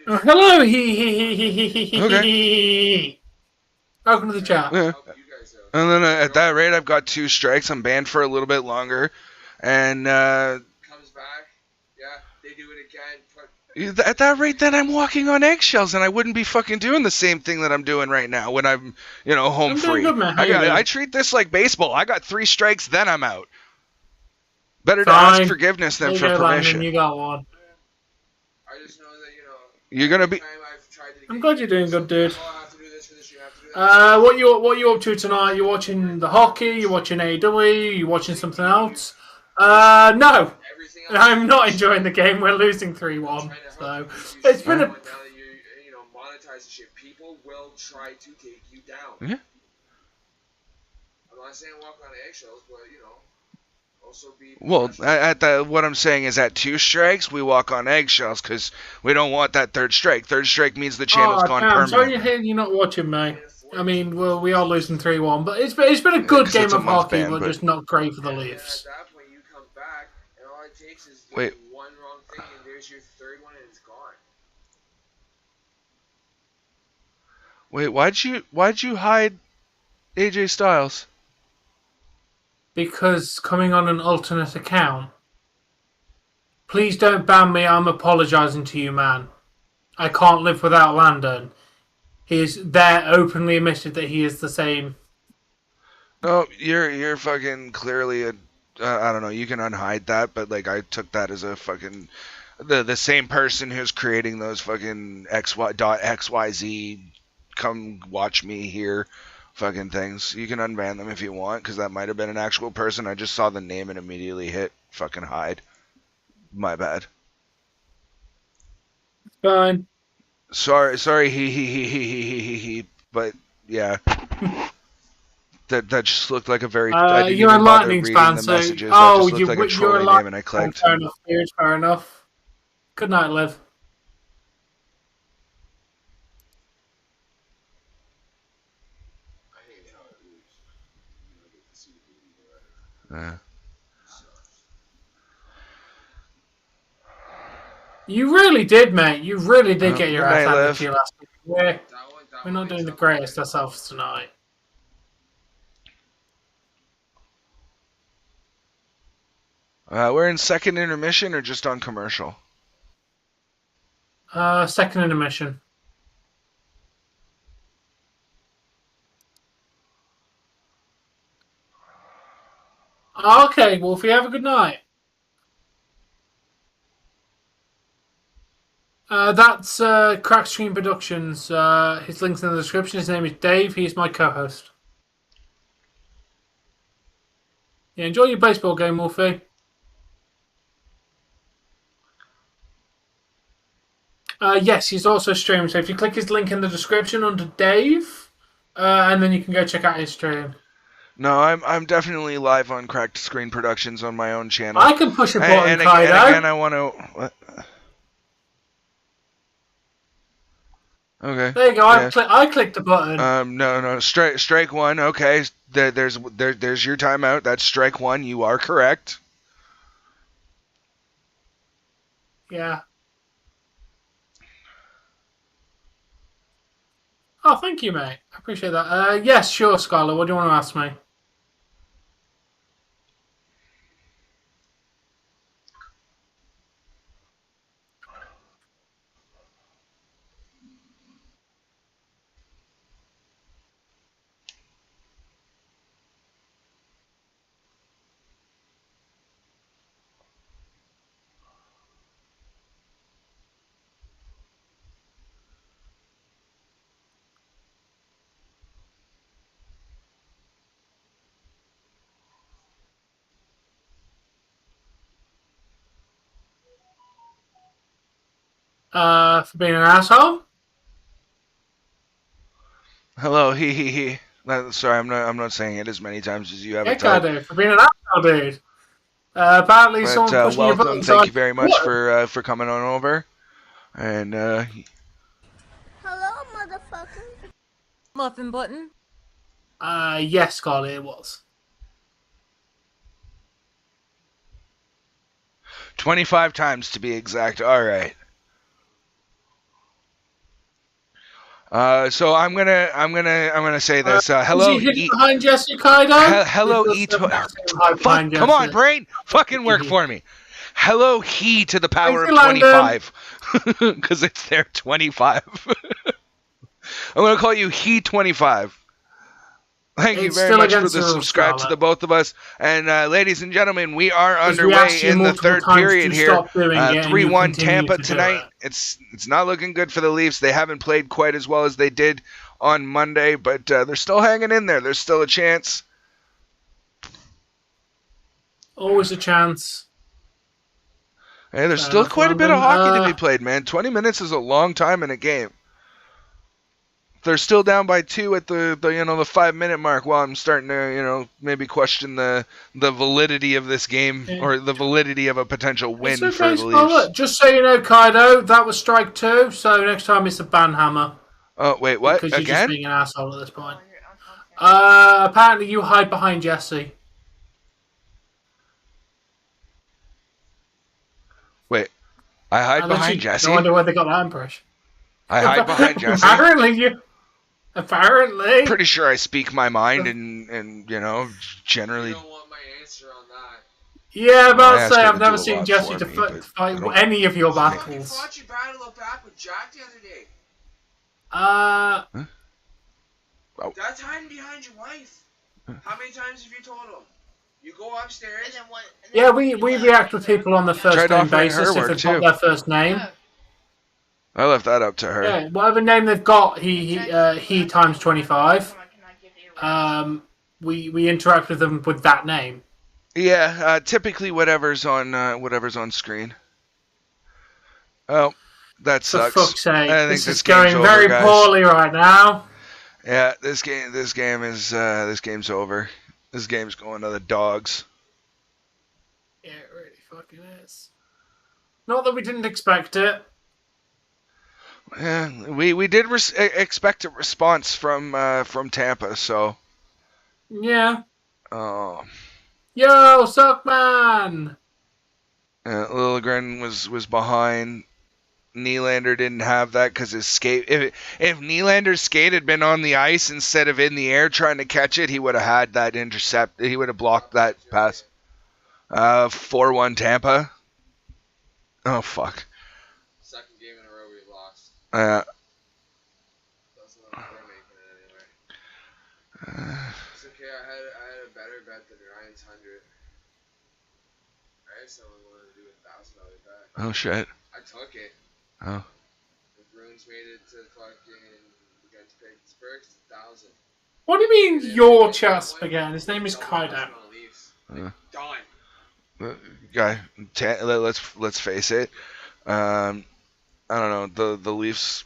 Hello, okay. Welcome to the chat. Yeah. And then at that rate, I've got 2 strikes. I'm banned for a little bit longer, and comes back. Yeah, they do it again. At that rate, then I'm walking on eggshells, and I wouldn't be fucking doing the same thing that I'm doing right now when I'm, home free. Good, man. I treat this like baseball. I got 3 strikes, then I'm out. Better to ask forgiveness than for permission. You got one. I just know that you're gonna be. I'm glad you're doing good, dude. What you up to tonight? You watching the hockey? You watching AW? You watching something else? No. I'm not enjoying the game. We're losing 3-1. So it's been a. Monetize the shit. People will try to take you down. Yeah. I'm not saying walk on eggshells, but also be. Well, what I'm saying is at 2 strikes we walk on eggshells because we don't want that 3rd strike. 3rd strike means the channel's gone permanent. Sorry you're not watching me. I mean, well, we are losing 3-1, but it's been a good game of hockey, but just not great for the Leafs. At that point, you come back, and all it takes is one wrong thing, and there's your 3rd one, and it's gone. Wait, why'd you hide AJ Styles? Because coming on an alternate account. Please don't ban me. I'm apologising to you, man. I can't live without Landon. He's there openly admitted that he is the same. No, you're fucking clearly a. I don't know. You can unhide that, but I took that as a fucking the same person who's creating those fucking XYZ. Come watch me here. Fucking things. You can unban them if you want, because that might have been an actual person. I just saw the name and immediately hit fucking hide. My bad. Fine. Sorry, he, but yeah. that just looked like a very. You're a Lightning fan, so just looked like a trolling name, and I clicked. Fair enough, dude. Fair enough. Good night, Liv. You really did, mate. You really did get your ass handed to you last week. We're not doing the greatest ourselves tonight. We're in second intermission or just on commercial? Second intermission. Okay, Wolfie, have a good night. That's Crack Stream Productions. His link's in the description. His name is Dave. He's my co-host. Yeah, enjoy your baseball game, Wolfie. Yes, he's also streaming. So if you click his link in the description under Dave, and then you can go check out his stream. No, I'm definitely live on Cracked Screen Productions on my own channel. I can push a button, and again, I want to. What? Okay. There you go. Yeah. I clicked the button. No. Strike 1. Okay. There's your timeout. That's strike 1. You are correct. Yeah. Oh, thank you, mate. I appreciate that. Yes, sure, Skylar. What do you want to ask me? For being an asshole? Hello, he. Sorry, I'm not saying it as many times as you have it. Kaido, for being an asshole, dude. Apparently, someone pushing your welcome. buttons. Thank you very much for coming on over. And hello, motherfucker. Muffin button. Yes, Carly, it was. 25 times to be exact. All right. So I'm gonna say this. Hello, behind Jesse Kaido. Hello, Fuck, come on, brain, fucking work for me. Hello, he to the power of 25, because it's there 25. I'm gonna call you he 25. Thank you very much for the subscribe to the both of us. And ladies and gentlemen, we are underway in the third period here. 3-1 Tampa tonight. It's not looking good for the Leafs. They haven't played quite as well as they did on Monday, but they're still hanging in there. There's still a chance. Always a chance. Hey, there's still quite a bit of hockey to be played, man. 20 minutes is a long time in a game. They're still down by 2 at the 5-minute mark. Well, I'm starting to maybe question the validity of this game or the validity of a potential win for the Leafs. Just so you know, Kaido, that was strike 2. So next time it's a banhammer. Oh wait, what? Because Again? You're just being an asshole at this point. Apparently you hide behind Jesse. Wait, I hide behind Jesse. I wonder where they got that impression. I hide behind Jesse. Apparently. Pretty sure I speak my mind and generally. You don't want my answer on that. Yeah, but I'll say I've never seen Jesse to fight any of your battles. You fought your battle back with Jack the other day. That's hiding behind your wife. How many times have you told him? You go upstairs. Yeah, we react with people on the first name basis if they've got their first name. I left that up to her. Yeah, whatever name they've got, he times 25. We interact with them with that name. Yeah, typically whatever's on screen. Oh, that sucks. For fuck's sake, I think this is going very poorly right now. Yeah, this game's over. This game's going to the dogs. Yeah, it really fucking is. Not that we didn't expect it. Yeah, we did expect a response from Tampa, so. Yeah. Oh. Yo, suck man. Liljegren was behind. Nylander didn't have that because his skate. If Nylander's skate had been on the ice instead of in the air trying to catch it, he would have had that intercept. He would have blocked that pass. 4-1 Tampa. Oh fuck. Second game in a row we lost. That's not we're making it anyway. It's okay. I had a better bet than Ryan's 100. I had someone wanted to do $1,000 bet. Oh shit. I took it. Oh. The Bruins made it to fucking against Pittsburgh, it's 1,000. What do you mean your chasp again? His name is Kaido. Done. Guy, let's face it. I don't know. The Leafs,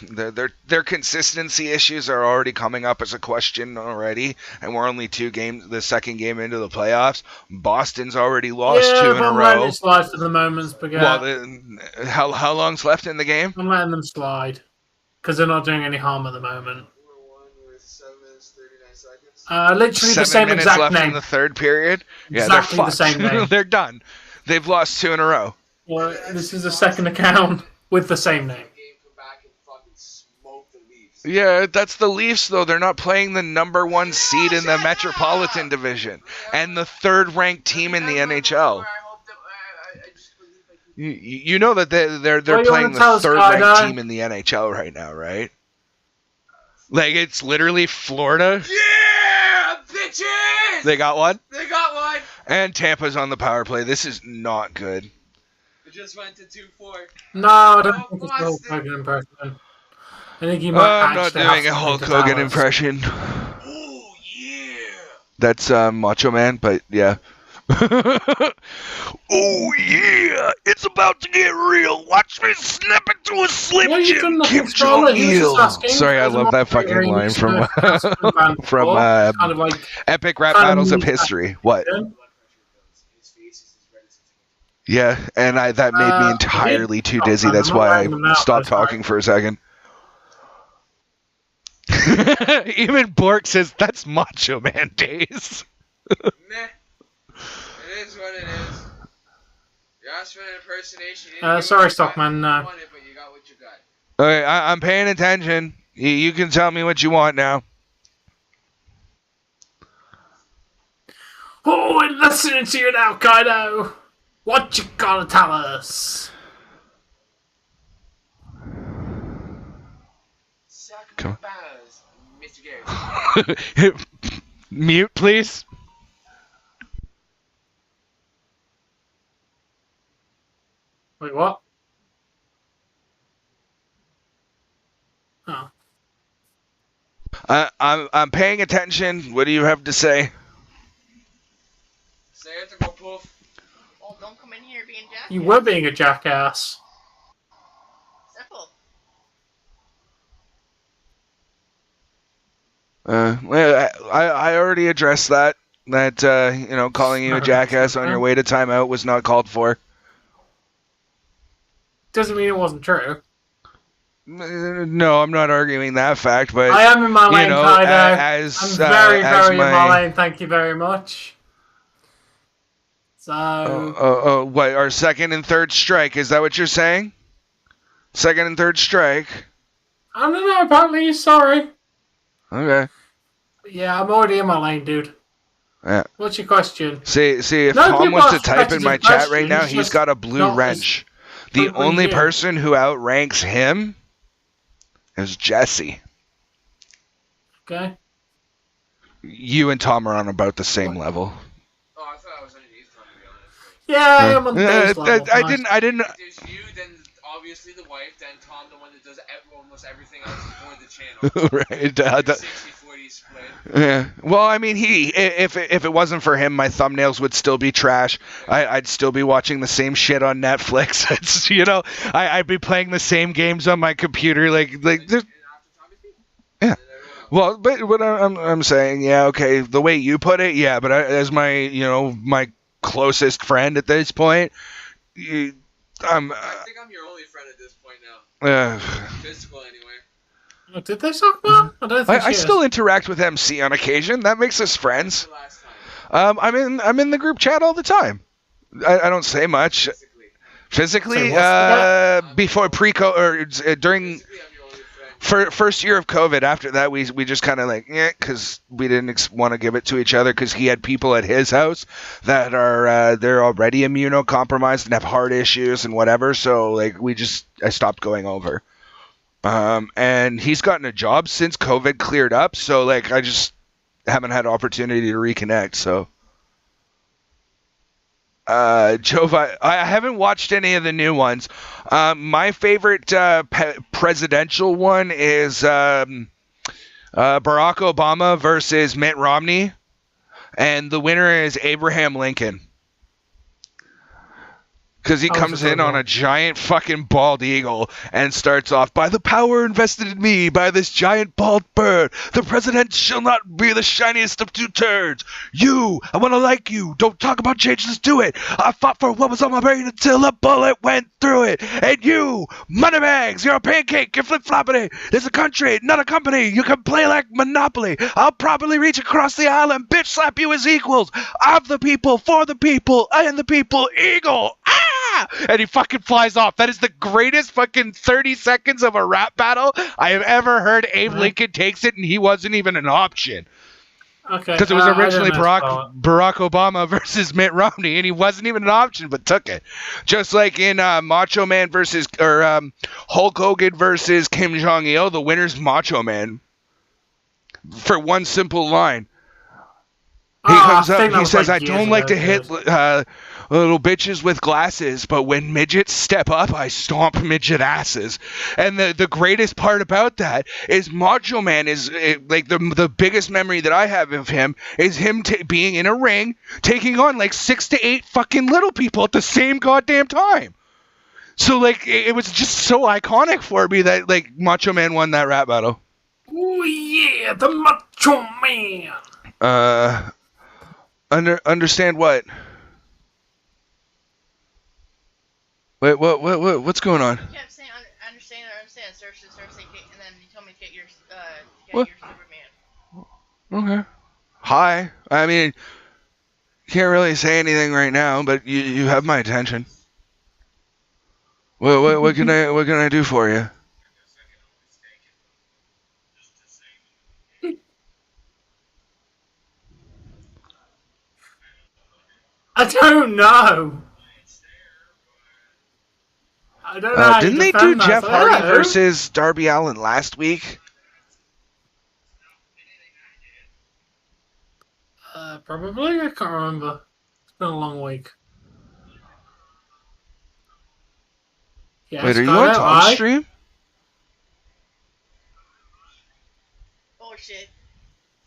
their consistency issues are already coming up as a question already, and we're only the second game into the playoffs. Boston's already lost 2 in a row. I'm letting it slide for the moment, Spaghetti. Well, how long's left in the game? I'm letting them slide because they're not doing any harm at the moment. We're 1 with 7 minutes 39 seconds. Literally the same exact left name in the third period. Yeah, exactly they're the same name. They're done. They've lost 2 in a row. Well, this is the second account with the same name. Yeah, that's the Leafs, though. They're not playing the number 1 seed in the Metropolitan Division and the third-ranked team in the NHL. You know that they're playing the third-ranked team in the NHL right now, right? Like, it's literally Florida. Yeah, bitches! They got one? They got one! And Tampa's on the power play. This is not good. It just went to 2-4. No, I don't think it's a Hulk Hogan impression. I think he might I'm not doing a Hulk Hogan impression. Oh, yeah! That's Macho Man, but yeah. Oh yeah, it's about to get real. Watch me snap into a Slim Jim Kim Jong-il. Sorry, I love that fucking line from Epic Rap Battles of History. What? Yeah, and that made me entirely too dizzy. That's why I stopped talking for a second. Even Bork says that's Macho Man days. Meh. It is what it is. You asked for an impersonation. Sorry, Stockman. No. But you got what you got. Okay, I'm paying attention. You can tell me what you want now. Oh, we're listening to you now, Kaido. What you gotta tell us? Come on. Mr. Gary. Mute, please. Wait, what? Oh. I'm paying attention. What do you have to say? Say it to go poof. Well, don't come in here being jackass. You were being a jackass. Simple. Well, I already addressed that. That calling you a jackass on your way to timeout was not called for. Doesn't mean it wasn't true. No, I'm not arguing that fact, but I am in my lane, Kaido. I'm very in my lane. Thank you very much. So. What? Our second and third strike? Is that what you're saying? Second and third strike. I don't know. Apparently, you're sorry. Okay. Yeah, I'm already in my lane, dude. Yeah. What's your question? See, if Tom wants to type in my chat right now, he's got a blue wrench. The only person who outranks him is Jesse. Okay. You and Tom are on about the same level. Oh, I thought I was underneath Tom, to be honest. Yeah, I'm on the level. I didn't. There's you, then obviously the wife, then Tom, the one that does almost everything else for the channel. Right. 60-40 split. Yeah. Well, I mean, if it wasn't for him, my thumbnails would still be trash. I'd still be watching the same shit on Netflix. It's I'd be playing the same games on my computer. Like. Yeah. Well, but what I'm saying, yeah, okay, the way you put it, yeah, but as my my closest friend at this point, I think I'm your only friend at this point now. Physical anyway. Oh, did they talk about? I don't think I still interact with MC on occasion. That makes us friends. I'm in the group chat all the time. I don't say much. Physically, before or during first year of COVID. After that, we just kind of because we didn't want to give it to each other because he had people at his house that are they're already immunocompromised and have heart issues and whatever. So I stopped going over. And he's gotten a job since COVID cleared up. So I just haven't had opportunity to reconnect. So. Jova, I haven't watched any of the new ones. My favorite presidential one is Barack Obama versus Mitt Romney, and the winner is Abraham Lincoln. Because he comes in on a giant fucking bald eagle and starts off, by the power invested in me by this giant bald bird, the president shall not be the shiniest of two turds. You, I want to like you. Don't talk about change, just do it. I fought for what was on my brain until a bullet went through it. And you, moneybags, you're a pancake, you're flip-floppity. There's a country, not a company. You can play like Monopoly. I'll probably reach across the aisle and bitch slap you as equals. Of the people, for the people, and the people, eagle. Ah! And he fucking flies off. That is the greatest fucking 30 seconds of a rap battle I have ever heard. Abe Lincoln takes it, and he wasn't even an option. Okay. Because it was originally Barack Obama versus Mitt Romney, and he wasn't even an option, but took it. Just like in Macho Man versus, or Hulk Hogan versus Kim Jong-il, the winner's Macho Man. For one simple line. He comes up, he says, I don't like to hit little bitches with glasses, but when midgets step up, I stomp midget asses. And the greatest part about that is Macho Man is like the biggest memory that I have of him is him being in a ring, taking on like 6 to 8 fucking little people at the same goddamn time. So like it was just so iconic for me that like Macho Man won that rap battle. Oh yeah, the Macho Man. Understand what? Wait, what's going on? You kept saying understand, search, and then you told me to get your Superman. Okay. Hi. I mean, can't really say anything right now, but you have my attention. What can I do for you? I don't know. I don't know. Didn't they do Jeff Hardy versus Darby Allin last week? Probably. I can't remember. It's been a long week. Yes, wait, are you on Tom's stream? Bullshit.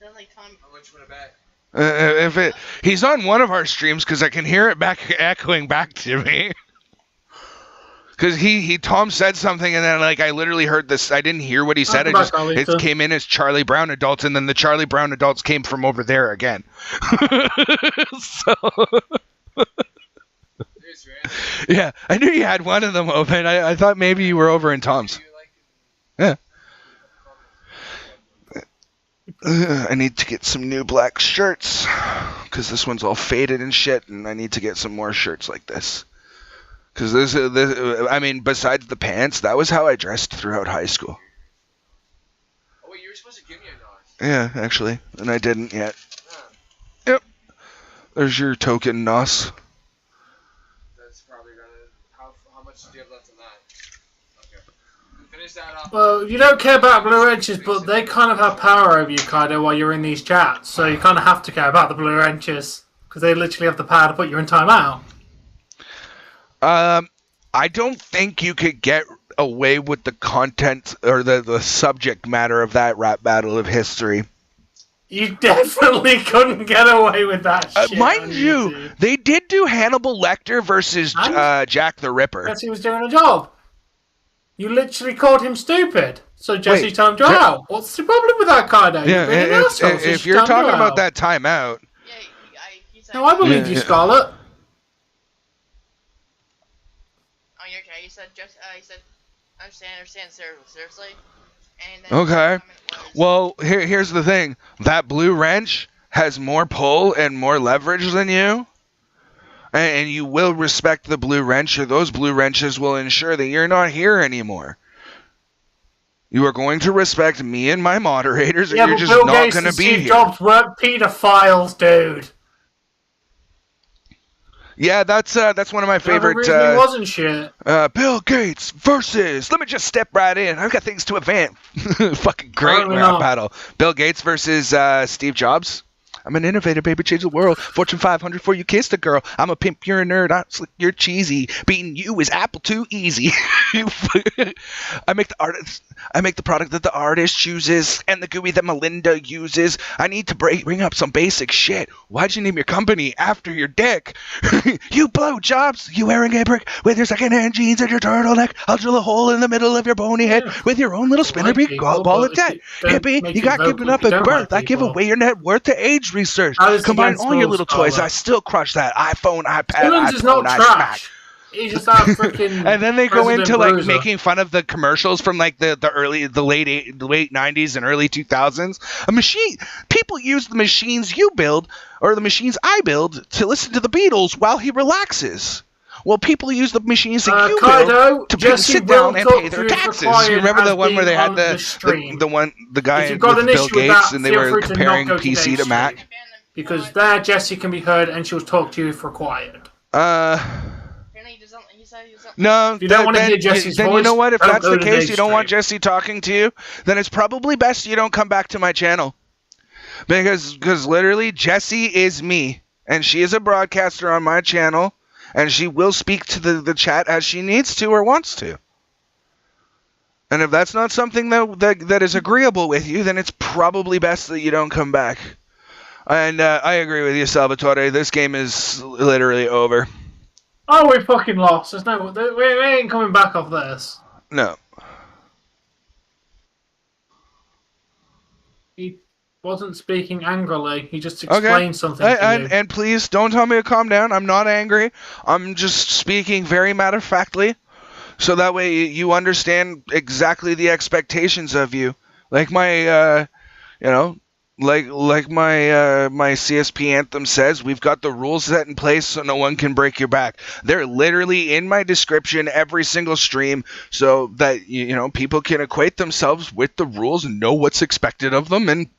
Sounds like Tom. How much would I bet? He's on one of our streams because I can hear it echoing back to me. Because Tom said something and then like I literally heard this. I didn't hear what he said. It came in as Charlie Brown adults, and then the Charlie Brown adults came from over there again. So yeah, I knew you had one of them open. I thought maybe you were over in Tom's. Yeah. I need to get some new black shirts because this one's all faded and shit, and I need to get some more shirts like this. Because this, I mean, besides the pants, that was how I dressed throughout high school. Oh, wait, you were supposed to give me a NOS. Yeah, actually, and I didn't yet. Yep. There's your token NOS. That's probably gonna. How much do you have left in that? Okay. Finish that off. Well, you don't care about blue wrenches, but they kind of have power over you, Kaido, while you're in these chats. So you kind of have to care about the blue wrenches because they literally have the power to put you in timeout. I don't think you could get away with the content or the subject matter of that rap battle of history. You definitely couldn't get away with that shit. Mind you, they did do Hannibal Lecter versus Jack the Ripper. Jesse was doing a job. You literally called him stupid. So Jesse timed you out. What's the problem with that, Kaido? Yeah, if you're talking about that timeout. No, I believe you, Scarlett. Oh, you're okay. You said understand, seriously. And then Okay. Well, here's the thing. That blue wrench has more pull and more leverage than you. And you will respect the blue wrench, or those blue wrenches will ensure that you're not here anymore. You are going to respect me and my moderators, or you're just not going to be here. Steve Jobs weren't pedophiles, dude. Yeah, that's one of my favorite. He wasn't shit. Bill Gates versus. Let me just step right in. I've got things to advance. Fucking great rap battle. Bill Gates versus Steve Jobs. I'm an innovator, baby, change the world. Fortune 500 for you kissed a girl. I'm a pimp, you're a nerd. I'm slick, you're cheesy. Beating you is Apple too easy. I make the product that the artist chooses and the GUI that Melinda uses. I need to bring up some basic shit. Why'd you name your company after your dick? You blow jobs. You wearing a brick with your second-hand jeans and your turtleneck. I'll drill a hole in the middle of your bony head with your own little spinner beak ball of debt. Hippie, you got given up at birth. I give away your net worth to age research. Combine all your little toys. I still crush that iPhone, iPad, iPhone, iSmack. Just freaking and then they go into like making fun of the commercials from like the late 90s and early 2000s. A machine, people use the machines you build or the machines I build to listen to the Beatles while he relaxes. Well, people use the machines that you build to sit down and pay their taxes. You remember the one where they had the guy with Bill Gates and they were comparing PC to Mac? Because there, Jesse can be heard and she'll talk to you if required. No, you don't want to hear Jesse's voice. You know what? If that's the case, you don't want Jesse talking to you, then it's probably best you don't come back to my channel. Because literally, Jesse is me, and she is a broadcaster on my channel, and she will speak to the chat as she needs to or wants to. And if that's not something that is agreeable with you, then it's probably best that you don't come back. And I agree with you, Salvatore. This game is literally over. Oh, we fucking lost. There's no, we ain't coming back off this. No. He wasn't speaking angrily. He just explained something to you. And please, don't tell me to calm down. I'm not angry. I'm just speaking very matter-of-factly. So that way you understand exactly the expectations of you. Like my, like my C.S.P. anthem says, we've got the rules set in place so no one can break your back. They're literally in my description every single stream so that, people can equate themselves with the rules and know what's expected of them and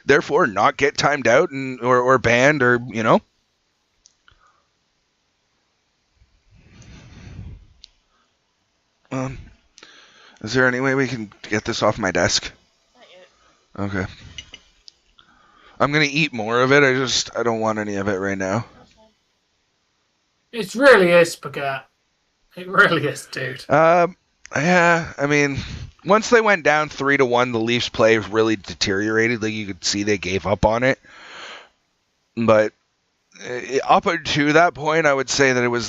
therefore not get timed out or banned or, Is there any way we can get this off my desk? Not yet. Okay. I'm gonna eat more of it. I don't want any of it right now. It really is spaghetti. It really is, dude. Yeah. I mean, once they went down 3-1, the Leafs' play really deteriorated. Like you could see, they gave up on it. But up to that point, I would say that it was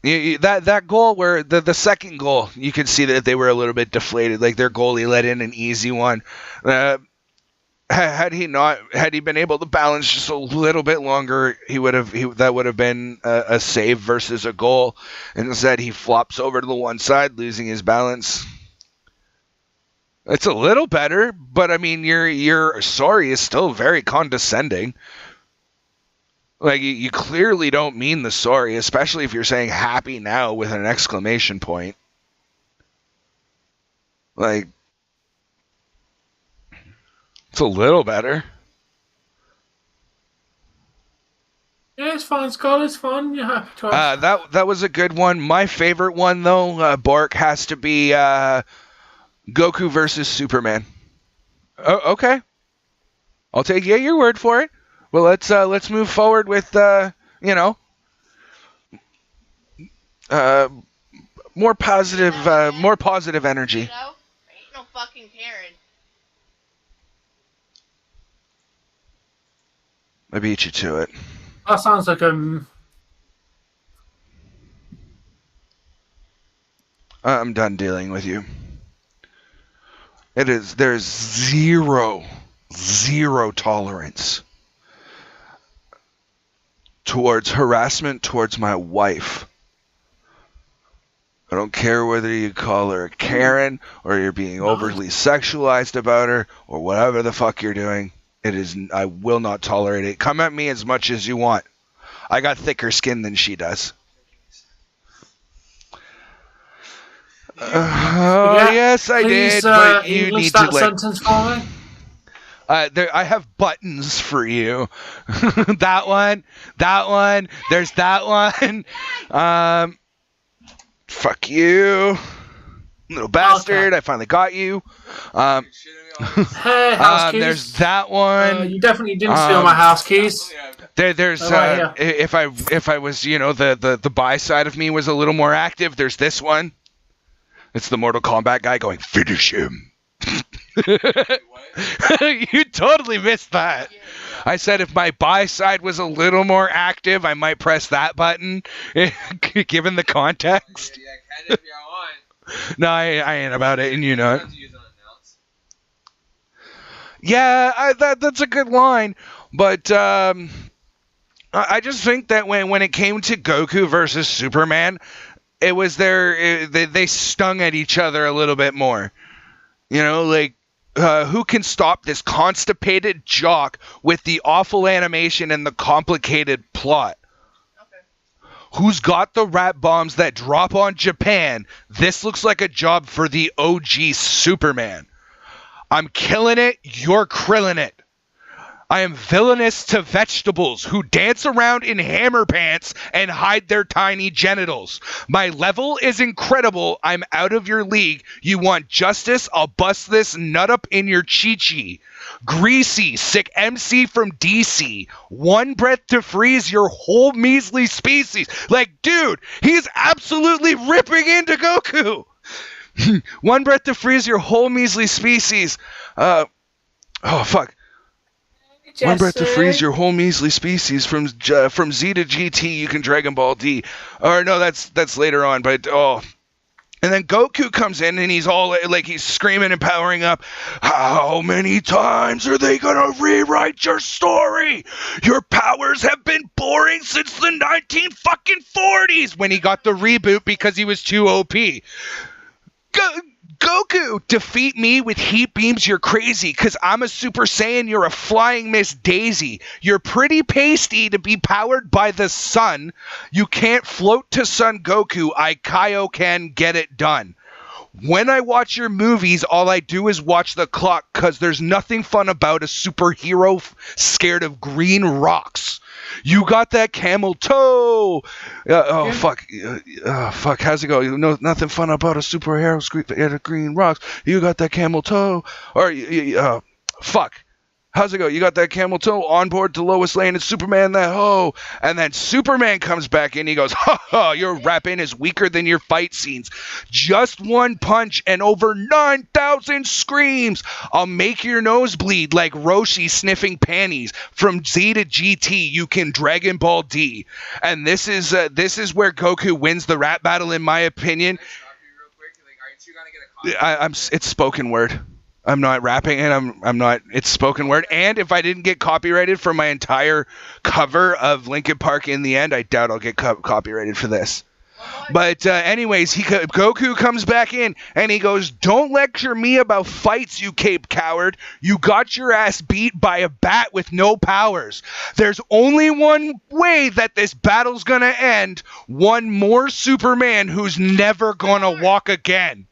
that goal where the second goal, you could see that they were a little bit deflated. Like their goalie let in an easy one. Had he been able to balance just a little bit longer, that would have been a save versus a goal. And instead, he flops over to the one side, losing his balance. It's a little better, but I mean, your sorry is still very condescending. Like, you clearly don't mean the sorry, especially if you're saying happy now with an exclamation point. Like, it's a little better. Yeah, it's fine, Scott. It's fun. You're happy to have... That was a good one. My favorite one, though, Bork, has to be Goku versus Superman. Oh, okay. I'll take your word for it. Well, let's move forward with more positive energy. Ain't no fucking Karen. I beat you to it. That sounds like I'm done dealing with you. There's zero tolerance towards harassment towards my wife. I don't care whether you call her a Karen or you're being overly sexualized about her or whatever the fuck you're doing. I will not tolerate it. Come at me as much as you want. I got thicker skin than she does. Yes, I did, but you need to sentence for me? I have buttons for you. that one. There's that one. Fuck you, little bastard. Okay. I finally got you. Hey, house keys. There's that one. You definitely didn't steal my house keys. There's if I was, the buy side of me was a little more active, there's this one. It's the Mortal Kombat guy going, finish him. You totally missed that. I said if my buy side was a little more active, I might press that button, given the context. Yeah, kind of if you want. No, I ain't about it, and you know it. Yeah, that's a good line, but I just think that when it came to Goku versus Superman, it was they stung at each other a little bit more. Who can stop this constipated jock with the awful animation and the complicated plot? Okay. Who's got the rat bombs that drop on Japan? This looks like a job for the OG Superman. I'm killing it, you're krilling it. I am villainous to vegetables who dance around in hammer pants and hide their tiny genitals. My level is incredible. I'm out of your league. You want justice? I'll bust this nut up in your chi-chi. Greasy, sick MC from DC. One breath to freeze your whole measly species. Like, dude, he's absolutely ripping into Goku. One breath to freeze your whole measly species. Oh, fuck. Jesse. One breath to freeze your whole measly species from Z to GT. You can Dragon Ball D. Or no, that's later on. But and then Goku comes in and he's all like he's screaming and powering up. How many times are they gonna rewrite your story? Your powers have been boring since the 1940s when he got the reboot because he was too OP. Goku, defeat me with heat beams, you're crazy, because I'm a Super Saiyan, you're a flying Miss Daisy. You're pretty pasty to be powered by the sun. You can't float to Son Goku, I Kaioken get it done. When I watch your movies, all I do is watch the clock, because there's nothing fun about a superhero scared of green rocks. You got that camel toe. Fuck. Fuck. How's it go? No, nothing fun about a superhero scared of green rocks. You got that camel toe. Or, fuck. How's it go? You got that camel toe on board to Lois Lane and Superman that ho. And then Superman comes back in. He goes, ha ha, your rapping is weaker than your fight scenes. Just one punch and over 9,000 screams. I'll make your nose bleed like Roshi sniffing panties. From Z to GT, you can Dragon Ball D. And this is where Goku wins the rap battle, in my opinion. It's spoken word. I'm not rapping and I'm not, it's spoken word. And if I didn't get copyrighted for my entire cover of Linkin Park in the end, I doubt I'll get copyrighted for this. But anyways, Goku comes back in and he goes, don't lecture me about fights, you Cape coward. You got your ass beat by a bat with no powers. There's only one way that this battle's gonna end. One more Superman who's never gonna walk again.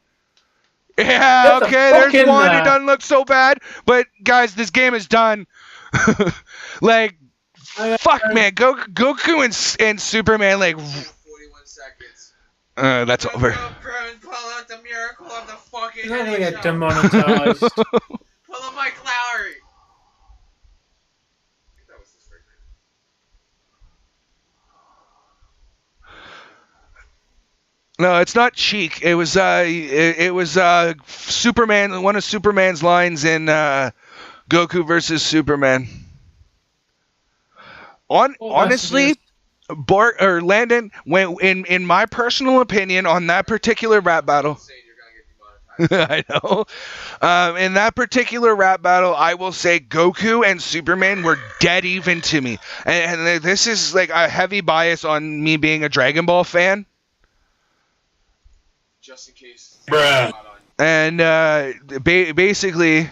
Yeah, okay, there's one. It doesn't look so bad. But, guys, this game is done. Like, fuck, man. Goku and Superman, like... 41 seconds. That's over. Pull out the miracle of the fucking You're gonna get NHL. demonetized. Pull up Mike Lowry. I think that was his record. No, it's not cheek. It was Superman. One of Superman's lines in Goku versus Superman. Honestly, Bart or Landon, when in my personal opinion on that particular rap battle. I know. In that particular rap battle, I will say Goku and Superman were dead even to me, and this is like a heavy bias on me being a Dragon Ball fan. Just in case. Bruh. And basically,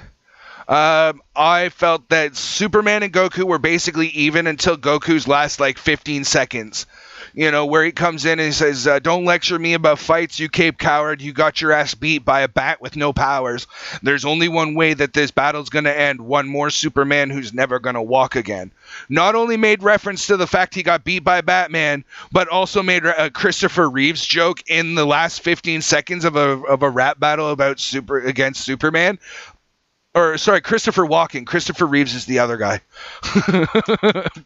I felt that Superman and Goku were basically even until Goku's last, 15 seconds. You know, where he comes in and he says, don't lecture me about fights, you Cape coward. You got your ass beat by a bat with no powers. There's only one way that this battle's going to end. One more Superman who's never going to walk again. Not only made reference to the fact he got beat by Batman, but also made a Christopher Reeves joke in the last 15 seconds of a rap battle about against Superman. Or, sorry, Christopher Walken. Christopher Reeves is the other guy.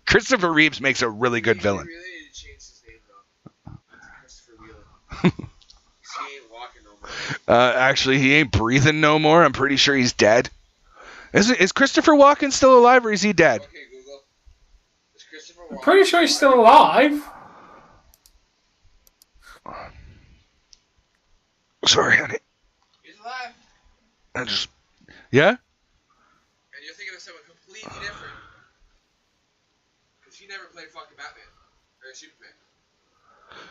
Christopher Reeves makes a really good villain. Really need to change his name, though. Christopher Wheeler. He ain't walking no more. Actually, he ain't breathing no more. I'm pretty sure he's dead. Is Christopher Walken still alive, or is he dead? Okay, Google. Is Christopher Walken I'm pretty sure he's still alive. Sorry, honey. He's alive. I just... Yeah? And you're thinking of someone completely different. Because he never played fucking Batman. Or Superman.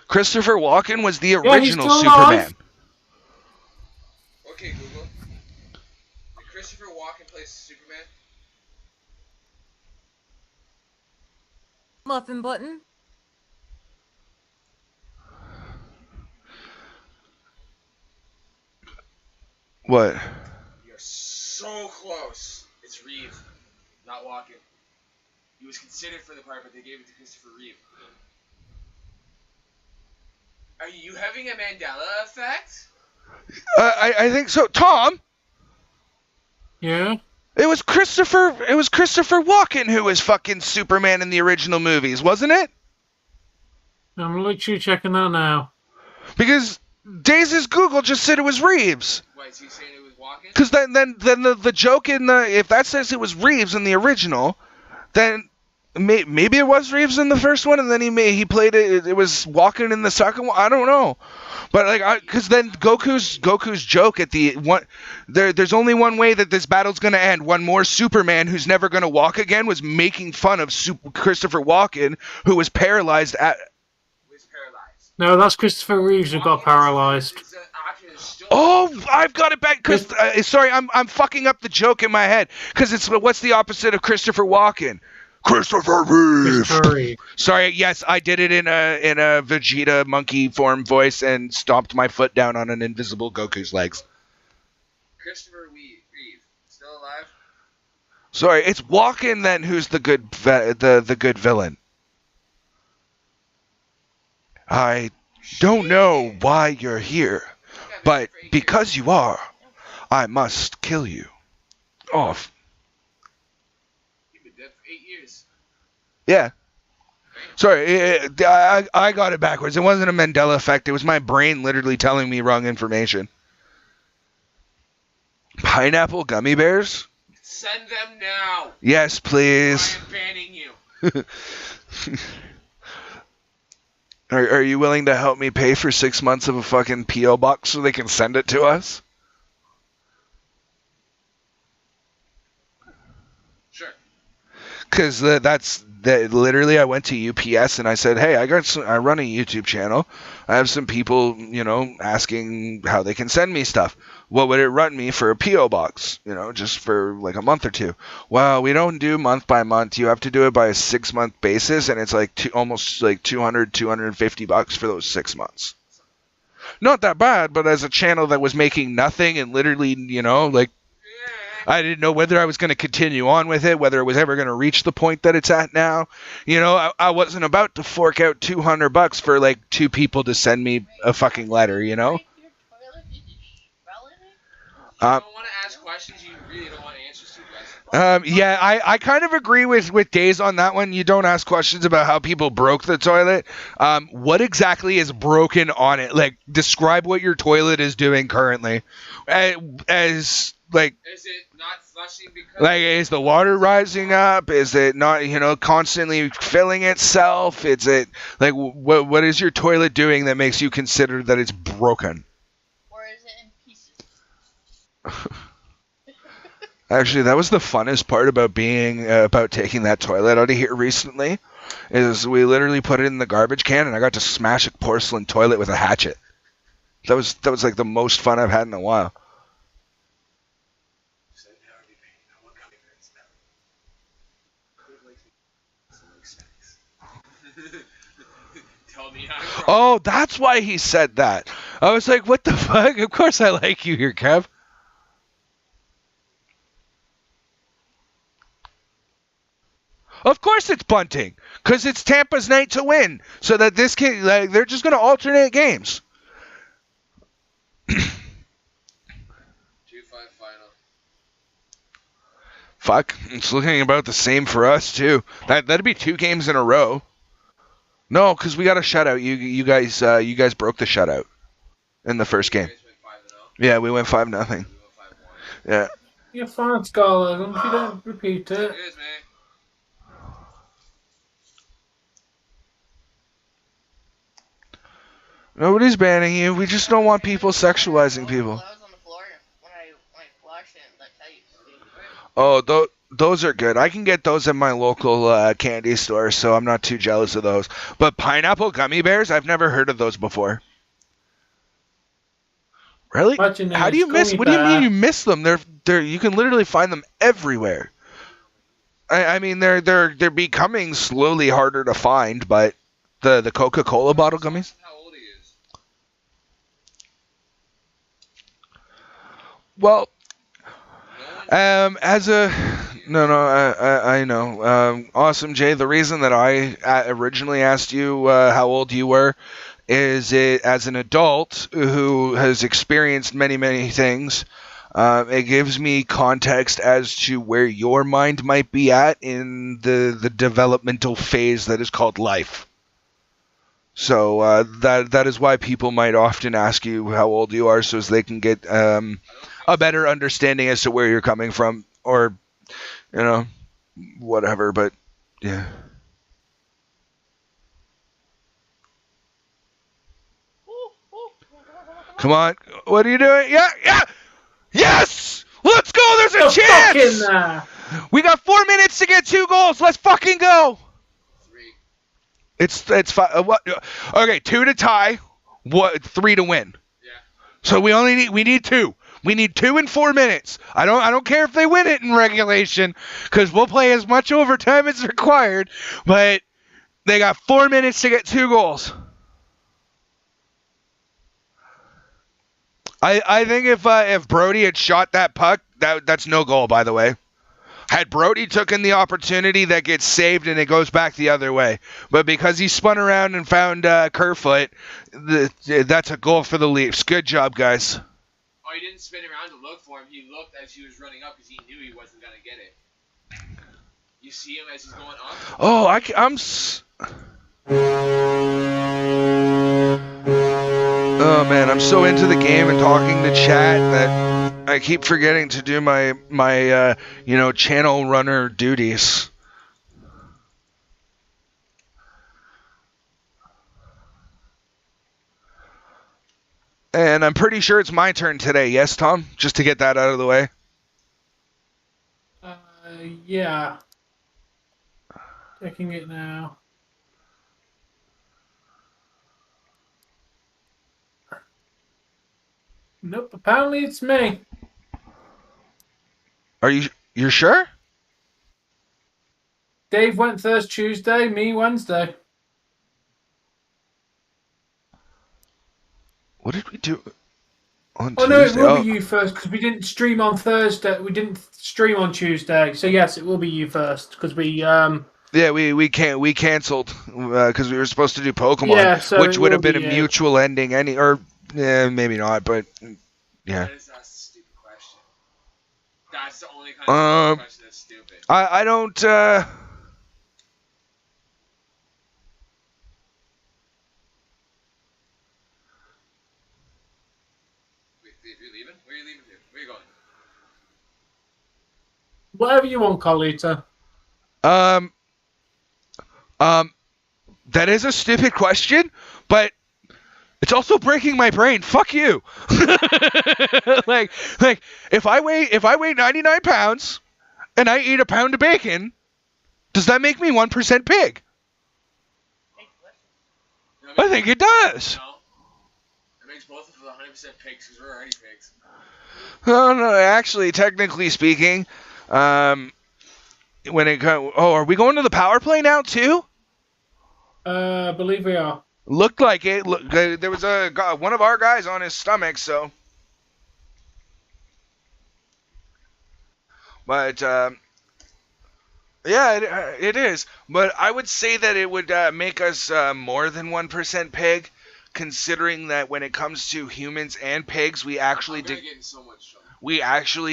Christopher Walken was the he's original still Superman. alive. Okay, Google. Did Christopher Walken play Superman? Muffin button. What? You're so close. It's Reeve, not Walken. He was considered for the part, but they gave it to Christopher Reeve. Are you having a Mandela effect? I think so. Tom? Yeah? It was Christopher Walken who was fucking Superman in the original movies, wasn't it? I'm literally checking that now. Because Daze's Google just said it was Reeves. Why, is he saying it was Walken? Because then the joke in if that says it was Reeves in the original, then maybe it was Reeves in the first one, and then he played it. It was Walken in the second one. I don't know, but because then Goku's joke at the one, there's only one way that this battle's gonna end. One more Superman who's never gonna walk again was making fun of Christopher Walken, who was paralyzed at. No, that's Christopher Reeves who got paralyzed. Oh, I've got it back. Cause sorry, I'm fucking up the joke in my head. Because it's what's the opposite of Christopher Walken? Christopher Reeve. Sorry, yes, I did it in a Vegeta monkey form voice and stomped my foot down on an invisible Goku's legs. Christopher Reeve, still alive? Sorry, it's Walken then who's the good the good villain. I don't know why you're here, but because you are, I must kill you. Off. You've been dead for 8 years. Yeah. Sorry, I got it backwards. It wasn't a Mandela effect. It was my brain literally telling me wrong information. Pineapple gummy bears? Send them now. Yes, please. I am banning you. Are you willing to help me pay for 6 months of a fucking P.O. box so they can send it to us? Sure. Because literally I went to UPS and I said, hey, I run a YouTube channel. I have some people, asking how they can send me stuff. What would it run me for a P.O. box? Just for like a month or two. Well, we don't do month by month. You have to do it by a 6-month basis, and it's like almost like $250 for those 6 months. Not that bad, but as a channel that was making nothing and literally, I didn't know whether I was going to continue on with it, whether it was ever going to reach the point that it's at now. I wasn't about to fork out $200 for like 2 people to send me a fucking letter, You don't want to ask questions, you really don't want answers to questions. Yeah, I kind of agree with Daze on that one. You don't ask questions about how people broke the toilet. What exactly is broken on it? Like, describe what your toilet is doing currently. Is it not flushing because... Like, is the water rising up? Is it not, constantly filling itself? Is it, like, what is your toilet doing that makes you consider that it's broken? Or is it in pieces? Actually, that was the funnest part about about taking that toilet out of here recently, is we literally put it in the garbage can and I got to smash a porcelain toilet with a hatchet. That was like the most fun I've had in a while. Oh, that's why he said that. I was like, what the fuck? Of course I like you here, Kev. Of course it's bunting, because it's Tampa's night to win, so that this can, they're just going to alternate games. 2-5 final. Fuck, it's looking about the same for us too. That'd be 2 games in a row. No, because we got a shutout. You guys broke the shutout in the first game. Yeah, we went 5-0. Yeah. You're fine, Scarlet. If you don't repeat it. Cheers, man. Nobody's banning you. We just don't want people sexualizing people. Oh, those are good. I can get those at my local candy store, so I'm not too jealous of those. But pineapple gummy bears? I've never heard of those before. Really? How do you miss? What do you mean you miss them? They're you can literally find them everywhere. I mean they're becoming slowly harder to find, but the Coca-Cola bottle gummies. Well, as a No, I know. Awesome, Jay. The reason that I originally asked you how old you were is it as an adult who has experienced many, many things. It gives me context as to where your mind might be at in the developmental phase that is called life. So that is why people might often ask you how old you are, so as they can get a better understanding as to where you're coming from, or whatever. But yeah. Come on, what are you doing? Yeah. Yes! Let's go! There's a chance! We got 4 minutes to get 2 goals. Let's fucking go! 3. It's 5. What? Okay, 2 to tie. 3 to win. Yeah. So we need 2. We need 2 in 4 minutes. I don't care if they win it in regulation, because we'll play as much overtime as required. But they got 4 minutes to get 2 goals. I think if Brody had shot that puck, that's no goal, by the way. Had Brody taken the opportunity, that gets saved and it goes back the other way. But because he spun around and found Kerfoot, that's a goal for the Leafs. Good job, guys. Oh, he didn't spin around to look for him. He looked as he was running up because he knew he wasn't going to get it. You see him as he's going up? Oh, Oh man, I'm so into the game and talking to chat that I keep forgetting to do my channel runner duties. And I'm pretty sure it's my turn today. Yes, Tom? Just to get that out of the way. Yeah. Checking it now. Nope, apparently it's me. You're sure? Dave went Thursday, Tuesday, me Wednesday. What did we do on Tuesday? No, it will be you first, because we didn't stream on Thursday. We didn't stream on Tuesday. So yes, it will be you first, because we Yeah, we canceled because we were supposed to do Pokemon, which would have been a mutual ending. Maybe not, but yeah. That is a stupid question. That's the only kind of question that's stupid. I don't. Wait, you're leaving? Where are you leaving to? Where are you going? Whatever you want, Carlita. That is a stupid question, but it's also breaking my brain. Fuck you. like if I weigh 99 pounds and I eat a pound of bacon, does that make me 1% pig? I think it does. No. It makes both of us 100% pigs because we're already pigs. No, actually, technically speaking, when it comes... Oh, are we going to the power play now, too? I believe we are. Looked like it. There was one of our guys on his stomach, so... But, yeah, it is. But I would say that it would make us more than 1% pig, considering that when it comes to humans and pigs, we actually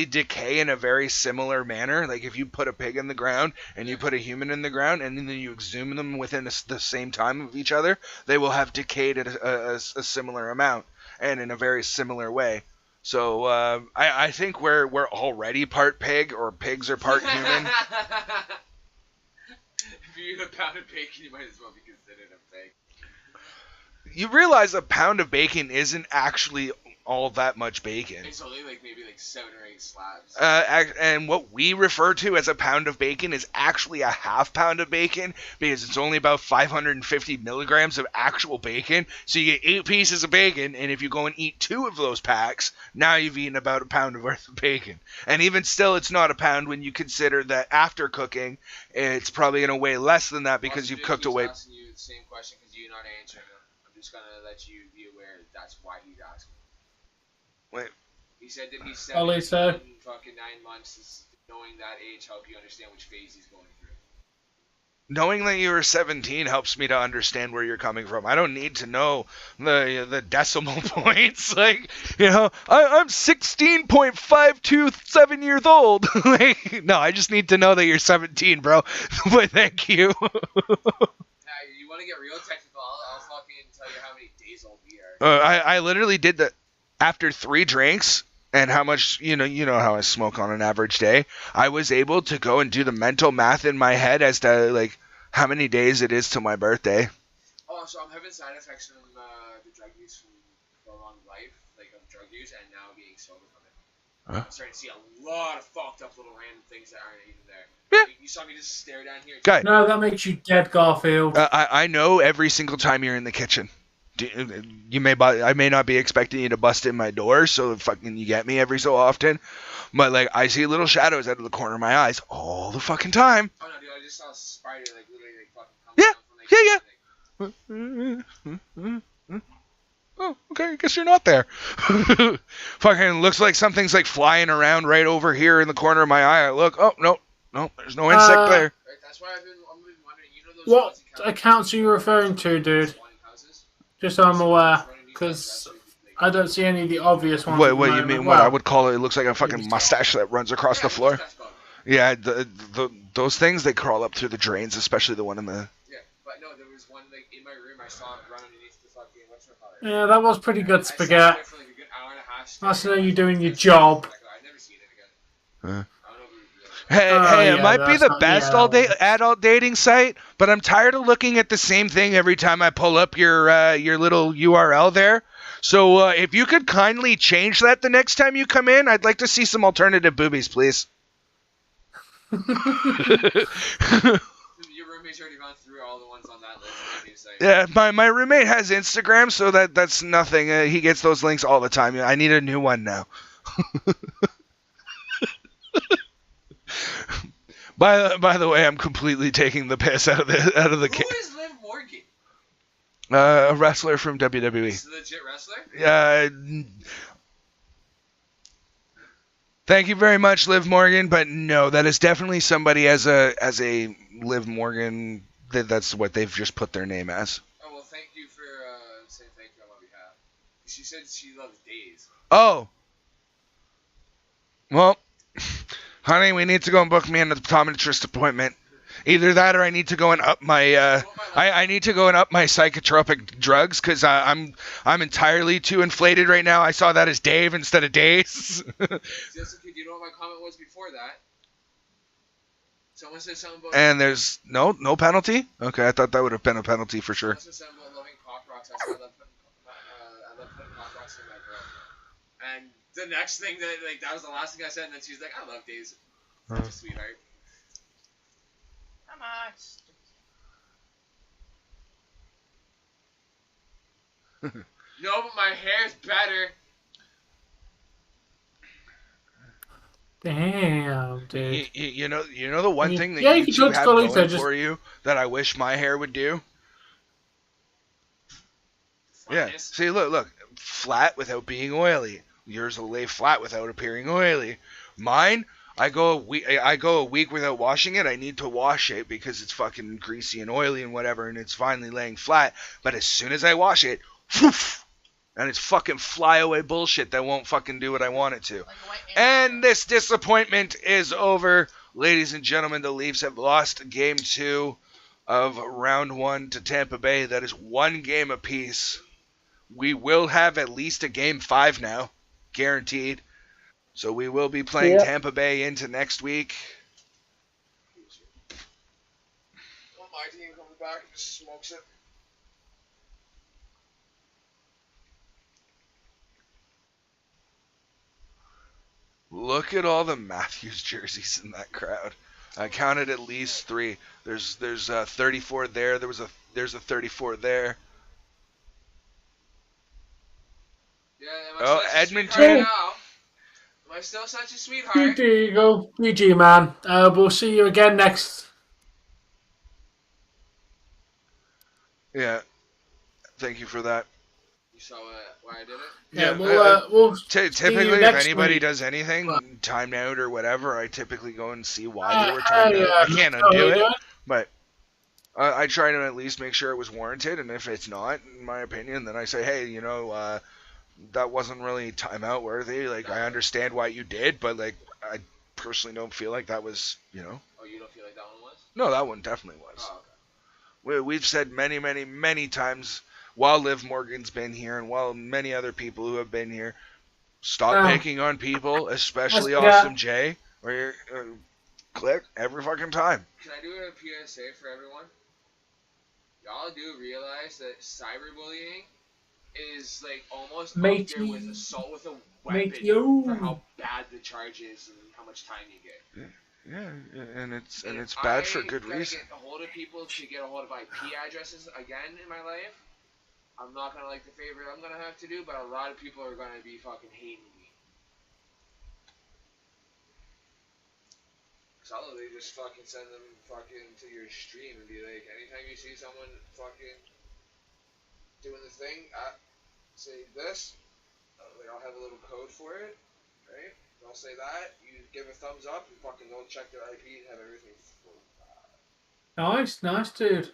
decay in a very similar manner. Like if you put a pig in the ground and you put a human in the ground and then you exhume them within the same time of each other, they will have decayed at a similar amount and in a very similar way. So I think we're already part pig, or pigs are part human. If you eat a pound of bacon, you might as well be considered a pig. You realize a pound of bacon isn't actually all that much bacon. It's only maybe 7 or 8 slabs. And what we refer to as a pound of bacon is actually a half pound of bacon, because it's only about 550 milligrams of actual bacon. So you get 8 pieces of bacon, and if you go and eat 2 of those packs, now you've eaten about a pound worth of bacon. And even still, it's not a pound when you consider that after cooking, it's probably going to weigh less than that because you've cooked away. I'm asking you the same question because you're not answering them. I'm just going to let you be aware that's why he's asking. Wait. He said that he's 17 fucking 9 months. knowing that age help you understand which phase he's going through? Knowing that you were 17 helps me to understand where you're coming from. I don't need to know the decimal points. Like, I'm 16.527 years old. Like, no, I just need to know that you're 17, bro. But thank you. You want to get real technical? I'll fucking tell you how many days old we are. I literally did that after 3 drinks. And how much, you know how I smoke on an average day. I was able to go and do the mental math in my head as to, like, how many days it is to my birthday. Oh, so I'm having side effects from the drug use from prolonged life, like of drug use, and now being sober from it. Huh? I'm starting to see a lot of fucked up little random things that aren't even there. Yeah. You saw me just stare down here. Guy. No, that makes you dead, Garfield. I know every single time you're in the kitchen. I may not be expecting you to bust in my door, so fucking you get me every so often. But, like, I see little shadows out of the corner of my eyes all the fucking time. Oh, no, dude, I just saw a spider, like, literally, like, fucking come down from, like, Oh, okay, I guess you're not there. Fucking looks like something's, like, flying around right over here in the corner of my eye. I look, oh, no, there's no insect there. Right, that's why I'm wondering, those what accounts are you referring to, dude? Just so I'm aware, because I don't see any of the obvious ones. What you mean? What I would call it looks like a fucking mustache that runs across the floor. Yeah, those things, they crawl up through the drains, especially the one in the... Yeah, but no, there was one, like, in my room, I saw it run underneath the fucking, whatchamacallit. Yeah, that was pretty good, Spaghetti. I saw it for like a good hour and a half. That's how you're doing your job. I've never seen it again. Hey, it might be the best adult dating site, but I'm tired of looking at the same thing every time I pull up your little URL there. So if you could kindly change that the next time you come in, I'd like to see some alternative boobies, please. Your roommate's already gone through all the ones on that list. Yeah, my roommate has Instagram, so that's nothing. He gets those links all the time. I need a new one now. By the way, I'm completely taking the piss out of the Who is Liv Morgan? A wrestler from WWE. Is he a legit wrestler? Thank you very much, Liv Morgan, but no, that is definitely somebody as a Liv Morgan. That's what they've just put their name as. Oh, well, thank you for saying thank you on my behalf. She said she loves days. Oh. Well, honey, we need to go and book me an optometrist appointment. Either that, or I need to go and up my I need to go and up my psychotropic drugs because I'm entirely too inflated right now. I saw that as Dave instead of Days. That's okay. Do you know what my comment was before that? Someone said something about. And there's no penalty. Okay, I thought that would have been a penalty for sure. Someone said something about loving cock rocks. I said I love putting cock rocks in my girl. And the next thing that was the last thing I said, and then she's like, "I love Days." Such a sweetheart. Come on. No, but my hair's better. Damn, dude. You know the one thing that you two have going for you that I wish my hair would do? Yeah. See, look. Flat without being oily. Yours will lay flat without appearing oily. Mine, I go a week without washing it. I need to wash it because it's fucking greasy and oily and whatever, and it's finally laying flat. But as soon as I wash it, whoof, and it's fucking flyaway bullshit that won't fucking do what I want it to. And this disappointment is over. Ladies and gentlemen, the Leafs have lost Game 2 of Round 1 to Tampa Bay. That is 1 game apiece. We will have at least a Game 5 now, guaranteed. So we will be playing Tampa Bay into next week. Well, my team comes back and just smokes it. Look at all the Matthews jerseys in that crowd. I counted at least 3. There's 34 there. There's a 34 there. Yeah, Edmonton. Am I still such a sweetheart? There you go. GG, man. We'll see you again next. Yeah. Thank you for that. You saw why I did it? Yeah, we'll typically, if anybody does anything, timed out or whatever, I typically go and see why they were timed out. I can't undo it, but I try to at least make sure it was warranted, and if it's not, in my opinion, then I say, hey, you know, that wasn't really timeout worthy. Like, I understand why you did, but, like, I personally don't feel like that was, you know. Oh, you don't feel like that one was? No, that one definitely was. Oh, okay. We've said many, many, many times while Liv Morgan's been here and while many other people who have been here, stop picking on people, especially Awesome J, or you're click every fucking time. Can I do a PSA for everyone? Y'all do realize that cyberbullying is like almost up there with assault with a weapon for how bad the charge is and how much time you get. Yeah, and it's bad for good reason. Get a hold of people to get a hold of IP addresses again in my life. I'm not gonna like the favor I'm gonna have to do, but a lot of people are gonna be fucking hating me. So I'll literally just fucking send them fucking to your stream and be like, anytime you see someone fucking doing the thing, say this. I'll have a little code for it, right? I'll say that. You give a thumbs up and fucking don't check their IP and have everything. Nice, dude.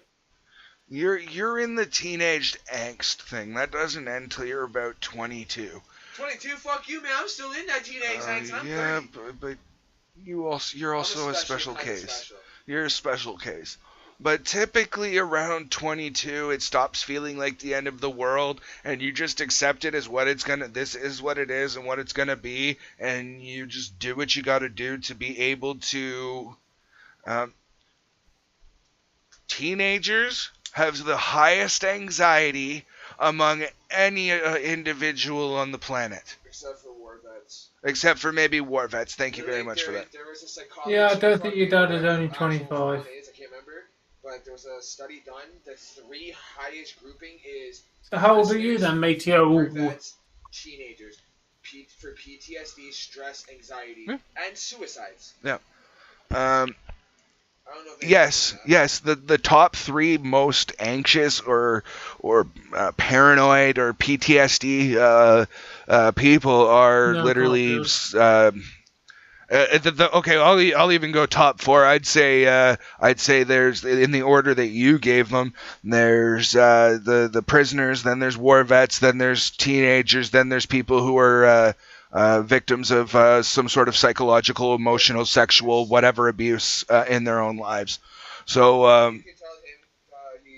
You're in the teenage angst thing. That doesn't end till you're about 22. 22? Fuck you, man. I'm still in that teenage angst. I'm 30. but you're also a special case. You're a special case. But typically around 22, it stops feeling like the end of the world, and you just accept it as what it's gonna. This is what it is, and what it's gonna be, and you just do what you got to do to be able to. Teenagers have the highest anxiety among any individual on the planet. Except for war vets. Except for maybe war vets. Thank you very much for that. There was a psychologist. Yeah, I don't think your dad is only 25. I can't remember. But there was a study done. The 3 highest grouping is. So how old are you then, matey? Teenagers, for PTSD, stress, anxiety, and suicides. Yeah. Yes. The top 3 most anxious or paranoid or PTSD people are literally. Okay, I'll even go top 4. I'd say there's, in the order that you gave them, there's the prisoners, then there's war vets, then there's teenagers, then there's people who are victims of some sort of psychological, emotional, sexual, whatever abuse in their own lives. So,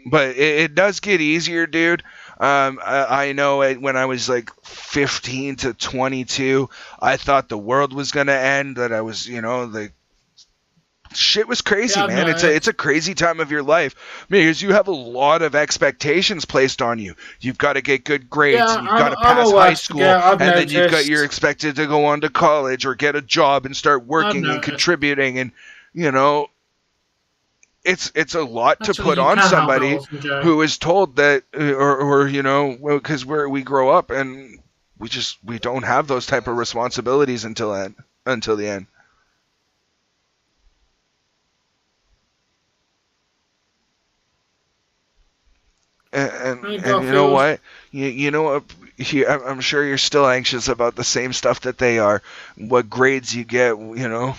but it does get easier, dude. I know when I was like 15 to 22, I thought the world was gonna end. That I was, the shit was crazy, man. It's a crazy time of your life because you have a lot of expectations placed on you. You've got to get good grades, and you've got to pass high school, and then you're expected to go on to college or get a job and start working and contributing, and It's a lot to put on somebody who is told that, because we grow up and we don't have those type of responsibilities until the end. And you know what? You know what? I'm sure you're still anxious about the same stuff that they are. What grades you get, You know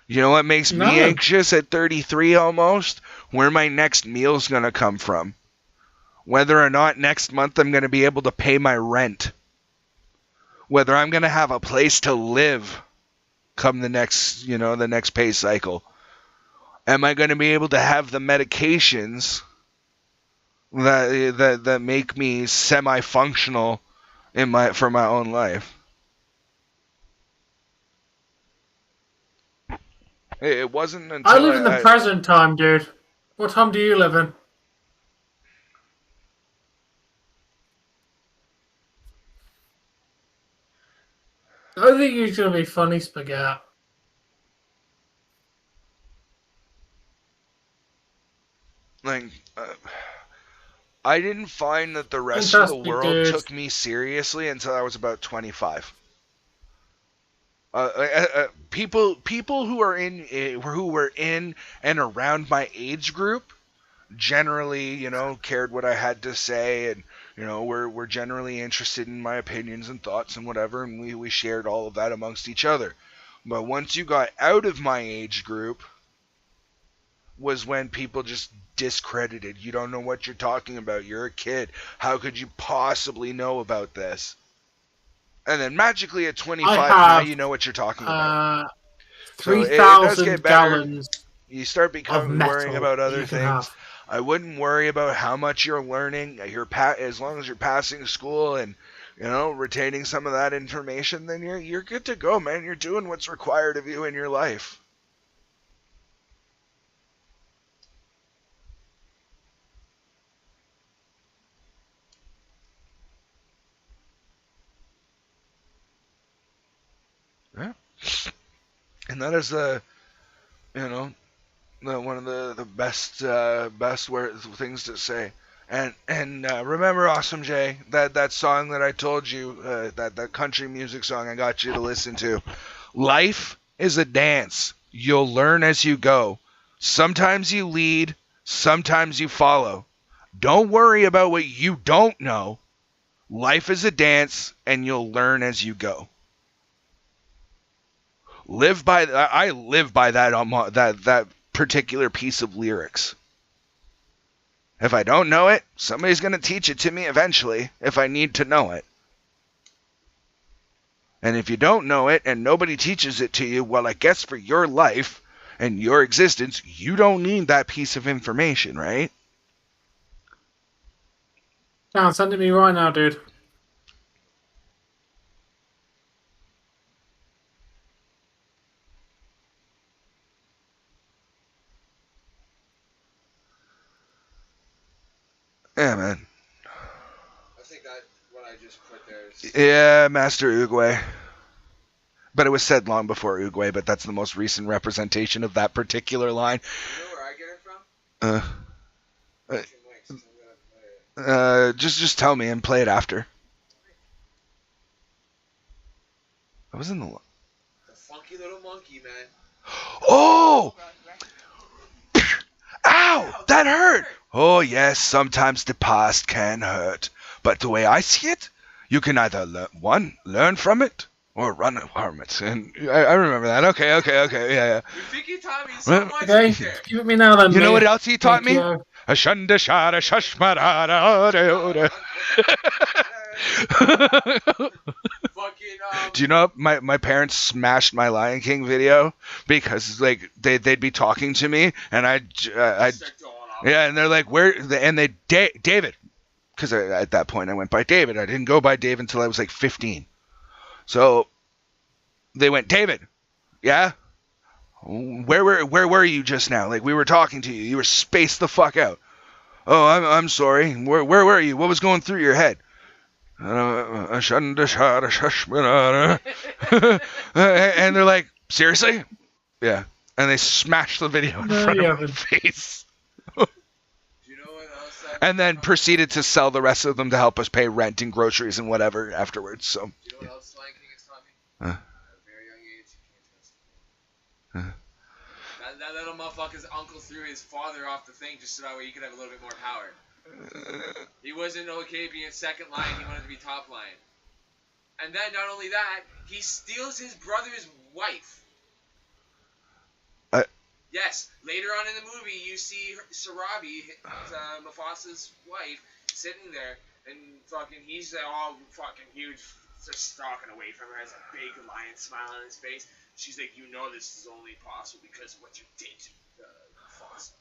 what makes me anxious at 33 almost? Where my next meal's going to come from. Whether or not next month I'm going to be able to pay my rent. Whether I'm going to have a place to live come the next pay cycle. Am I going to be able to have the medications that make me semi-functional for my own life? It wasn't until I live in the present time, dude. What time do you live in? I think you're going to be funny, Spaghetti. I didn't find that the rest of the world took me seriously until I was about 25. People who were in and around my age group generally, cared what I had to say and, we're generally interested in my opinions and thoughts and whatever, and we shared all of that amongst each other. But once you got out of my age group was when people just discredited. You don't know what you're talking about. You're a kid. How could you possibly know about this? And then magically at 25, now you know what you're talking about. 3,000 gallons. You start becoming worrying about other things. Have. I wouldn't worry about how much you're learning. As long as you're passing school and retaining some of that information, then you're good to go, man. You're doing what's required of you in your life. Yeah. And that is one of the best things to say. And remember, Awesome Jay, that song that I told you, that country music song I got you to listen to. Life is a dance. You'll learn as you go. Sometimes you lead, sometimes you follow. Don't worry about what you don't know. Life is a dance, and you'll learn as you go. I live by that particular piece of lyrics. If I don't know it, somebody's going to teach it to me eventually if I need to know it. And if you don't know it and nobody teaches it to you, well, I guess for your life and your existence, you don't need that piece of information, right? Now, send it me right now, dude. Yeah, man. I think that what I just put there is... Yeah, Master Uguay. But it was said long before Uguay, but that's the most recent representation of that particular line. You know where I get it from? Just tell me and play it after. I was in the... The funky little monkey, man. Oh! Ow! That hurt! Oh, yes, sometimes the past can hurt. But the way I see it, you can either learn from it, or run from it. And I remember that. Okay, yeah. You think you taught me so much? Okay, give it me now then. You know what else he taught me? Do you know my parents smashed my Lion King video because they'd be talking to me and and they're like David, because at that point I went by David. I didn't go by Dave until I was like 15. So they went, David, yeah, where were you just now? Like, we were talking to you. You were spaced the fuck out. Oh, I'm sorry. Where were you? What was going through your head? And they're like, seriously? Yeah. And they smashed the video in front of my face. And then proceeded to sell the rest of them to help us pay rent and groceries and whatever afterwards. So. Do you know what else Lion King has taught me? At a very young age, you can't trust that little motherfucker's uncle threw his father off the thing just so that way he could have a little bit more power. He wasn't okay being second line. He wanted to be top line. And then not only that, he steals his brother's wife. Yes, later on in the movie, you see Sarabi, Mufasa's wife, sitting there, and fucking he's all fucking huge, just stalking away from her, has a big lion smile on his face. She's like, you know this is only possible because of what you did to Mufasa.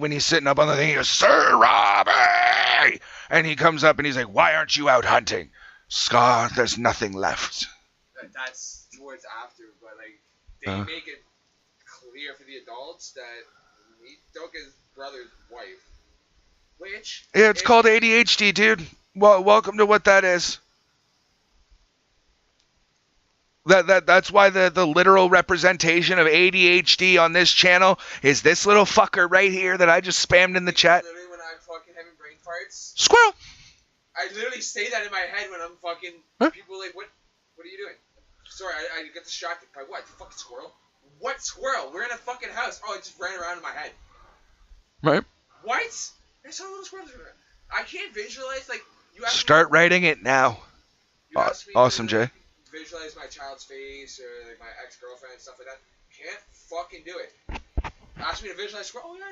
When he's sitting up on the thing, he goes, Sarabi! And he comes up and he's like, why aren't you out hunting? Scar, there's nothing left. That's towards after, but like they make it clear for the adults that he took his brother's wife. Which it's called ADHD, dude. Well, welcome to what that is. That's why the literal representation of ADHD on this channel is this little fucker right here that I just spammed in the chat. Literally when I'm fucking having brain farts. Squirrel. I literally say that in my head when I'm fucking. People like, what are you doing? Sorry, I get distracted by what? Fucking squirrel? What squirrel? We're in a fucking house. Oh, it just ran around in my head. Right. What? That's how little squirrels are. I can't visualize, like, you Start writing it now. Awesome, Jay. Visualize my child's face or like my ex-girlfriend and stuff like that. Can't fucking do it. Ask me to visualize squirrel. Oh yeah,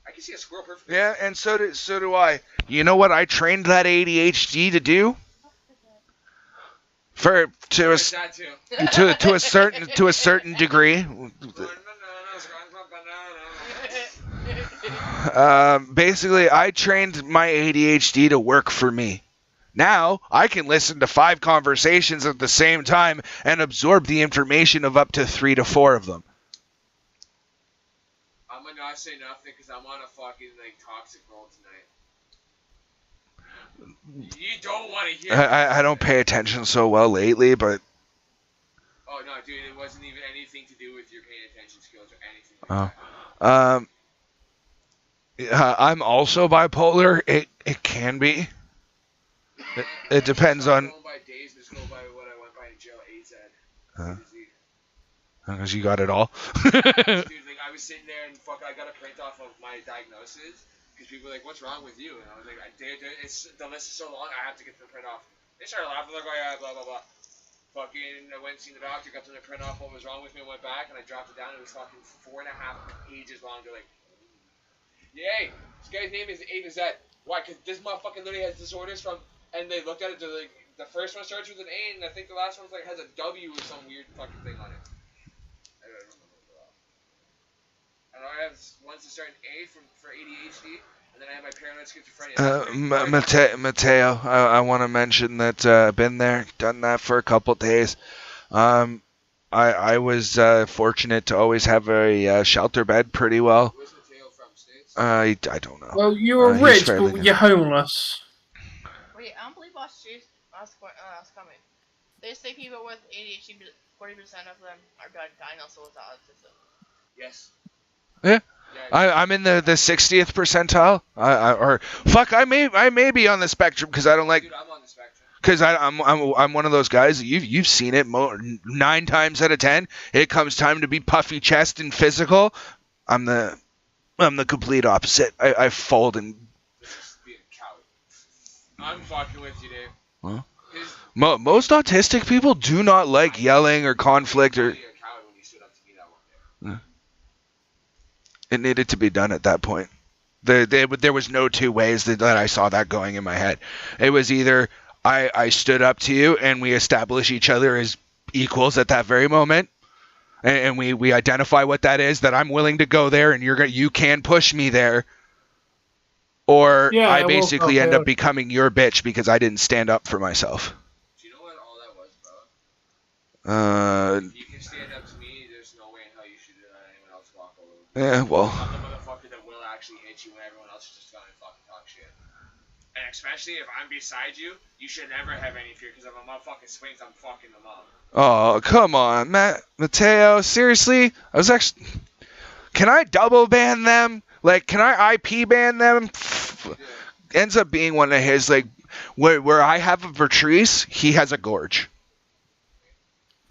I can see a squirrel perfectly. Yeah, and so do I. You know what I trained that ADHD to do? To a certain degree. Basically, I trained my ADHD to work for me. Now, I can listen to 5 conversations at the same time and absorb the information of up to 3 to 4 of them. I'm gonna not say nothing because I'm on a fucking like toxic roll tonight. You don't want to hear. I don't pay attention so well lately, but. Oh no, dude! It wasn't even anything to do with your paying attention skills or anything. I'm also bipolar. It can be. It depends on. Going by days, just go by what I went by in jail. Because you got it all. Dude, like I was sitting there and I got a print off of my diagnosis because people were like, "What's wrong with you?" And I was like, the list is so long, I have to get the print off." They started laughing like, "Oh yeah, blah blah blah." Fucking, I went and seen the doctor, got them to print off what was wrong with me, and went back, and I dropped it down. It was fucking 4.5 pages long. They're like, "Yay, this guy's name is A.to.Z. Why? Because this motherfucker literally has disorders from." And they looked at it. They're like, the first one starts with an A, and I think the last one's like has a W or some weird fucking thing on it. I don't remember. I know I have ones that start an A for ADHD, and then I have my paranoid schizophrenia. Mateo, I want to mention that I've been there, done that for a couple days. I was fortunate to always have a shelter bed pretty well. Where's Mateo from, States? I don't know. Well, you were rich, but you're homeless. Wait, I don't believe Boss coming. They say people with ADHD, 40% of them are diagnosed with autism. Yes. Yeah. I'm in the 60th percentile. I may be on the spectrum because I don't like. Dude, I'm on the spectrum. Because I'm one of those guys. You've seen it 9 times out of 10. It comes time to be puffy chest and physical. I'm the complete opposite. I fold and. Just being a coward. I'm fucking with you, Dave. Huh? Most autistic people do not like yelling or conflict or. It needed to be done at that point. There was no 2 ways that I saw that going in my head. It was either I stood up to you and we establish each other as equals at that very moment, and we identify what that is, that I'm willing to go there and you can push me there, or I basically end up becoming your bitch because I didn't stand up for myself. Do you know what all that was, bro? If you can stand up to me, there's no way in hell you should let anyone else walk all over. Yeah, well. I'm the motherfucker that will actually hit you when everyone else is just gonna fucking talk shit. And especially if I'm beside you, you should never have any fear, because if a motherfucker swings, I'm fucking them up. Oh, come on, Mateo. Seriously? Can I double ban them? Like, can I IP ban them? Ends up being one of his, like, where I have a Vertrice, he has a Gorge.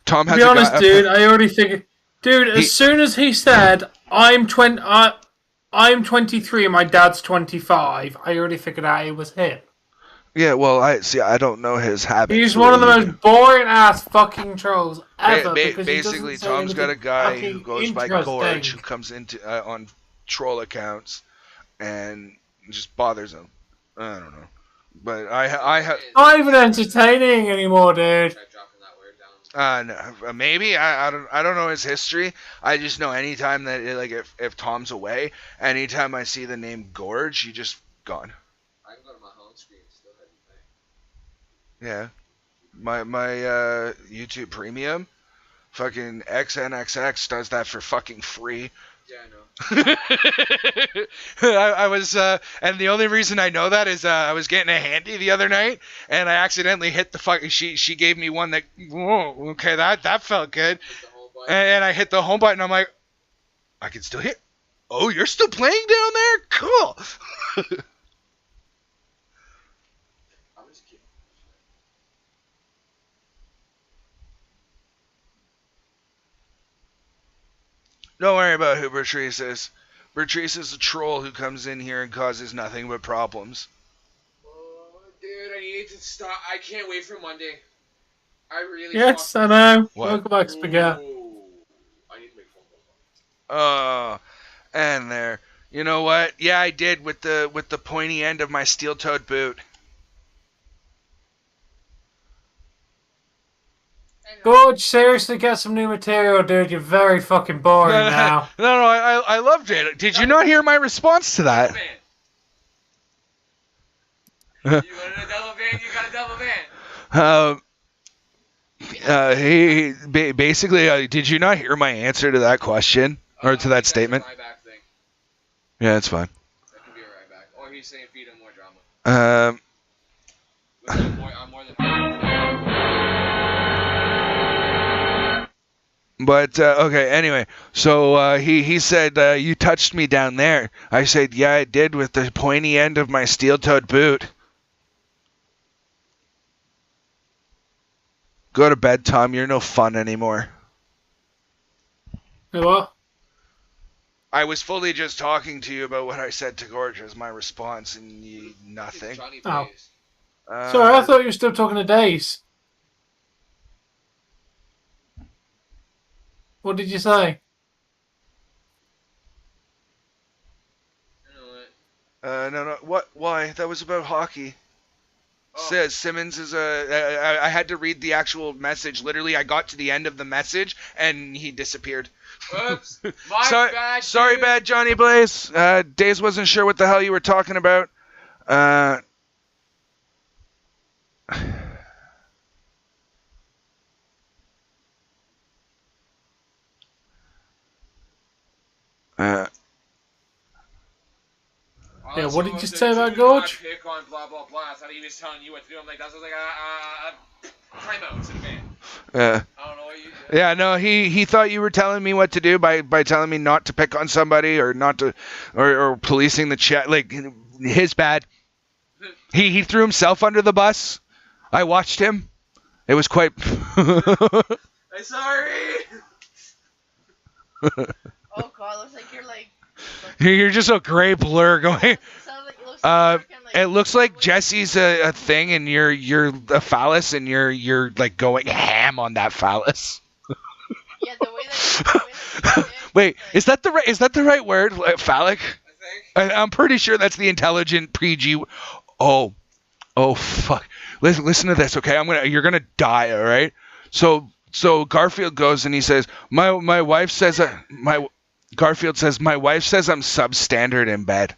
Tom has to be honest, dude, I already figured. Dude, as soon as he said, I'm 23 and my dad's 25, I already figured out it was him. Yeah, well, I don't know his habits. He's one of the most boring ass fucking trolls ever. Basically, Tom's got a guy who goes by Gorge who comes into on troll accounts and just bothers him. I don't know, but I have not even entertaining anymore, dude. No, maybe I don't know his history. I just know anytime that if Tom's away, anytime I see the name Gorge, he just gone. I can go to my home screen and still have you Yeah, my YouTube Premium, fucking XNXX does that for fucking free. Yeah, I know. I was, and the only reason I know that is I was getting a handy the other night, and I accidentally hit the fucking. She gave me one that. Whoa, okay, that felt good. And I hit the home button. I'm like, I can still hit. Oh, you're still playing down there? Cool. Don't worry about who Patrice is. Bertrice is a troll who comes in here and causes nothing but problems. Oh, dude, I need to stop. I can't wait for Monday. I really. Yes, I know. What? Welcome back, Spaghetti. I need to make phone calls. And there. You know what? Yeah, I did with the pointy end of my steel-toed boot. Gorge, seriously, get some new material, dude. You're very fucking boring now. No, I loved it. Did you not hear my response to that? You wanted a double van? You got a double van. He basically, did you not hear my answer to that question or to that statement? That's a Ryback thing. Yeah, that's fine. That could be a Ryback, or he's saying feed him more drama. I'm more than. But, okay, anyway, so he said, you touched me down there. I said, yeah, I did with the pointy end of my steel-toed boot. Go to bed, Tom. You're no fun anymore. What? I was fully just talking to you about what I said to Gorge as my response, and nothing. Oh. Sorry, I thought you were still talking to Days. What did you say? No. What? Why? That was about hockey. Says Simmons is I had to read the actual message. Literally, I got to the end of the message, and he disappeared. Oops. Bad, sorry, bad Johnny Blaze. Days wasn't sure what the hell you were talking about. Yeah, what did you say about Gorge? Pick on blah blah blah. I thought he was telling you what to do. I'm like, that's like timeouts in a van. Yeah. I don't know what you did. Yeah, no, he thought you were telling me what to do by telling me not to pick on somebody or not to or policing the chat. Like, his bad. He threw himself under the bus. I watched him. It was quite. I'm sorry. Oh god, looks like you're like. You're just a gray blur going. It looks like Jesse's a thing, and you're a phallus, and you're like going ham on that phallus. Yeah, the way that. Wait, is that the right word? Like, phallic? I think. I'm pretty sure that's the intelligent PG. Oh, fuck! Listen to this, okay? You're gonna die, all right? So Garfield goes and he says, my wife says Garfield says, my wife says I'm substandard in bed.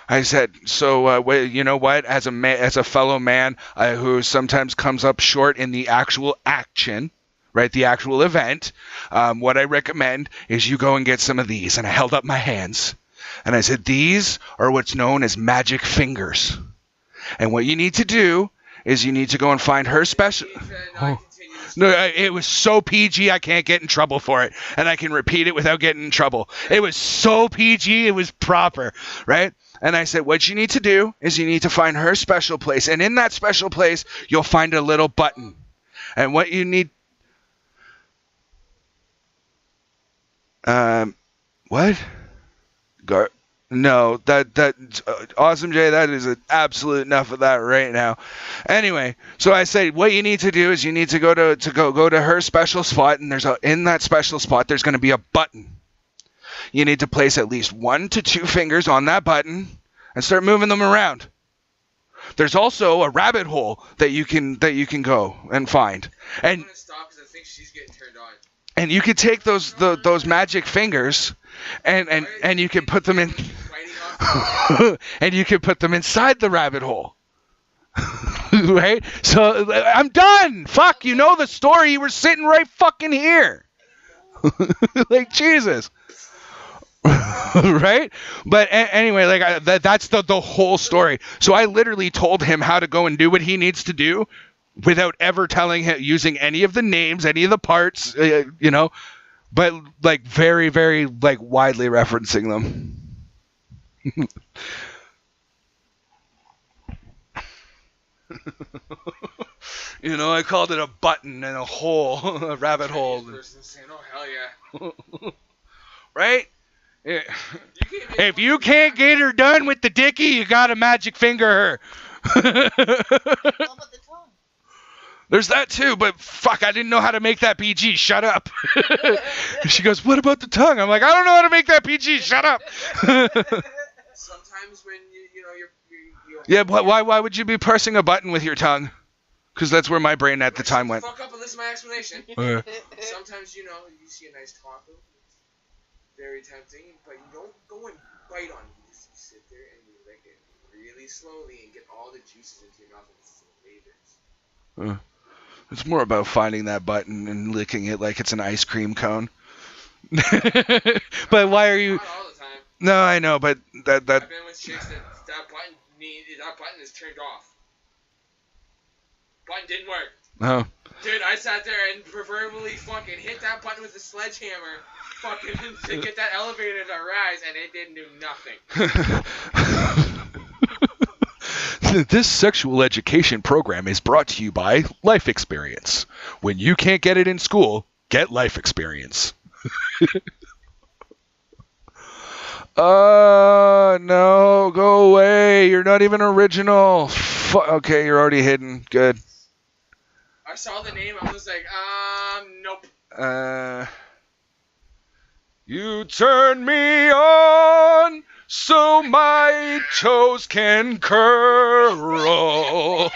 I said, so you know what? As a fellow man who sometimes comes up short in the actual action, right? The actual event. What I recommend is you go and get some of these. And I held up my hands, and I said, these are what's known as magic fingers. And what you need to do is you need to go and find her special. No, it was so PG I can't get in trouble for it, and I can repeat it without getting in trouble. It was so PG, it was proper, right? And I said, what you need to do is you need to find her special place, and in that special place, you'll find a little button. And what you need... What? No, that Awesome Jay, that is an absolute enough of that right now. Anyway, so I say what you need to do is you need to go to her special spot, and in that special spot there's going to be a button. You need to place at least 1 to 2 fingers on that button and start moving them around. There's also a rabbit hole that you can go and find. And I'm gonna stop because I think she's getting turned on. And you could take those magic fingers and you can put them in and you can put them inside the rabbit hole. Right? So I'm done. Fuck, you know the story. You were sitting right fucking here. Like, Jesus. Right? But anyway, like that's the whole story. So I literally told him how to go and do what he needs to do without ever telling him, using any of the names, any of the parts, you know, but like very, very like widely referencing them. You know, I called it a button and a hole, a rabbit hole. Saying, oh, hell yeah. Right? If you can't get her done with the dicky, you gotta magic finger her. There's that too, but fuck, I didn't know how to make that PG. Shut up. She goes, what about the tongue? I'm like, I don't know how to make that PG. Shut up. Sometimes when you're yeah, why would you be pressing a button with your tongue? Because that's where my brain at the time went. Fuck up and listen to my explanation. Sometimes, you see a nice taco. It's very tempting, but you don't go and bite on it. You just sit there and you lick it really slowly and get all the juices into your mouth and flavors. It's more about finding that button and licking it like it's an ice cream cone. But why are you... Not all the time. No, I know, but that... I've been with chicks that button is turned off. Button didn't work. Oh. Dude, I sat there and proverbially fucking hit that button with a sledgehammer fucking to get that elevator to rise, and it didn't do nothing. This sexual education program is brought to you by Life Experience. When you can't get it in school, get Life Experience. No, go away. You're not even original. Okay, you're already hidden. Good. I saw the name, I was like, nope. You turn me on so my toes can curl.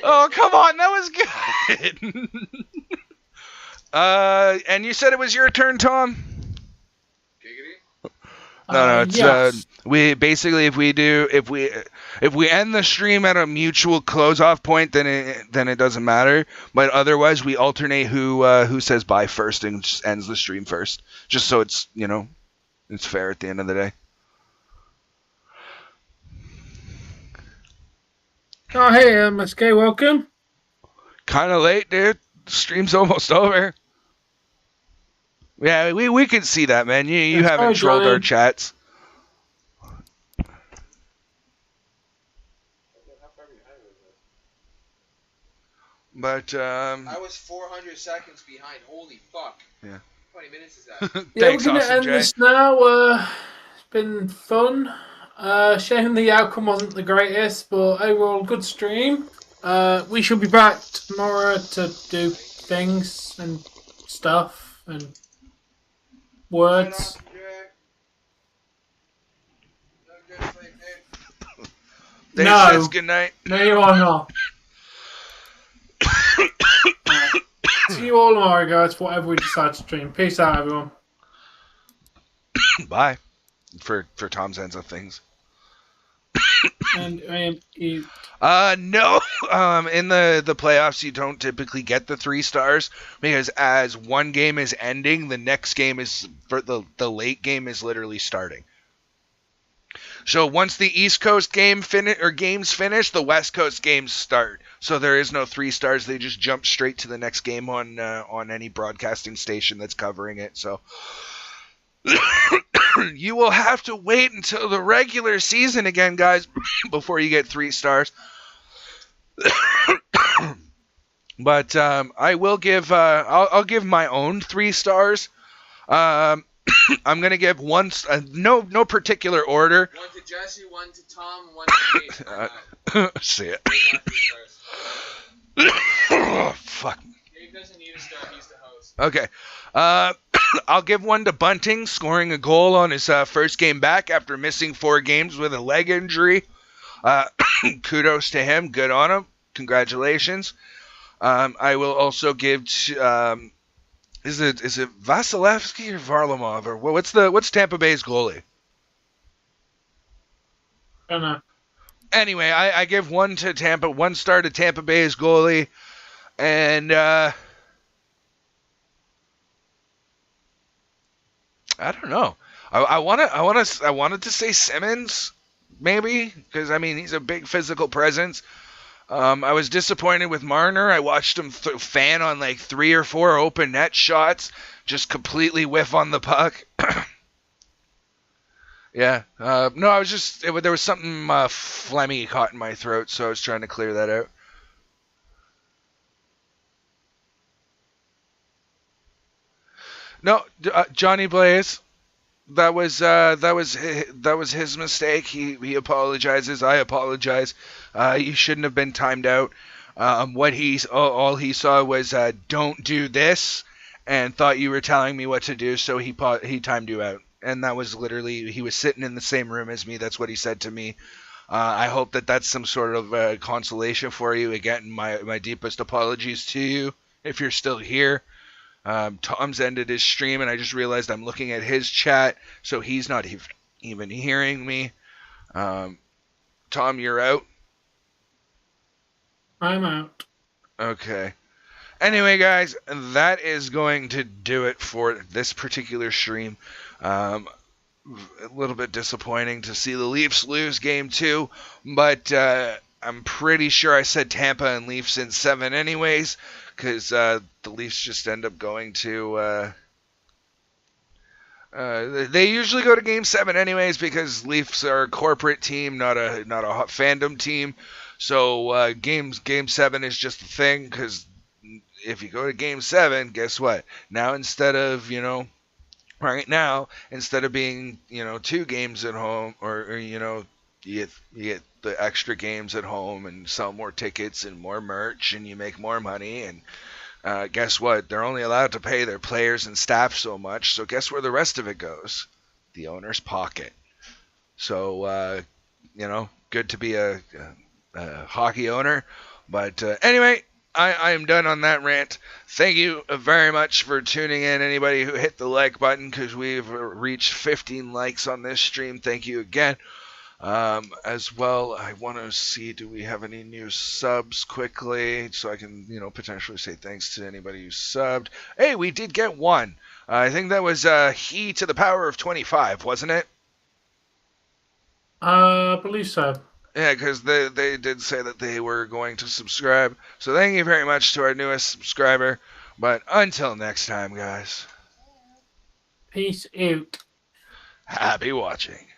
Oh, come on, that was good. And you said it was your turn, Tom? No, it's yes. we basically if we end the stream at a mutual close-off point, then it doesn't matter. But otherwise, we alternate who says bye first and just ends the stream first, just so it's it's fair at the end of the day. Oh, hey, MSK, welcome. Kind of late, dude. The stream's almost over. Yeah, we can see that, man. You haven't trolled our chats. But I was 400 seconds behind. Holy fuck. Yeah. How many minutes is that? Thanks, we're gonna Austin end J. this now. It's been fun. Shame the outcome wasn't the greatest, but overall good stream. We shall be back tomorrow to do things and stuff and words. Dave No. says good night. No, you are not. See you all tomorrow, guys, for whatever we decide to stream. Peace out, everyone. Bye. For Tom's ends of things. And you... No. In the playoffs, you don't typically get the 3 stars because as one game is ending, the next game is for the late game is literally starting. So once the East Coast games finish, the West Coast games start. So there is no 3 stars; they just jump straight to the next game on any broadcasting station that's covering it. So you will have to wait until the regular season again, guys, before you get 3 stars. But I will give I'll give my own 3 stars. I'm gonna give one, no particular order. 1 to Jesse, 1 to Tom, 1 to Dave. See it. Oh, fuck. Dave doesn't need a star, he's the host. Okay. I'll give 1 to Bunting, scoring a goal on his first game back after missing 4 games with a leg injury. Kudos to him. Good on him. Congratulations. I will also give is it Vasilevsky or Varlamov or what's Tampa Bay's goalie? I don't know. Anyway, I give 1 star to Tampa Bay's goalie, and I don't know. I wanted to say Simmons maybe because I mean he's a big physical presence. I was disappointed with Marner. I watched him fan on like 3 or 4 open net shots, just completely whiff on the puck. Yeah. No, I was just there was something phlegmy caught in my throat, so I was trying to clear that out. No, Johnny Blaze. That was his mistake. He apologizes. I apologize. You shouldn't have been timed out. All he saw was don't do this, and thought you were telling me what to do, so he timed you out. And that was literally, he was sitting in the same room as me. That's what he said to me. I hope that's some sort of consolation for you. Again, my deepest apologies to you if you're still here. Tom's ended his stream, and I just realized I'm looking at his chat, so he's not even hearing me. Tom, you're out? I'm out. Okay. Anyway, guys, that is going to do it for this particular stream. A little bit disappointing to see the Leafs lose Game 2, but I'm pretty sure I said Tampa and Leafs in 7 anyways, because the Leafs just end up going to... they usually go to Game 7 anyways, because Leafs are a corporate team, not a fandom team. So Game 7 is just a thing, because if you go to Game 7, guess what? Now instead of, right now, instead of being, 2 games at home, or you get the extra games at home and sell more tickets and more merch and you make more money, and guess what? They're only allowed to pay their players and staff so much, so guess where the rest of it goes? The owner's pocket. So, good to be a hockey owner. But anyway, I am done on that rant. Thank you very much for tuning in. Anybody who hit the like button, because we've reached 15 likes on this stream. Thank you again. As well, I want to see, do we have any new subs quickly, so I can, potentially say thanks to anybody who subbed. Hey, we did get one. I think that was he to the power of 25, wasn't it? I believe so. Yeah, because they did say that they were going to subscribe. So thank you very much to our newest subscriber. But until next time, guys. Peace out. Happy watching.